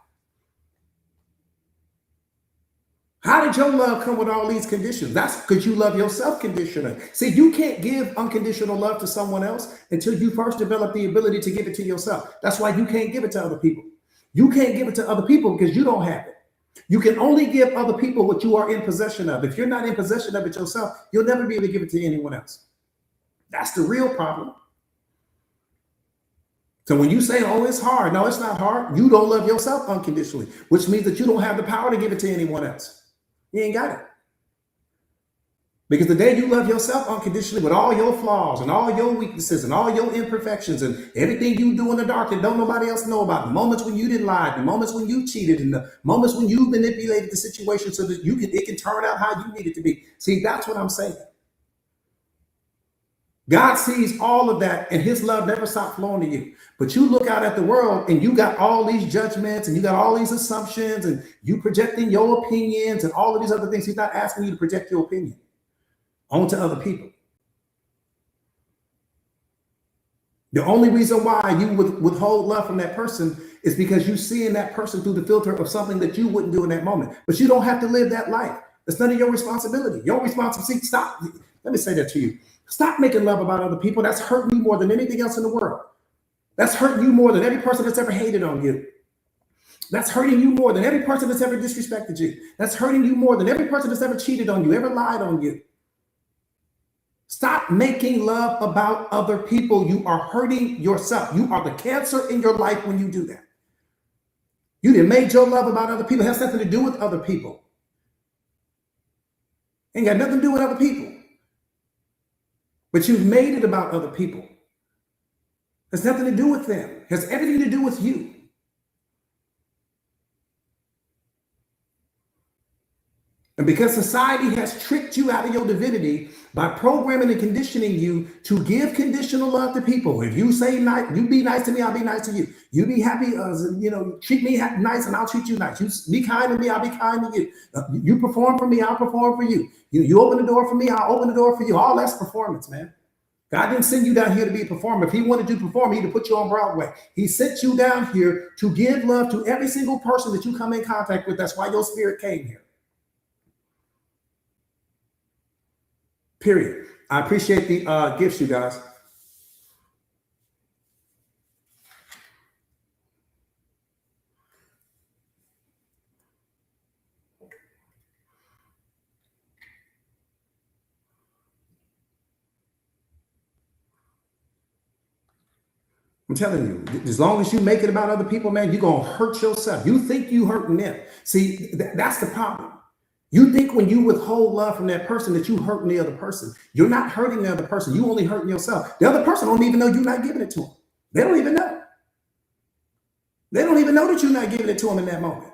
How did your love come with all these conditions? That's because you love yourself conditionally. See, you can't give unconditional love to someone else until you first develop the ability to give it to yourself. That's why you can't give it to other people. You can't give it to other people because you don't have it. You can only give other people what you are in possession of. If you're not in possession of it yourself, you'll never be able to give it to anyone else. That's the real problem. So when you say, oh, it's hard. No, it's not hard. You don't love yourself unconditionally, which means that you don't have the power to give it to anyone else. You ain't got it. Because the day you love yourself unconditionally with all your flaws and all your weaknesses and all your imperfections and everything you do in the dark that don't nobody else know about, the moments when you didn't lie, the moments when you cheated, and the moments when you manipulated the situation so that it can turn out how you need it to be. See, that's what I'm saying. God sees all of that and his love never stopped flowing to you. But you look out at the world and you got all these judgments and you got all these assumptions and you projecting your opinions and all of these other things. He's not asking you to project your opinion onto other people. The only reason why you would withhold love from that person is because you see in that person through the filter of something that you wouldn't do in that moment. But you don't have to live that life. It's none of your responsibility. Your responsibility, stop. Let me say that to you. Stop making love about other people. That's hurting you more than anything else in the world. That's hurting you more than every person that's ever hated on you. That's hurting you more than every person that's ever disrespected you. That's hurting you more than every person that's ever cheated on you, ever lied on you. Stop making love about other people. You are hurting yourself. You are the cancer in your life when you do that. You done made your love about other people. It has nothing to do with other people. Ain't got nothing to do with other people. But you've made it about other people. It has nothing to do with them. It has everything to do with you. And because society has tricked you out of your divinity by programming and conditioning you to give conditional love to people. If you say nice, you be nice to me, I'll be nice to you. You be happy, treat me nice and I'll treat you nice. You be kind to me, I'll be kind to you. You perform for me, I'll perform for you. You open the door for me, I'll open the door for you. All that's performance, man. God didn't send you down here to be a performer. If he wanted you to perform, he'd put you on Broadway. He sent you down here to give love to every single person that you come in contact with. That's why your spirit came here. Period. I appreciate the gifts, you guys. I'm telling you, as long as you make it about other people, man, you're going to hurt yourself. You think you hurting them. See, that's the problem. You think when you withhold love from that person that you hurting the other person. You're not hurting the other person. You only hurting yourself. The other person don't even know you're not giving it to them. They don't even know. They don't even know that you're not giving it to them in that moment.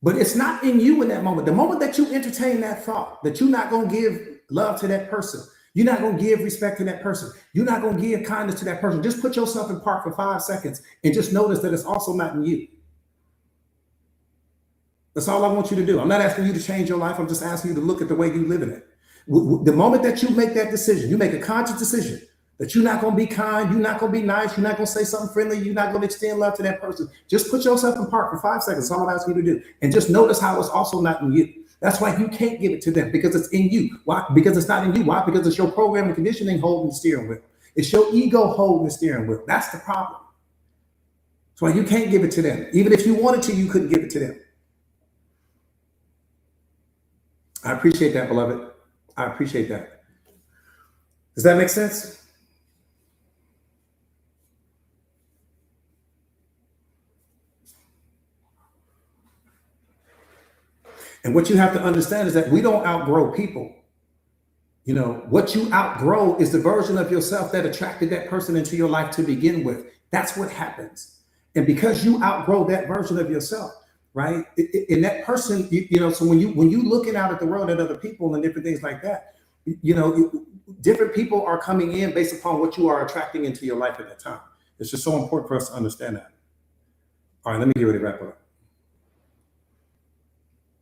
But it's not in you in that moment. The moment that you entertain that thought that you're not going to give love to that person, you're not going to give respect to that person, you're not going to give kindness to that person, just put yourself in park for 5 seconds and just notice that it's also not in you. That's all I want you to do. I'm not asking you to change your life. I'm just asking you to look at the way you live in it. The moment that you make that decision, you make a conscious decision that you're not going to be kind, you're not going to be nice, you're not going to say something friendly, you're not going to extend love to that person. Just put yourself in park for 5 seconds. That's all I'm asking you to do. And just notice how it's also not in you. That's why you can't give it to them, because it's in you. Why? Because it's not in you. Why? Because it's your program and conditioning holding the steering wheel. It's your ego holding the steering wheel. That's the problem. That's why you can't give it to them. Even if you wanted to, you couldn't give it to them. I appreciate that, beloved. I appreciate that. Does that make sense? And what you have to understand is that we don't outgrow people. You know, what you outgrow is the version of yourself that attracted that person into your life to begin with. That's what happens. And because you outgrow that version of yourself, right? And that person, you know, so when you looking out at the world at other people and different things like that, you know, different people are coming in based upon what you are attracting into your life at that time. It's just so important for us to understand that. All right, let me get ready to wrap up.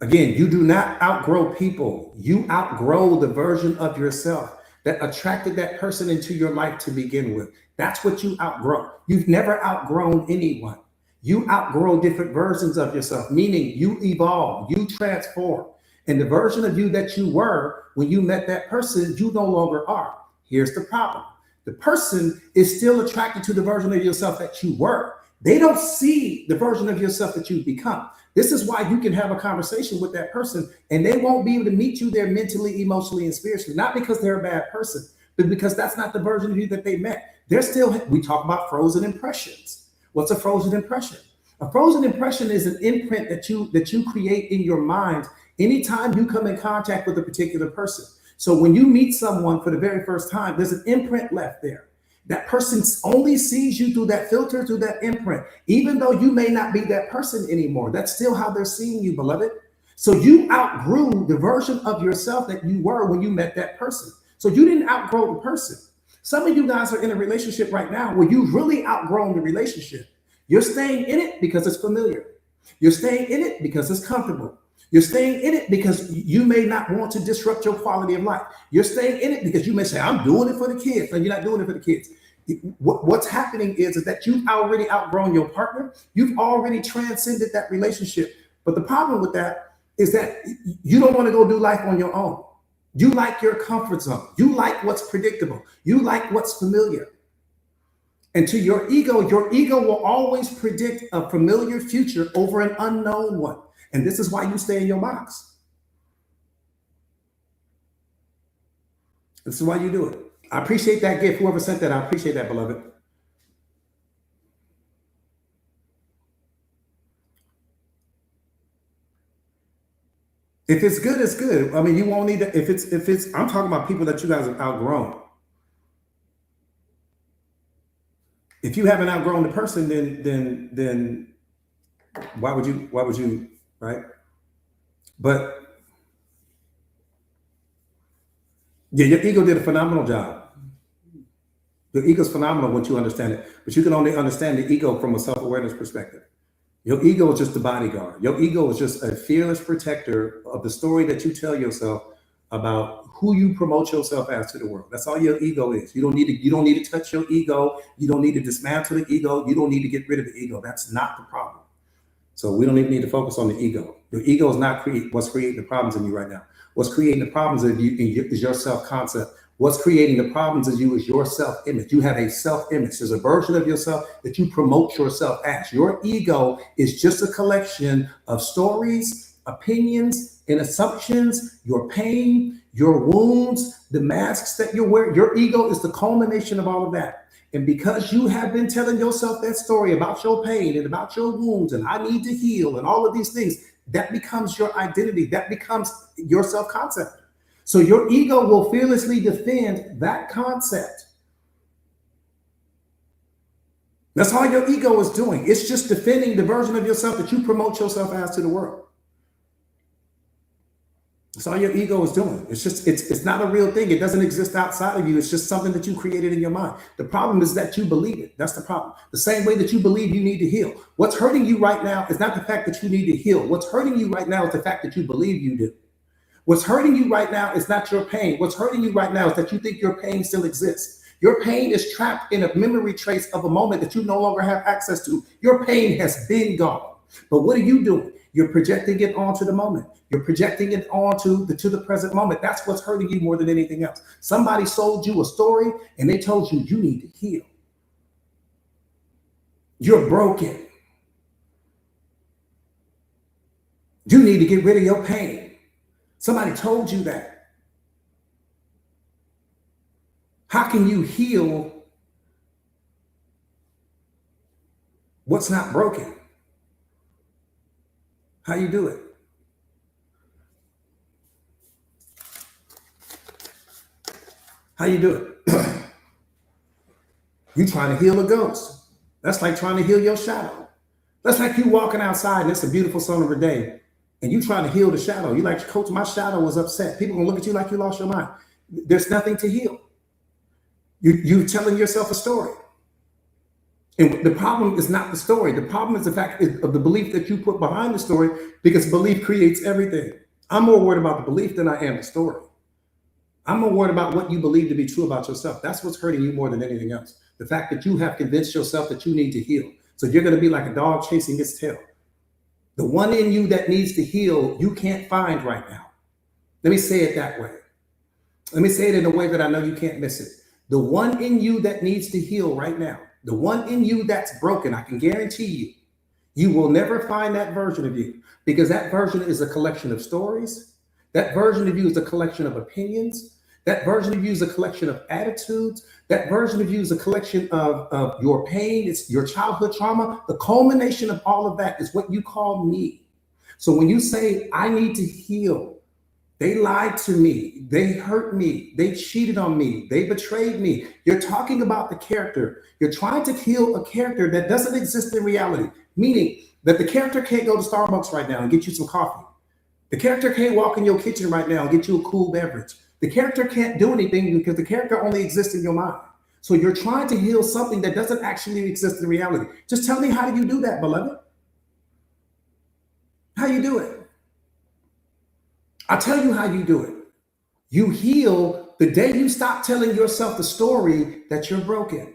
Again, you do not outgrow people. You outgrow the version of yourself that attracted that person into your life to begin with. That's what you outgrow. You've never outgrown anyone. You outgrow different versions of yourself, meaning you evolve, you transform. And the version of you that you were when you met that person, you no longer are. Here's the problem. The person is still attracted to the version of yourself that you were. They don't see the version of yourself that you've become. This is why you can have a conversation with that person and they won't be able to meet you there mentally, emotionally, and spiritually, not because they're a bad person, but because that's not the version of you that they met. They're still, we talk about frozen impressions. What's a frozen impression? A frozen impression is an imprint that you create in your mind anytime you come in contact with a particular person. So when you meet someone for the very first time, there's an imprint left there. That person only sees you through that filter, through that imprint. Even though you may not be that person anymore, that's still how they're seeing you, beloved. So you outgrew the version of yourself that you were when you met that person. So you didn't outgrow the person. Some of you guys are in a relationship right now where you've really outgrown the relationship. You're staying in it because it's familiar. You're staying in it because it's comfortable. You're staying in it because you may not want to disrupt your quality of life. You're staying in it because you may say, I'm doing it for the kids. No, you're not doing it for the kids. What's happening is that you've already outgrown your partner. You've already transcended that relationship. But the problem with that is that you don't want to go do life on your own. You like your comfort zone. You like what's predictable. You like what's familiar. And to your ego will always predict a familiar future over an unknown one. And this is why you stay in your box. This is why you do it. I appreciate that gift. Whoever sent that, I appreciate that, beloved. If it's good, it's good. I mean, you won't need to, if it's, I'm talking about people that you guys have outgrown. If you haven't outgrown the person, then why would you, right? But yeah, your ego did a phenomenal job. Your ego's phenomenal once you understand it, but you can only understand the ego from a self-awareness perspective. Your ego is just the bodyguard. Your ego is just a fearless protector of the story that you tell yourself about who you promote yourself as to the world. That's all your ego is. You don't need to touch your ego. You don't need to dismantle the ego. You don't need to get rid of the ego. That's not the problem. So we don't even need to focus on the ego. Your ego is not what's creating the problems in you right now. What's creating the problems in you is your self-concept. What's creating the problems in you is your self-image. You have a self-image. There's a version of yourself that you promote yourself as. Your ego is just a collection of stories, opinions, and assumptions, your pain, your wounds, the masks that you wear. Your ego is the culmination of all of that. And because you have been telling yourself that story about your pain and about your wounds and I need to heal and all of these things, that becomes your identity. That becomes your self-concept. So your ego will fearlessly defend that concept. That's all your ego is doing. It's just defending the version of yourself that you promote yourself as to the world. That's all your ego is doing. It's not a real thing. It doesn't exist outside of you. It's just something that you created in your mind. The problem is that you believe it. That's the problem. The same way that you believe you need to heal. What's hurting you right now is not the fact that you need to heal. What's hurting you right now is the fact that you believe you do. What's hurting you right now is not your pain. What's hurting you right now is that you think your pain still exists. Your pain is trapped in a memory trace of a moment that you no longer have access to. Your pain has been gone. But what are you doing? You're projecting it onto the moment. You're projecting it onto the present moment. That's what's hurting you more than anything else. Somebody sold you a story and they told you you need to heal. You're broken. You need to get rid of your pain. Somebody told you that. How can you heal what's not broken? How you do it? How you do it? You trying to heal a ghost. That's like trying to heal your shadow. That's like you walking outside and it's a beautiful summer day and you trying to heal the shadow. You like, Coach, my shadow was upset. People gonna look at you like you lost your mind. There's nothing to heal. You're telling yourself a story. And the problem is not the story. The problem is the fact of the belief that you put behind the story, because belief creates everything. I'm more worried about the belief than I am the story. I'm more worried about what you believe to be true about yourself. That's what's hurting you more than anything else. The fact that you have convinced yourself that you need to heal. So you're going to be like a dog chasing its tail. The one in you that needs to heal, you can't find right now. Let me say it that way. Let me say it in a way that I know you can't miss it. The one in you that needs to heal right now, the one in you that's broken, I can guarantee you, you will never find that version of you, because that version is a collection of stories. That version of you is a collection of opinions. That version of you is a collection of attitudes. That version of you is a collection of your pain. It's your childhood trauma. The culmination of all of that is what you call me. So when you say, I need to heal, they lied to me, they hurt me, they cheated on me, they betrayed me. You're talking about the character. You're trying to heal a character that doesn't exist in reality, meaning that the character can't go to Starbucks right now and get you some coffee. The character can't walk in your kitchen right now and get you a cool beverage. The character can't do anything because the character only exists in your mind. So you're trying to heal something that doesn't actually exist in reality. Just tell me, how do you do that, beloved? How you do it? I'll tell you how you do it. You heal the day you stop telling yourself the story that you're broken.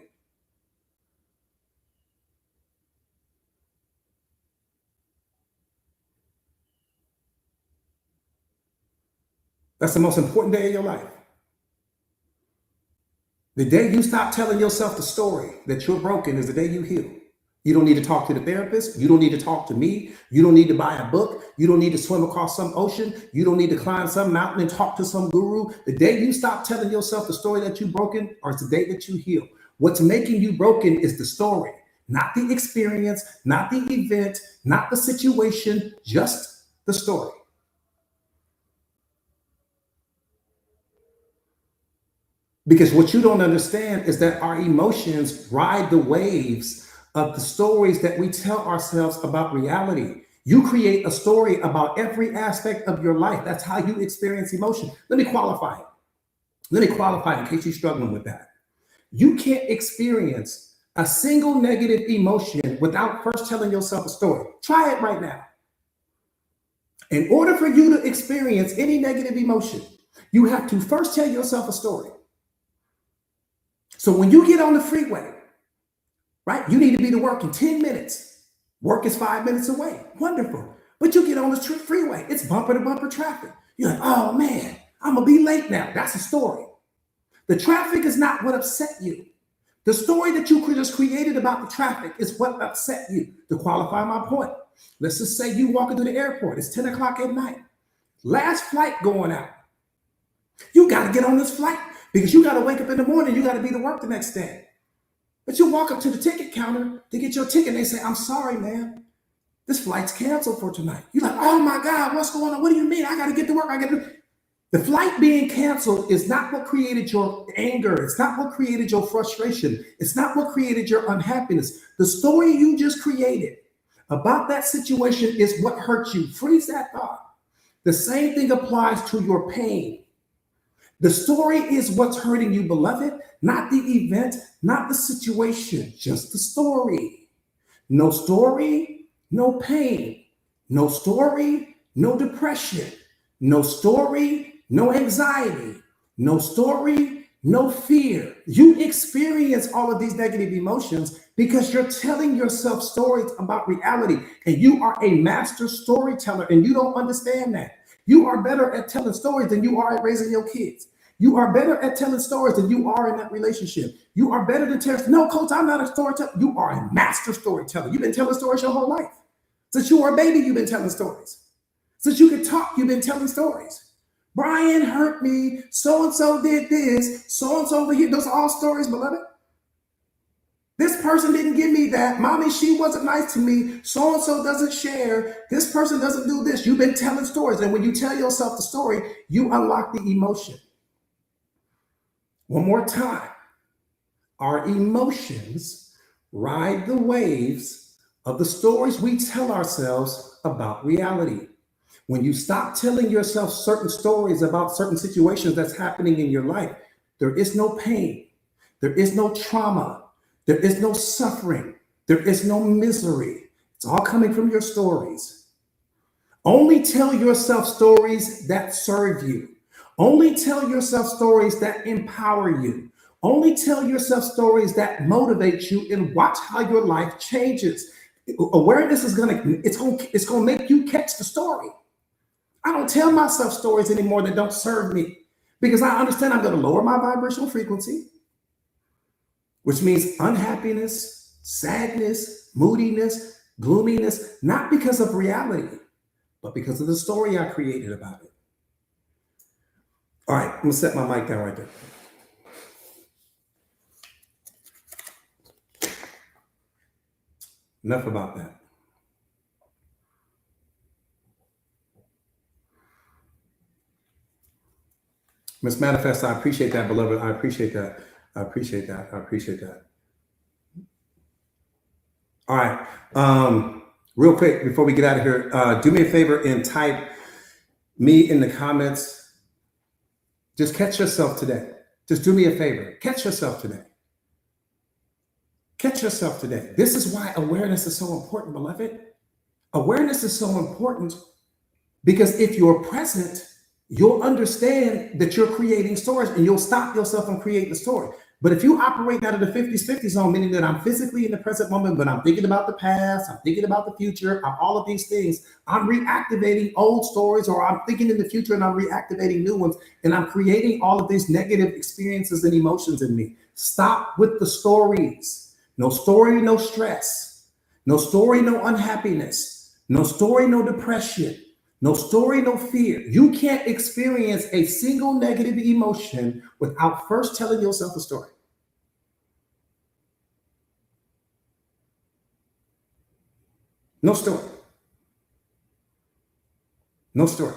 That's the most important day of your life. The day you stop telling yourself the story that you're broken is the day you heal. You don't need to talk to the therapist. You don't need to talk to me. You don't need to buy a book. You don't need to swim across some ocean. You don't need to climb some mountain and talk to some guru. The day you stop telling yourself the story that you're broken, or it's the day that you heal. What's making you broken is the story, not the experience, not the event, not the situation, just the story. Because what you don't understand is that our emotions ride the waves of the stories that we tell ourselves about reality. You create a story about every aspect of your life. That's how you experience emotion. Let me qualify it. Let me qualify it in case you're struggling with that. You can't experience a single negative emotion without first telling yourself a story. Try it right now. In order for you to experience any negative emotion, you have to first tell yourself a story. So when you get on the freeway, right, you need to be to work in 10 minutes. Work is 5 minutes away. Wonderful. But you get on the freeway. It's bumper to bumper traffic. You're like, oh man, I'm going to be late now. That's a story. The traffic is not what upset you. The story that you just created about the traffic is what upset you. To qualify my point, let's just say you walk into the airport. It's 10 o'clock at night. Last flight going out. You got to get on this flight because you got to wake up in the morning. You got to be to work the next day. But you walk up to the ticket counter to get your ticket and they say, I'm sorry, man. This flight's canceled for tonight. You're like, oh my God, what's going on? What do you mean? I got to get to work. The flight being canceled is not what created your anger. It's not what created your frustration. It's not what created your unhappiness. The story you just created about that situation is what hurt you. Freeze that thought. The same thing applies to your pain. The story is what's hurting you, beloved, not the event, not the situation, just the story. No story, no pain. No story, no depression. No story, no anxiety. No story, no fear. You experience all of these negative emotions because you're telling yourself stories about reality, and you are a master storyteller, and you don't understand that. You are better at telling stories than you are at raising your kids. You are better at telling stories than you are in that relationship. You are better than telling. No, coach, I'm not a storyteller. You are a master storyteller. You've been telling stories your whole life. Since you were a baby, you've been telling stories. Since you could talk, you've been telling stories. Brian hurt me. So-and-so did this. So-and-so over here. Those are all stories, beloved. This person didn't give me that. Mommy, she wasn't nice to me. So-and-so doesn't share. This person doesn't do this. You've been telling stories. And when you tell yourself the story, you unlock the emotion. One more time. Our emotions ride the waves of the stories we tell ourselves about reality. When you stop telling yourself certain stories about certain situations that's happening in your life, there is no pain. There is no trauma. There is no suffering. There is no misery. It's all coming from your stories. Only tell yourself stories that serve you. Only tell yourself stories that empower you. Only tell yourself stories that motivate you, and watch how your life changes. Awareness is gonna make you catch the story. I don't tell myself stories anymore that don't serve me because I understand I'm going to lower my vibrational frequency, which means unhappiness, sadness, moodiness, gloominess, not because of reality, but because of the story I created about it. All right, I'm going to set my mic down right there. Enough about that. Miss Manifest, I appreciate that, beloved. I appreciate that. I appreciate that. I appreciate that. All right. Real quick, before we get out of here, do me a favor and type me in the comments. Just catch yourself today. Just do me a favor. Catch yourself today. Catch yourself today. This is why awareness is so important, beloved. Awareness is so important because if you're present, you'll understand that you're creating stories and you'll stop yourself from creating the story. But if you operate out of the 50-50 zone, meaning that I'm physically in the present moment, but I'm thinking about the past, I'm thinking about the future, I'm all of these things, I'm reactivating old stories, or I'm thinking in the future and I'm reactivating new ones, and I'm creating all of these negative experiences and emotions in me. Stop with the stories. No story, no stress. No story, no unhappiness. No story, no depression. No story, no fear. You can't experience a single negative emotion without first telling yourself a story. No story. No story.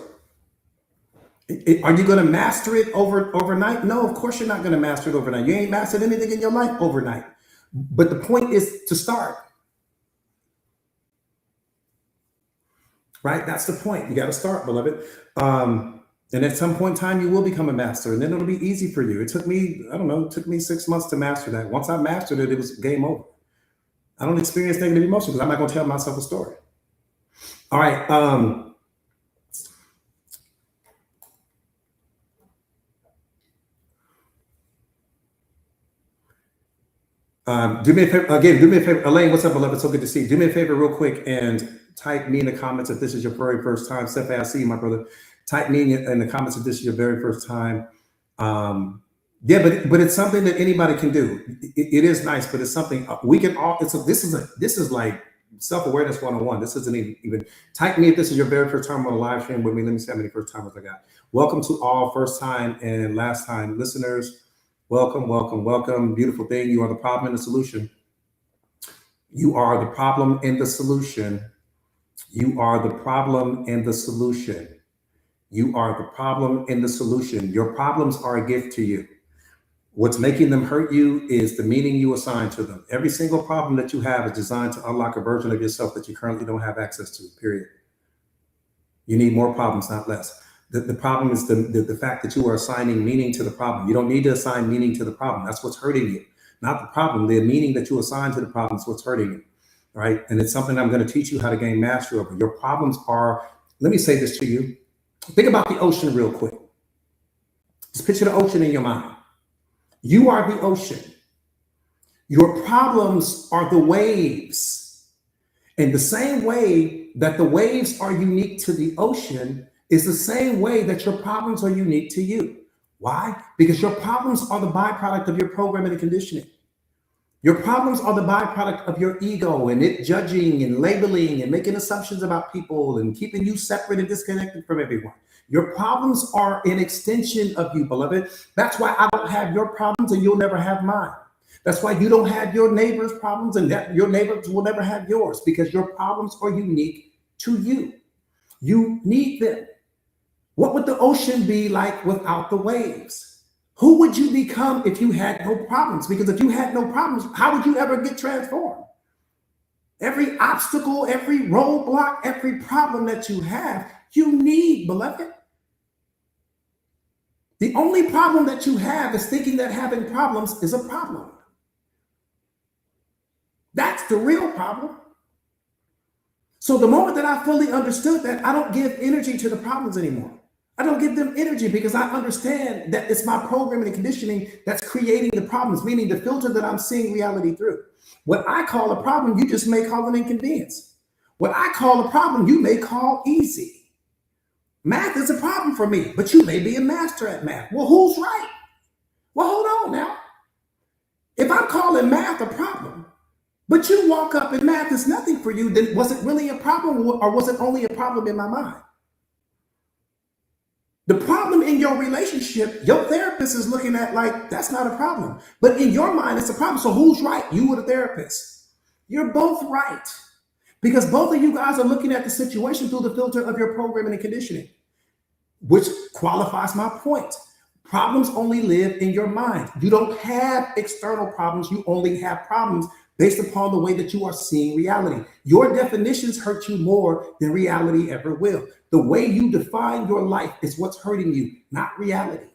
Are you going to master it overnight? No, of course you're not going to master it overnight. You ain't mastered anything in your life overnight. But the point is to start. Right? That's the point. You got to start, beloved. And at some point in time, you will become a master, and then it'll be easy for you. It took me, I don't know, it took me 6 months to master that. Once I mastered it, it was game over. I don't experience negative emotions because I'm not going to tell myself a story. All right. Do me a favor, again, do me a favor. Elaine, what's up, beloved? So good to see you. Do me a favor real quick and type me in the comments if this is your very first time. Stephanie, I see you, my brother. Type me in the comments if this is your very first time. Yeah, but it's something that anybody can do. It is nice, but it's something we can all. This is like self-awareness 101. This isn't even. Type me if this is your very first time on a live stream with me. Let me see how many first timers I got. Welcome to all first time and last time listeners. Welcome, welcome, welcome. Beautiful thing. You are the problem and the solution. You are the problem and the solution. You are the problem and the solution. You are the problem and the solution. Your problems are a gift to you. What's making them hurt you is the meaning you assign to them. Every single problem that you have is designed to unlock a version of yourself that you currently don't have access to, period. You need more problems, not less. The problem is the fact that you are assigning meaning to the problem. You don't need to assign meaning to the problem. That's what's hurting you, not the problem. The meaning that you assign to the problem is what's hurting you, right? And it's something I'm going to teach you how to gain mastery over. Your problems are, let me say this to you. Think about the ocean real quick. Just picture the ocean in your mind. You are the ocean. Your problems are the waves. And the same way that the waves are unique to the ocean is the same way that your problems are unique to you. Why? Because your problems are the byproduct of your programming and conditioning. Your problems are the byproduct of your ego and it judging and labeling and making assumptions about people and keeping you separate and disconnected from everyone. Your problems are an extension of you, beloved. That's why I don't have your problems and you'll never have mine. That's why you don't have your neighbor's problems and that your neighbors will never have yours, because your problems are unique to you. You need them. What would the ocean be like without the waves? Who would you become if you had no problems? Because if you had no problems, how would you ever get transformed? Every obstacle, every roadblock, every problem that you have, you need, beloved. The only problem that you have is thinking that having problems is a problem. That's the real problem. So the moment that I fully understood that, I don't give energy to the problems anymore. I don't give them energy because I understand that it's my programming and conditioning that's creating the problems, meaning the filter that I'm seeing reality through. What I call a problem, you just may call an inconvenience. What I call a problem, you may call easy. Math is a problem for me, but you may be a master at math. Well, who's right? Well, hold on now. If I'm calling math a problem, but you walk up and math is nothing for you, then was it really a problem or was it only a problem in my mind? The problem in your relationship, your therapist is looking at like, that's not a problem. But in your mind, it's a problem. So who's right? You or the therapist? You're both right. Because both of you guys are looking at the situation through the filter of your programming and conditioning, which qualifies my point. Problems only live in your mind. You don't have external problems. You only have problems based upon the way that you are seeing reality. Your definitions hurt you more than reality ever will. The way you define your life is what's hurting you, not reality.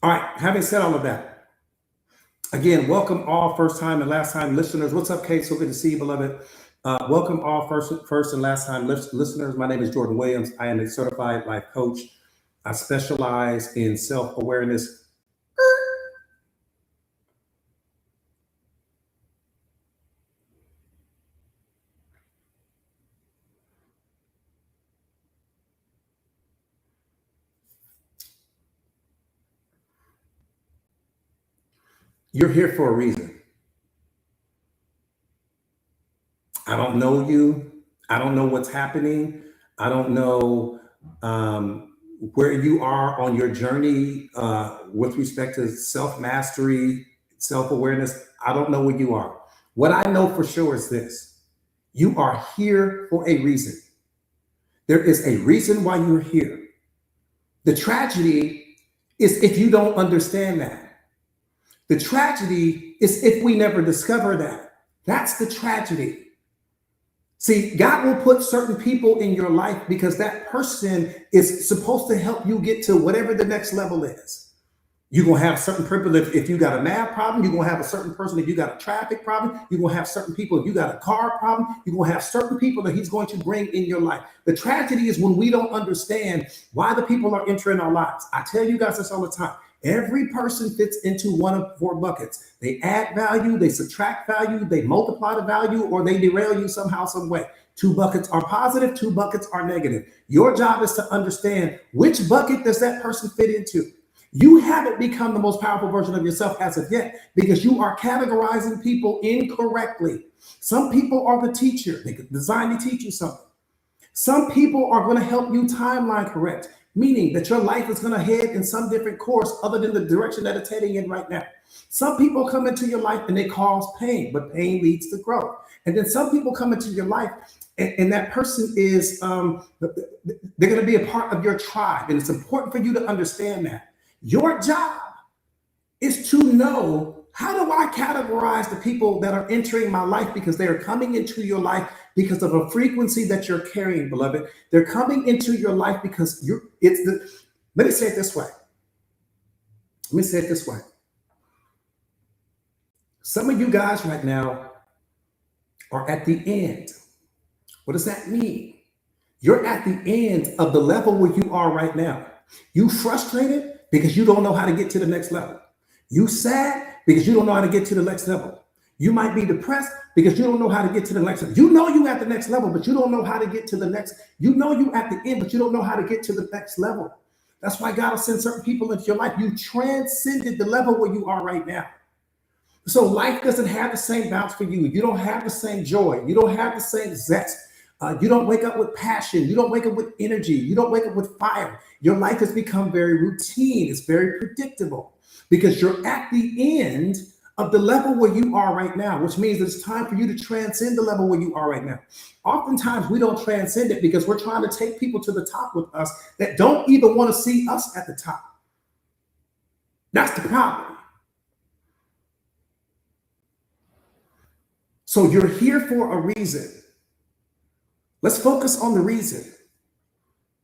All right, having said all of that, again, welcome all first time and last time listeners. What's up, Kate? So good to see you, beloved. Welcome all first and last time listeners. My name is Jordan Williams. I am a certified life coach. I specialize in self-awareness. You're here for a reason. I don't know you. I don't know what's happening. I don't know where you are on your journey with respect to self-mastery, self-awareness. I don't know where you are. What I know for sure is this: you are here for a reason. There is a reason why you're here. The tragedy is if you don't understand that. The tragedy is if we never discover that. That's the tragedy. See, God will put certain people in your life because that person is supposed to help you get to whatever the next level is. You're going to have certain people if you got a math problem. You're going to have a certain person if you got a traffic problem. You're going to have certain people if you got a car problem. You're going to have certain people that he's going to bring in your life. The tragedy is when we don't understand why the people are entering our lives. I tell you guys this all the time. Every person fits into one of four buckets. They add value, they subtract value, they multiply the value, or they derail you somehow, some way. Two buckets are positive, two buckets are negative. Your job is to understand which bucket does that person fit into. You haven't become the most powerful version of yourself as of yet because you are categorizing people incorrectly. Some people are the teacher. They designed to teach you something. Some people are going to help you timeline correct. meaning that your life is going to head in some different course other than the direction that it's heading in right now. Some people come into your life and they cause pain, but pain leads to growth. And then some people come into your life and that person is, they're going to be a part of your tribe. And it's important for you to understand that. Your job is to know, how do I categorize the people that are entering my life because they are coming into your life because of a frequency that you're carrying, beloved. They're coming into your life because let me say it this way. Let me say it this way. Some of you guys right now are at the end. What does that mean? You're at the end of the level where you are right now. You frustrated because you don't know how to get to the next level. You sad because you don't know how to get to the next level. You might be depressed because you don't know how to get to the next level. You know you at the next level, but you don't know how to get to the next. You know you at the end, but you don't know how to get to the next level. That's why God will send certain people into your life. You transcended the level where you are right now. So life doesn't have the same bounce for you. You don't have the same joy. You don't have the same zest. You don't wake up with passion. You don't wake up with energy. You don't wake up with fire. Your life has become very routine. It's very predictable because you're at the end of the level where you are right now, which means that it's time for you to transcend the level where you are right now. Oftentimes we don't transcend it because we're trying to take people to the top with us that don't even want to see us at the top. That's the problem. So you're here for a reason. Let's focus on the reason.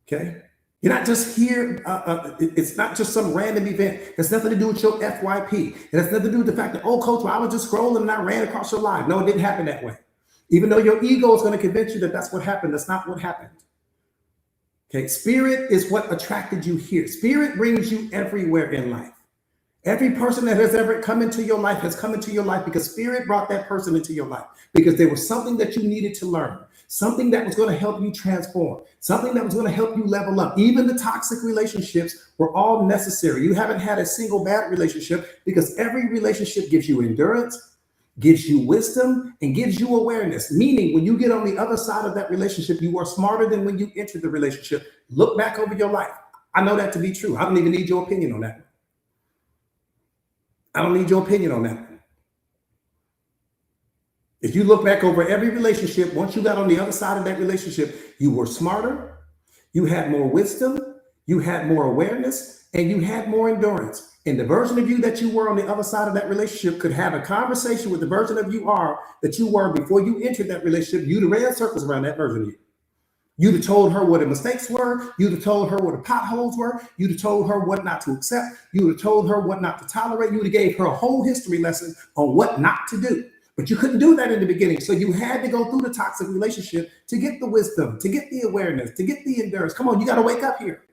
Okay? You're not just here. It's not just some random event. It has nothing to do with your FYP. It has nothing to do with the fact that, oh, coach, well, I was just scrolling and I ran across your live. No, it didn't happen that way. Even though your ego is going to convince you that that's what happened, that's not what happened. Okay? Spirit is what attracted you here. Spirit brings you everywhere in life. Every person that has ever come into your life has come into your life because Spirit brought that person into your life because there was something that you needed to learn, something that was going to help you transform, something that was going to help you level up. Even the toxic relationships were all necessary. You haven't had a single bad relationship because every relationship gives you endurance, gives you wisdom, and gives you awareness. Meaning when you get on the other side of that relationship, you are smarter than when you entered the relationship. Look back over your life. I know that to be true. I don't even need your opinion on that. I don't need your opinion on that. If you look back over every relationship, once you got on the other side of that relationship, you were smarter, you had more wisdom, you had more awareness, and you had more endurance. And the version of you that you were on the other side of that relationship could have a conversation with the version of you that you were before you entered that relationship. You'd have ran circles around that version of you. You'd have told her what the mistakes were. You'd have told her what the potholes were. You'd have told her what not to accept. You would have told her what not to tolerate. You would have gave her a whole history lesson on what not to do. But you couldn't do that in the beginning. So you had to go through the toxic relationship to get the wisdom, to get the awareness, to get the endurance. Come on, you got to wake up here.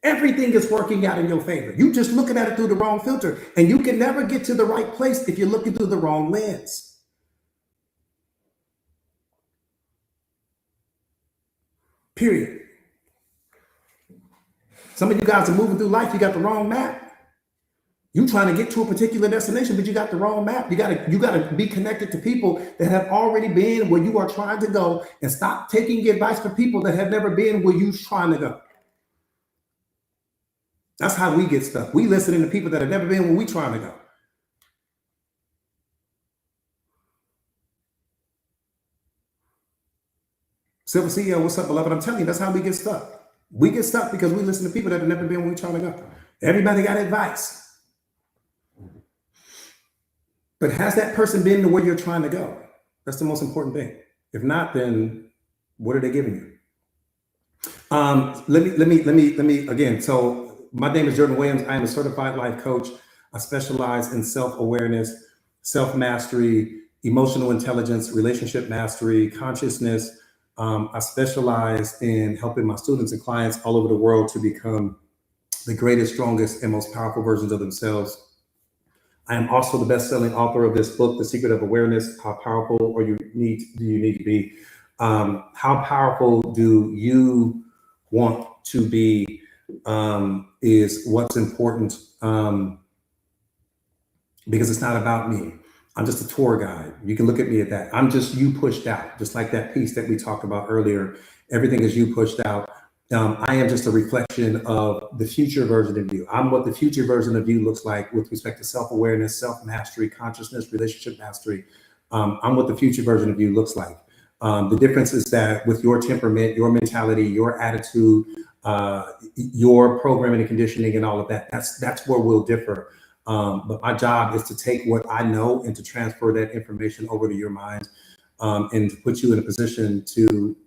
Everything is working out in your favor. You just looking at it through the wrong filter. And you can never get to the right place if you're looking through the wrong lens. Period. Some of you guys are moving through life. You got the wrong map. You trying to get to a particular destination, but you got the wrong map. You gotta be connected to people that have already been where you are trying to go, and stop taking advice from people that have never been where you're trying to go. That's how we get stuck. We listening to people that have never been where we trying to go. Silver CEO, what's up, beloved? I'm telling you, that's how we get stuck. We get stuck because we listen to people that have never been where we're trying to go. Everybody got advice. But has that person been to where you're trying to go? That's the most important thing. If not, then what are they giving you? Let me again. So my name is Jordan Williams. I am a certified life coach. I specialize in self-awareness, self-mastery, emotional intelligence, relationship mastery, consciousness. I specialize in helping my students and clients all over the world to become the greatest, strongest, and most powerful versions of themselves. I am also the best-selling author of this book, The Secret of Awareness: How Powerful do you need to be? How powerful do you want to be is what's important, because it's not about me. I'm just a tour guide. You can look at me at that. I'm just you pushed out, just like that piece that we talked about earlier. Everything is you pushed out. I am just a reflection of the future version of you. I'm what the future version of you looks like with respect to self-awareness, self-mastery, consciousness, relationship mastery. I'm what the future version of you looks like. The difference is that with your temperament, your mentality, your attitude, your programming and conditioning and all of that, that's where we'll differ. But my job is to take what I know and to transfer that information over to your mind, and to put you in a position to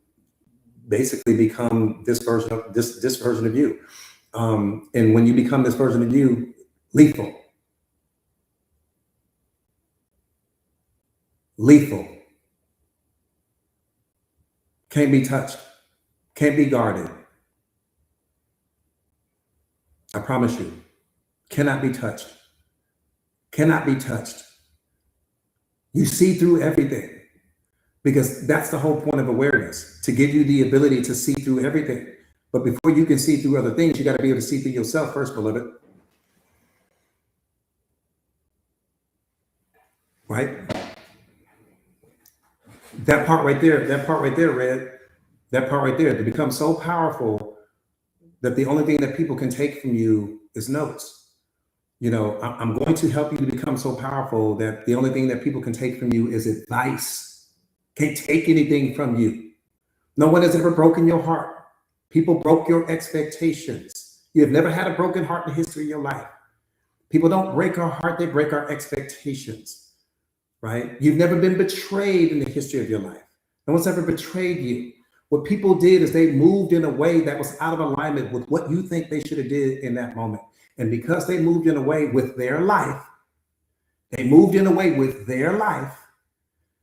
basically become this version of this version of you. And when you become this version of you, lethal, lethal, can't be touched, can't be guarded. I promise you, cannot be touched, cannot be touched. You see through everything, because that's the whole point of awareness, to give you the ability to see through everything. But before you can see through other things, you got to be able to see through yourself first, beloved. Right? That part right there, Red, that part right there, to become so powerful that the only thing that people can take from you is notes. You know, I'm going to help you to become so powerful that the only thing that people can take from you is advice. Can't take anything from you. No one has ever broken your heart. People broke your expectations. You have never had a broken heart in the history of your life. People don't break our heart, they break our expectations, right? You've never been betrayed in the history of your life. No one's ever betrayed you. What people did is they moved in a way that was out of alignment with what you think they should have did in that moment. And because they moved in a way with their life, they moved in a way with their life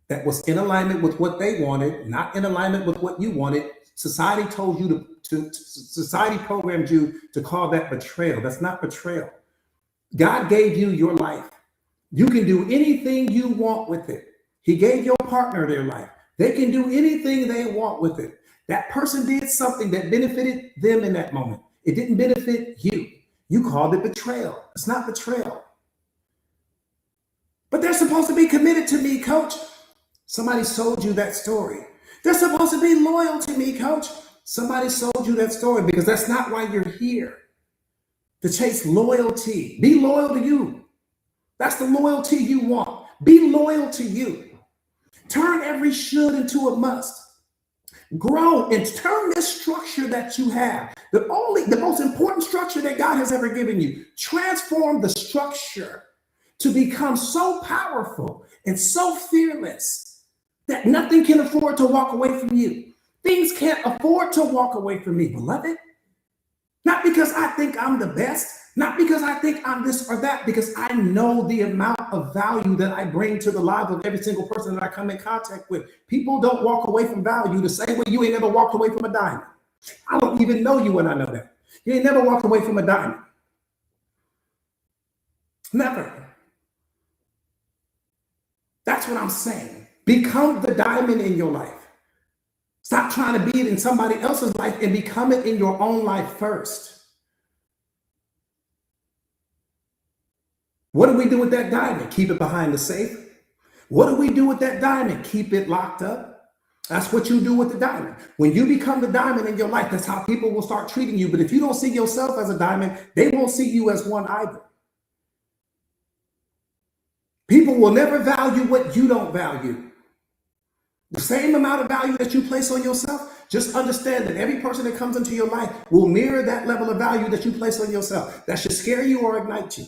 that was in alignment with what they wanted, not in alignment with what you wanted. Society told you society programmed you to call that betrayal. That's not betrayal. God gave you your life. You can do anything you want with it. He gave your partner their life. They can do anything they want with it. That person did something that benefited them in that moment. It didn't benefit you. You called it betrayal. It's not betrayal. But they're supposed to be committed to me, coach. Somebody sold you that story. They're supposed to be loyal to me, coach. Somebody sold you that story, because that's not why you're here. To chase loyalty. Be loyal to you. That's the loyalty you want. Be loyal to you. Turn every should into a must. Grow and turn this structure that you have, the most important structure that God has ever given you. Transform the structure to become so powerful and so fearless that nothing can afford to walk away from you. Things can't afford to walk away from me, beloved. Not because I think I'm the best, not because I think I'm this or that, because I know the amount of value that I bring to the lives of every single person that I come in contact with. People don't walk away from value the same way you ain't never walked away from a diamond. I don't even know you when I know that. You ain't never walked away from a diamond. Never. That's what I'm saying. Become the diamond in your life. Stop trying to be it in somebody else's life and become it in your own life first. What do we do with that diamond? Keep it behind the safe. What do we do with that diamond? Keep it locked up. That's what you do with the diamond. When you become the diamond in your life, that's how people will start treating you. But if you don't see yourself as a diamond, they won't see you as one either. People will never value what you don't value. The same amount of value that you place on yourself, just understand that every person that comes into your life will mirror that level of value that you place on yourself. That should scare you or ignite you.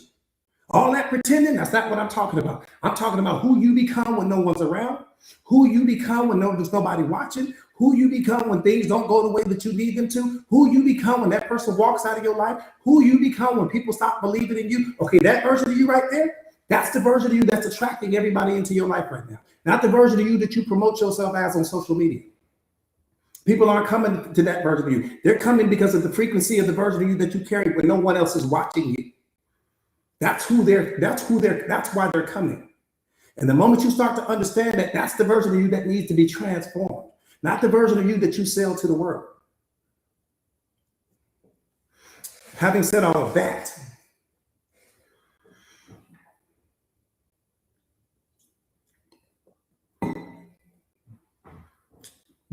All that pretending, that's not what I'm talking about. I'm talking about who you become when no one's around, who you become when there's nobody watching, who you become when things don't go the way that you need them to, who you become when that person walks out of your life, who you become when people stop believing in you. Okay, that version of you right there, that's the version of you that's attracting everybody into your life right now. Not the version of you that you promote yourself as on social media. People aren't coming to that version of you. They're coming because of the frequency of the version of you that you carry when no one else is watching you. That's why they're coming. And the moment you start to understand that, that's the version of you that needs to be transformed, not the version of you that you sell to the world. Having said all of that,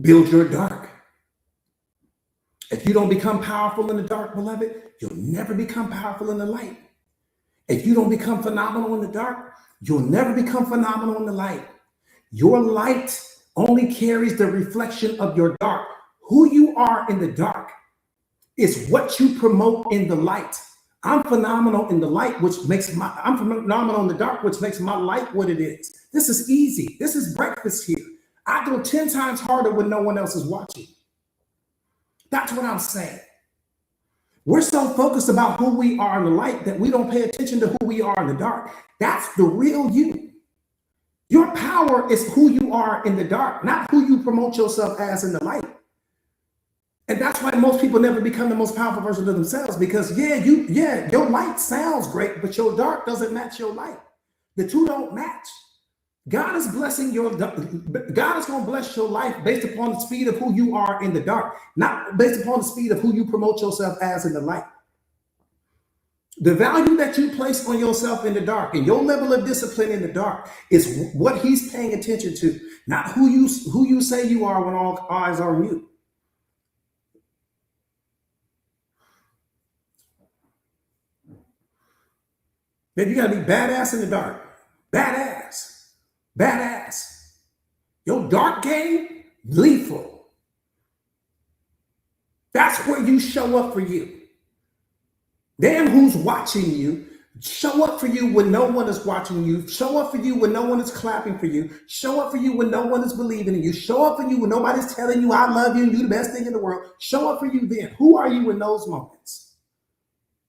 build your dark. If you don't become powerful in the dark, beloved, you'll never become powerful in the light. If you don't become phenomenal in the dark, you'll never become phenomenal in the light. Your light only carries the reflection of your dark. Who you are in the dark is what you promote in the light. I'm phenomenal in the light, I'm phenomenal in the dark, which makes my light what it is. This is easy. This is breakfast here. I go 10 times harder when no one else is watching. That's what I'm saying. We're so focused about who we are in the light that we don't pay attention to who we are in the dark. That's the real you. Your power is who you are in the dark, not who you promote yourself as in the light. And that's why most people never become the most powerful version of themselves, because your light sounds great, but your dark doesn't match your light. The two don't match. God is going to bless your life based upon the speed of who you are in the dark, not based upon the speed of who you promote yourself as in the light. The value that you place on yourself in the dark and your level of discipline in the dark is what he's paying attention to, not who you say you are when all eyes are on you. Man, you got to be badass in the dark. Badass. Your dark game, lethal. That's where you show up for you. Damn who's watching you. Show up for you when no one is watching you. Show up for you when no one is clapping for you. Show up for you when no one is believing in you. Show up for you when nobody's telling you I love you and you're the best thing in the world. Show up for you then. Who are you in those moments?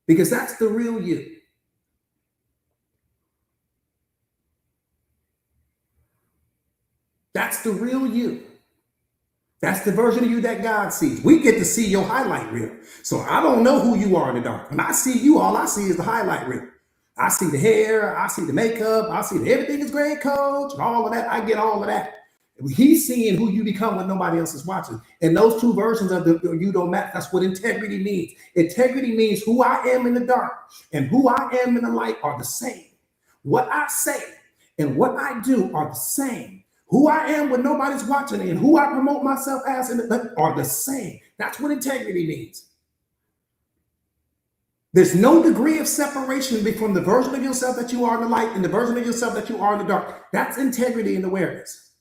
Because that's the real you. That's the real you. That's the version of you that God sees. We get to see your highlight reel. So I don't know who you are in the dark. When I see you, all I see is the highlight reel. I see the hair, I see the makeup, I see everything is great, coach, and all of that. I get all of that. He's seeing who you become when nobody else is watching. And those two versions of the you don't match. That's what integrity means. Integrity means who I am in the dark and who I am in the light are the same. What I say and what I do are the same. Who I am when nobody's watching and who I promote myself as are the same. That's what integrity means. There's no degree of separation between the version of yourself that you are in the light and the version of yourself that you are in the dark. That's integrity and awareness.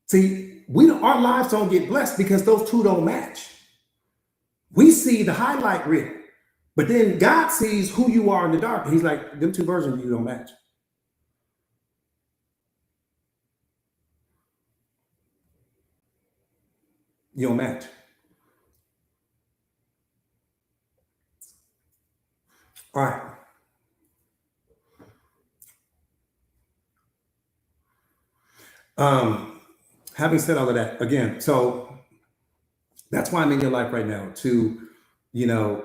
See, our lives don't get blessed because those two don't match. We see the highlight reel, but then God sees who you are in the dark. And he's like, them two versions of you don't match. You don't match. All right. Having said all of that, again, so that's why I'm in your life right now, to,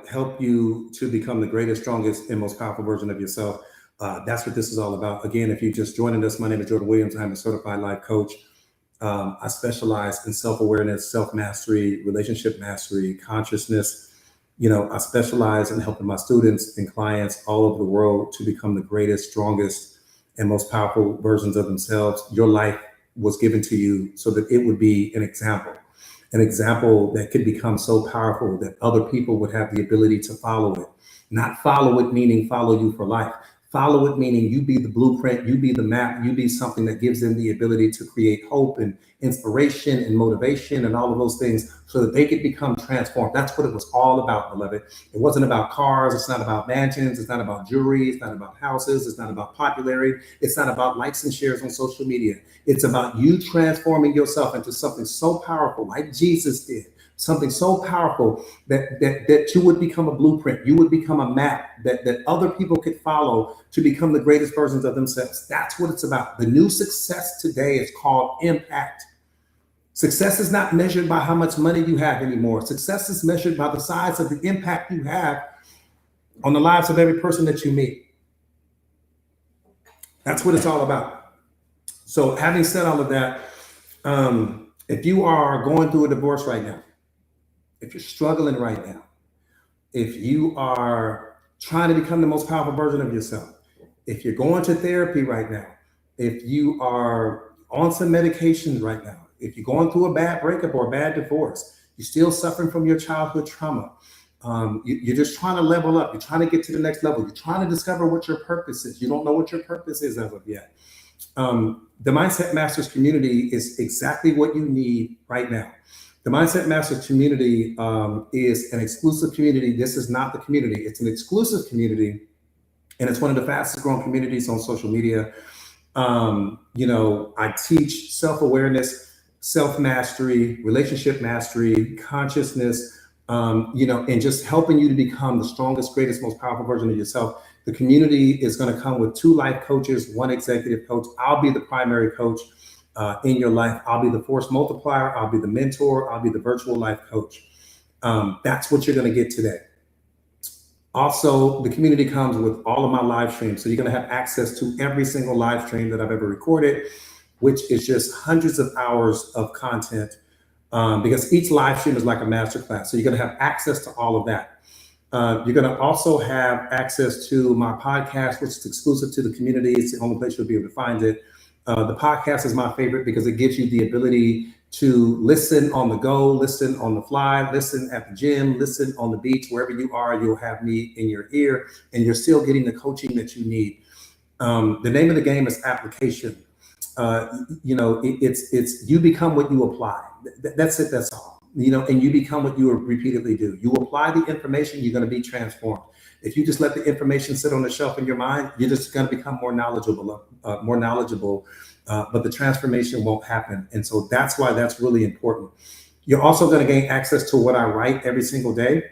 help you to become the greatest, strongest, and most powerful version of yourself. That's what this is all about. Again, if you're just joining us, my name is Jordan Williams. I'm a certified life coach. I specialize in self-awareness, self-mastery, relationship mastery, consciousness. I specialize in helping my students and clients all over the world to become the greatest, strongest, and most powerful versions of themselves. Your life was given to you so that it would be an example that could become so powerful that other people would have the ability to follow it. Not follow it meaning follow you for life. Follow it meaning you be the blueprint, you be the map, you be something that gives them the ability to create hope and inspiration and motivation and all of those things so that they could become transformed. That's what it was all about, beloved. It wasn't about cars. It's not about mansions. It's not about jewelry. It's not about houses. It's not about popularity. It's not about likes and shares on social media. It's about you transforming yourself into something so powerful like Jesus did. Something so powerful that you would become a blueprint, you would become a map that other people could follow to become the greatest versions of themselves. That's what it's about. The new success today is called impact. Success is not measured by how much money you have anymore. Success is measured by the size of the impact you have on the lives of every person that you meet. That's what it's all about. So having said all of that, if you are going through a divorce right now, if you're struggling right now, if you are trying to become the most powerful version of yourself, if you're going to therapy right now, if you are on some medications right now, if you're going through a bad breakup or a bad divorce, you're still suffering from your childhood trauma. You're just trying to level up. You're trying to get to the next level. You're trying to discover what your purpose is. You don't know what your purpose is as of yet. The Mindset Masters community is exactly what you need right now. The Mindset Masters community is an exclusive community. This is not the community. It's an exclusive community, and it's one of the fastest growing communities on social media. I teach self-awareness, self-mastery, relationship mastery, consciousness, and just helping you to become the strongest, greatest, most powerful version of yourself. The community is going to come with 2 life coaches, 1 executive coach. I'll be the primary coach in your life. I'll be the force multiplier. I'll be the mentor. I'll be the virtual life coach. That's what you're going to get today. Also, the community comes with all of my live streams. So you're going to have access to every single live stream that I've ever recorded, which is just hundreds of hours of content, because each live stream is like a masterclass. So you're going to have access to all of that. You're going to also have access to my podcast, which is exclusive to the community. It's the only place you'll be able to find it. The podcast is my favorite because it gives you the ability to listen on the go, listen on the fly, listen at the gym, listen on the beach, wherever you are, you'll have me in your ear, and you're still getting the coaching that you need. The name of the game is application. It's you become what you apply. That's it. That's all. And you become what you repeatedly do. You apply the information, you're going to be transformed. If you just let the information sit on the shelf in your mind, you're just going to become more knowledgeable, but the transformation won't happen. And so that's why that's really important. You're also going to gain access to what I write every single day.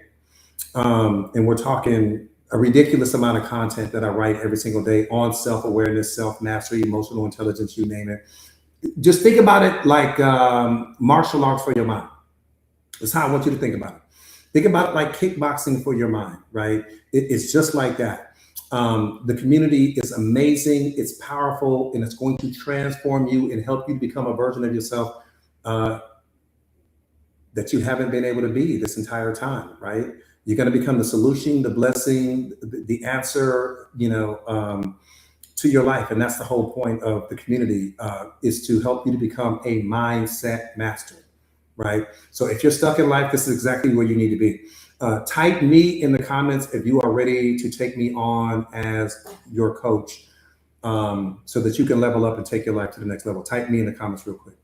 And we're talking a ridiculous amount of content that I write every single day on self-awareness, self-mastery, emotional intelligence, you name it. Just think about it like martial arts for your mind. That's how I want you to think about it. Think about it like kickboxing for your mind, right? It's just like that. The community is amazing, it's powerful, and it's going to transform you and help you become a version of yourself that you haven't been able to be this entire time, right? You're going to become the solution, the blessing, the answer, to your life. And that's the whole point of the community, is to help you to become a mindset master, right? So if you're stuck in life, this is exactly where you need to be. Type me in the comments if you are ready to take me on as your coach, so that you can level up and take your life to the next level. Type me in the comments real quick.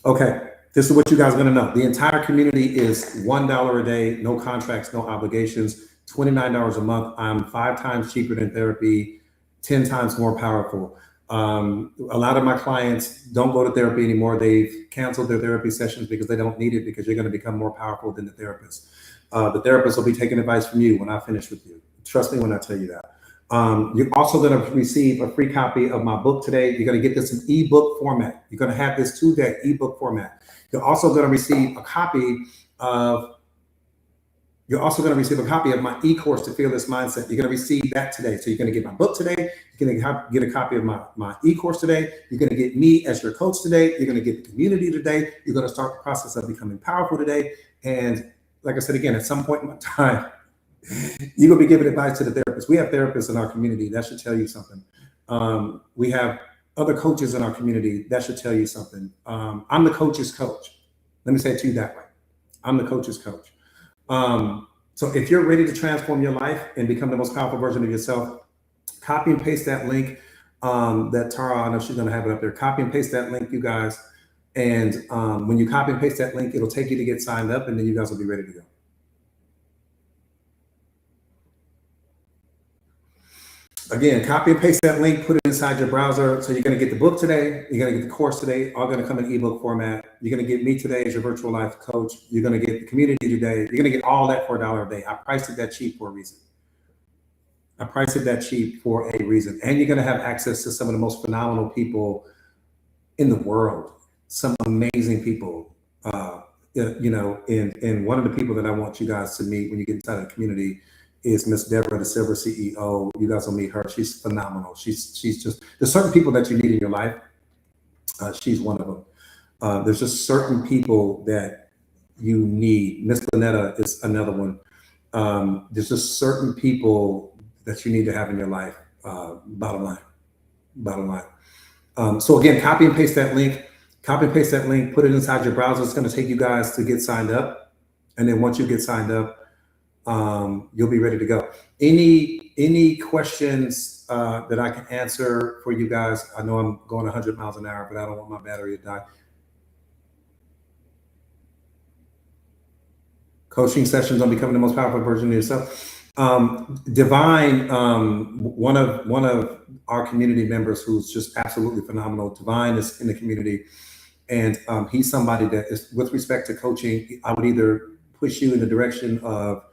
Okay, this is what you guys are gonna know. The entire community is $1 a day, no contracts, no obligations, $29 a month. I'm 5 times cheaper than therapy, 10 times more powerful. A lot of my clients don't go to therapy anymore. They've canceled their therapy sessions because they don't need it, because you're going to become more powerful than the therapist. The therapist will be taking advice from you when I finish with you. Trust me when I tell you that. You're also going to receive a free copy of my book today. You're going to get this in ebook format. You're going to have this today, ebook format. You're also going to receive a copy of my e-course to Fearless Mindset. You're going to receive that today. So you're going to get my book today. You're going to get a copy of my e-course today. You're going to get me as your coach today. You're going to get the community today. You're going to start the process of becoming powerful today. And like I said, again, at some point in my time, you're going to be giving advice to the therapist. We have therapists in our community. That should tell you something. We have other coaches in our community. That should tell you something. I'm the coach's coach. Let me say it to you that way. I'm the coach's coach. So if you're ready to transform your life and become the most powerful version of yourself, copy and paste that link that Tara, I know she's going to have it up there. Copy and paste that link, you guys. And when you copy and paste that link, it'll take you to get signed up, and then you guys will be ready to go. Again, copy and paste that link, put it inside your browser. So you're going to get the book today. You're going to get the course today, all going to come in ebook format. You're going to get me today as your virtual life coach. You're going to get the community today. You're going to get all that for $1 a day. I priced it that cheap for a reason. And you're going to have access to some of the most phenomenal people in the world, some amazing people. And one of the people that I want you guys to meet when you get inside the community is Miss Deborah, the Silver CEO. You guys will meet her. She's phenomenal. She's just, there's certain people that you need in your life. She's one of them. There's just certain people that you need. Miss Lynetta is another one. There's just certain people that you need to have in your life. Bottom line. So again, copy and paste that link. Copy and paste that link. Put it inside your browser. It's going to take you guys to get signed up, and then once you get signed up, you'll be ready to go. Any questions that I can answer for you guys? I know I'm going 100 miles an hour, but I don't want my battery to die. Coaching sessions on becoming the most powerful version of yourself. Divine, one of our community members who's just absolutely phenomenal. Divine is in the community, and he's somebody that is, with respect to coaching, I would either push you in the direction of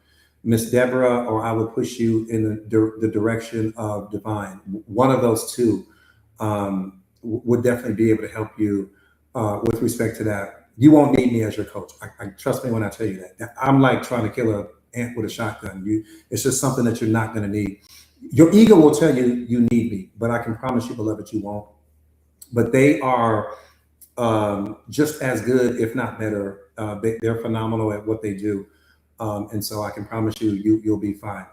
Miss Deborah, or I would push you in the direction of Divine. One of those two would definitely be able to help you with respect to that. You won't need me as your coach. I trust me when I tell you that. I'm like trying to kill an ant with a shotgun. It's just something that you're not going to need. Your ego will tell you you need me, but I can promise you, beloved, you won't. But they are just as good, if not better. They're phenomenal at what they do. And so I can promise you, you'll be fine.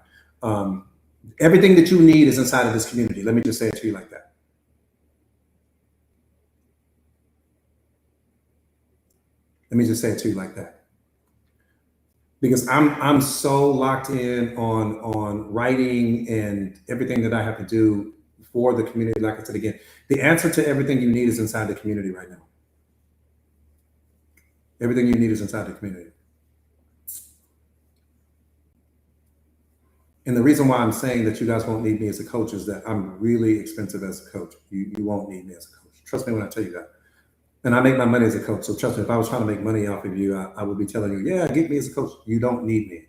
Everything that you need is inside of this community. Let me just say it to you like that. Let me just say it to you like that. Because I'm so locked in on writing and everything that I have to do for the community. Like I said again, the answer to everything you need is inside the community right now. Everything you need is inside the community. And the reason why I'm saying that you guys won't need me as a coach is that I'm really expensive as a coach. You won't need me as a coach. Trust me when I tell you that. And I make my money as a coach. So trust me, if I was trying to make money off of you, I would be telling you, yeah, get me as a coach. You don't need me.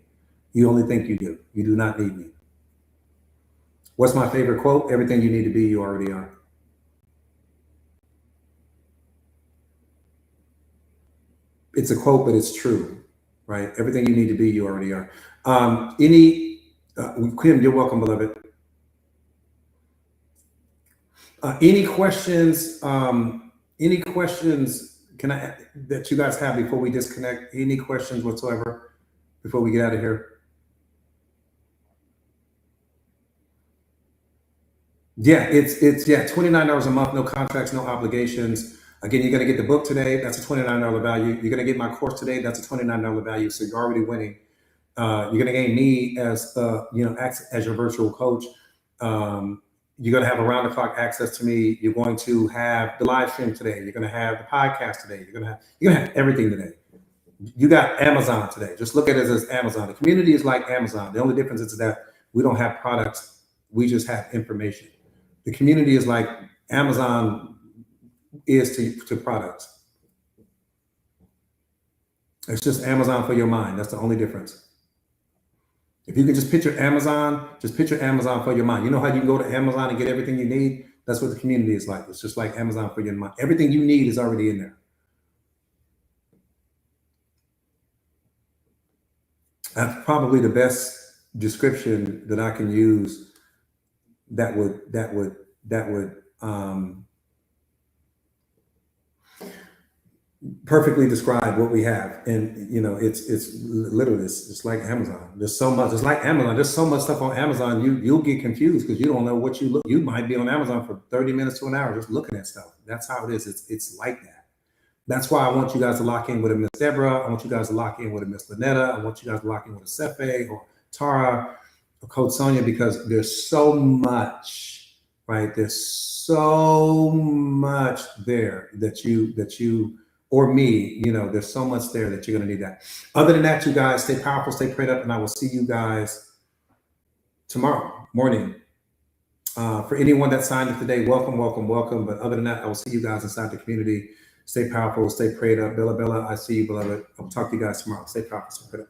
You only think you do. You do not need me. What's my favorite quote? Everything you need to be, you already are. It's a quote, but it's true, right? Everything you need to be, you already are. Kim, you're welcome, beloved. Any questions? Any questions that you guys have before we disconnect? Any questions whatsoever before we get out of here? Yeah, it's $29 a month, no contracts, no obligations. Again, you're gonna get the book today. That's a $29 value. You're gonna get my course today. That's a $29 value. So you're already winning. You're gonna gain me as as your virtual coach. You're going to have around-the-clock access to me. You're going to have the live stream today. You're going to have the podcast today. You're going to have everything today. You got Amazon today. Just look at it as Amazon. The community is like Amazon. The only difference is that we don't have products. We just have information. The community is like Amazon is to products. It's just Amazon for your mind. That's the only difference. If you can just picture Amazon for your mind. You know how you can go to Amazon and get everything you need? That's what the community is like. It's just like Amazon for your mind. Everything you need is already in there. That's probably the best description that I can use that would perfectly describe what we have. And it's literally it's like Amazon. There's so much. It's like Amazon. There's so much stuff on Amazon. You'll get confused because you don't know what you might be on Amazon for 30 minutes to an hour just looking at stuff. That's how it is. It's like that. That's why I want you guys to lock in with a Miss Deborah. I want you guys to lock in with a Miss Lynetta. I want you guys to lock in with a Sefe or Tara or Coach Sonia, because there's so much, right? There's so much there that you or me, there's so much there that you're going to need that. Other than that, you guys stay powerful, stay prayed up, and I will see you guys tomorrow morning. For anyone that signed up today, welcome. But other than that, I will see you guys inside the community. Stay powerful, stay prayed up. Bella, I see you, beloved. I'll talk to you guys tomorrow. Stay powerful, stay prayed up.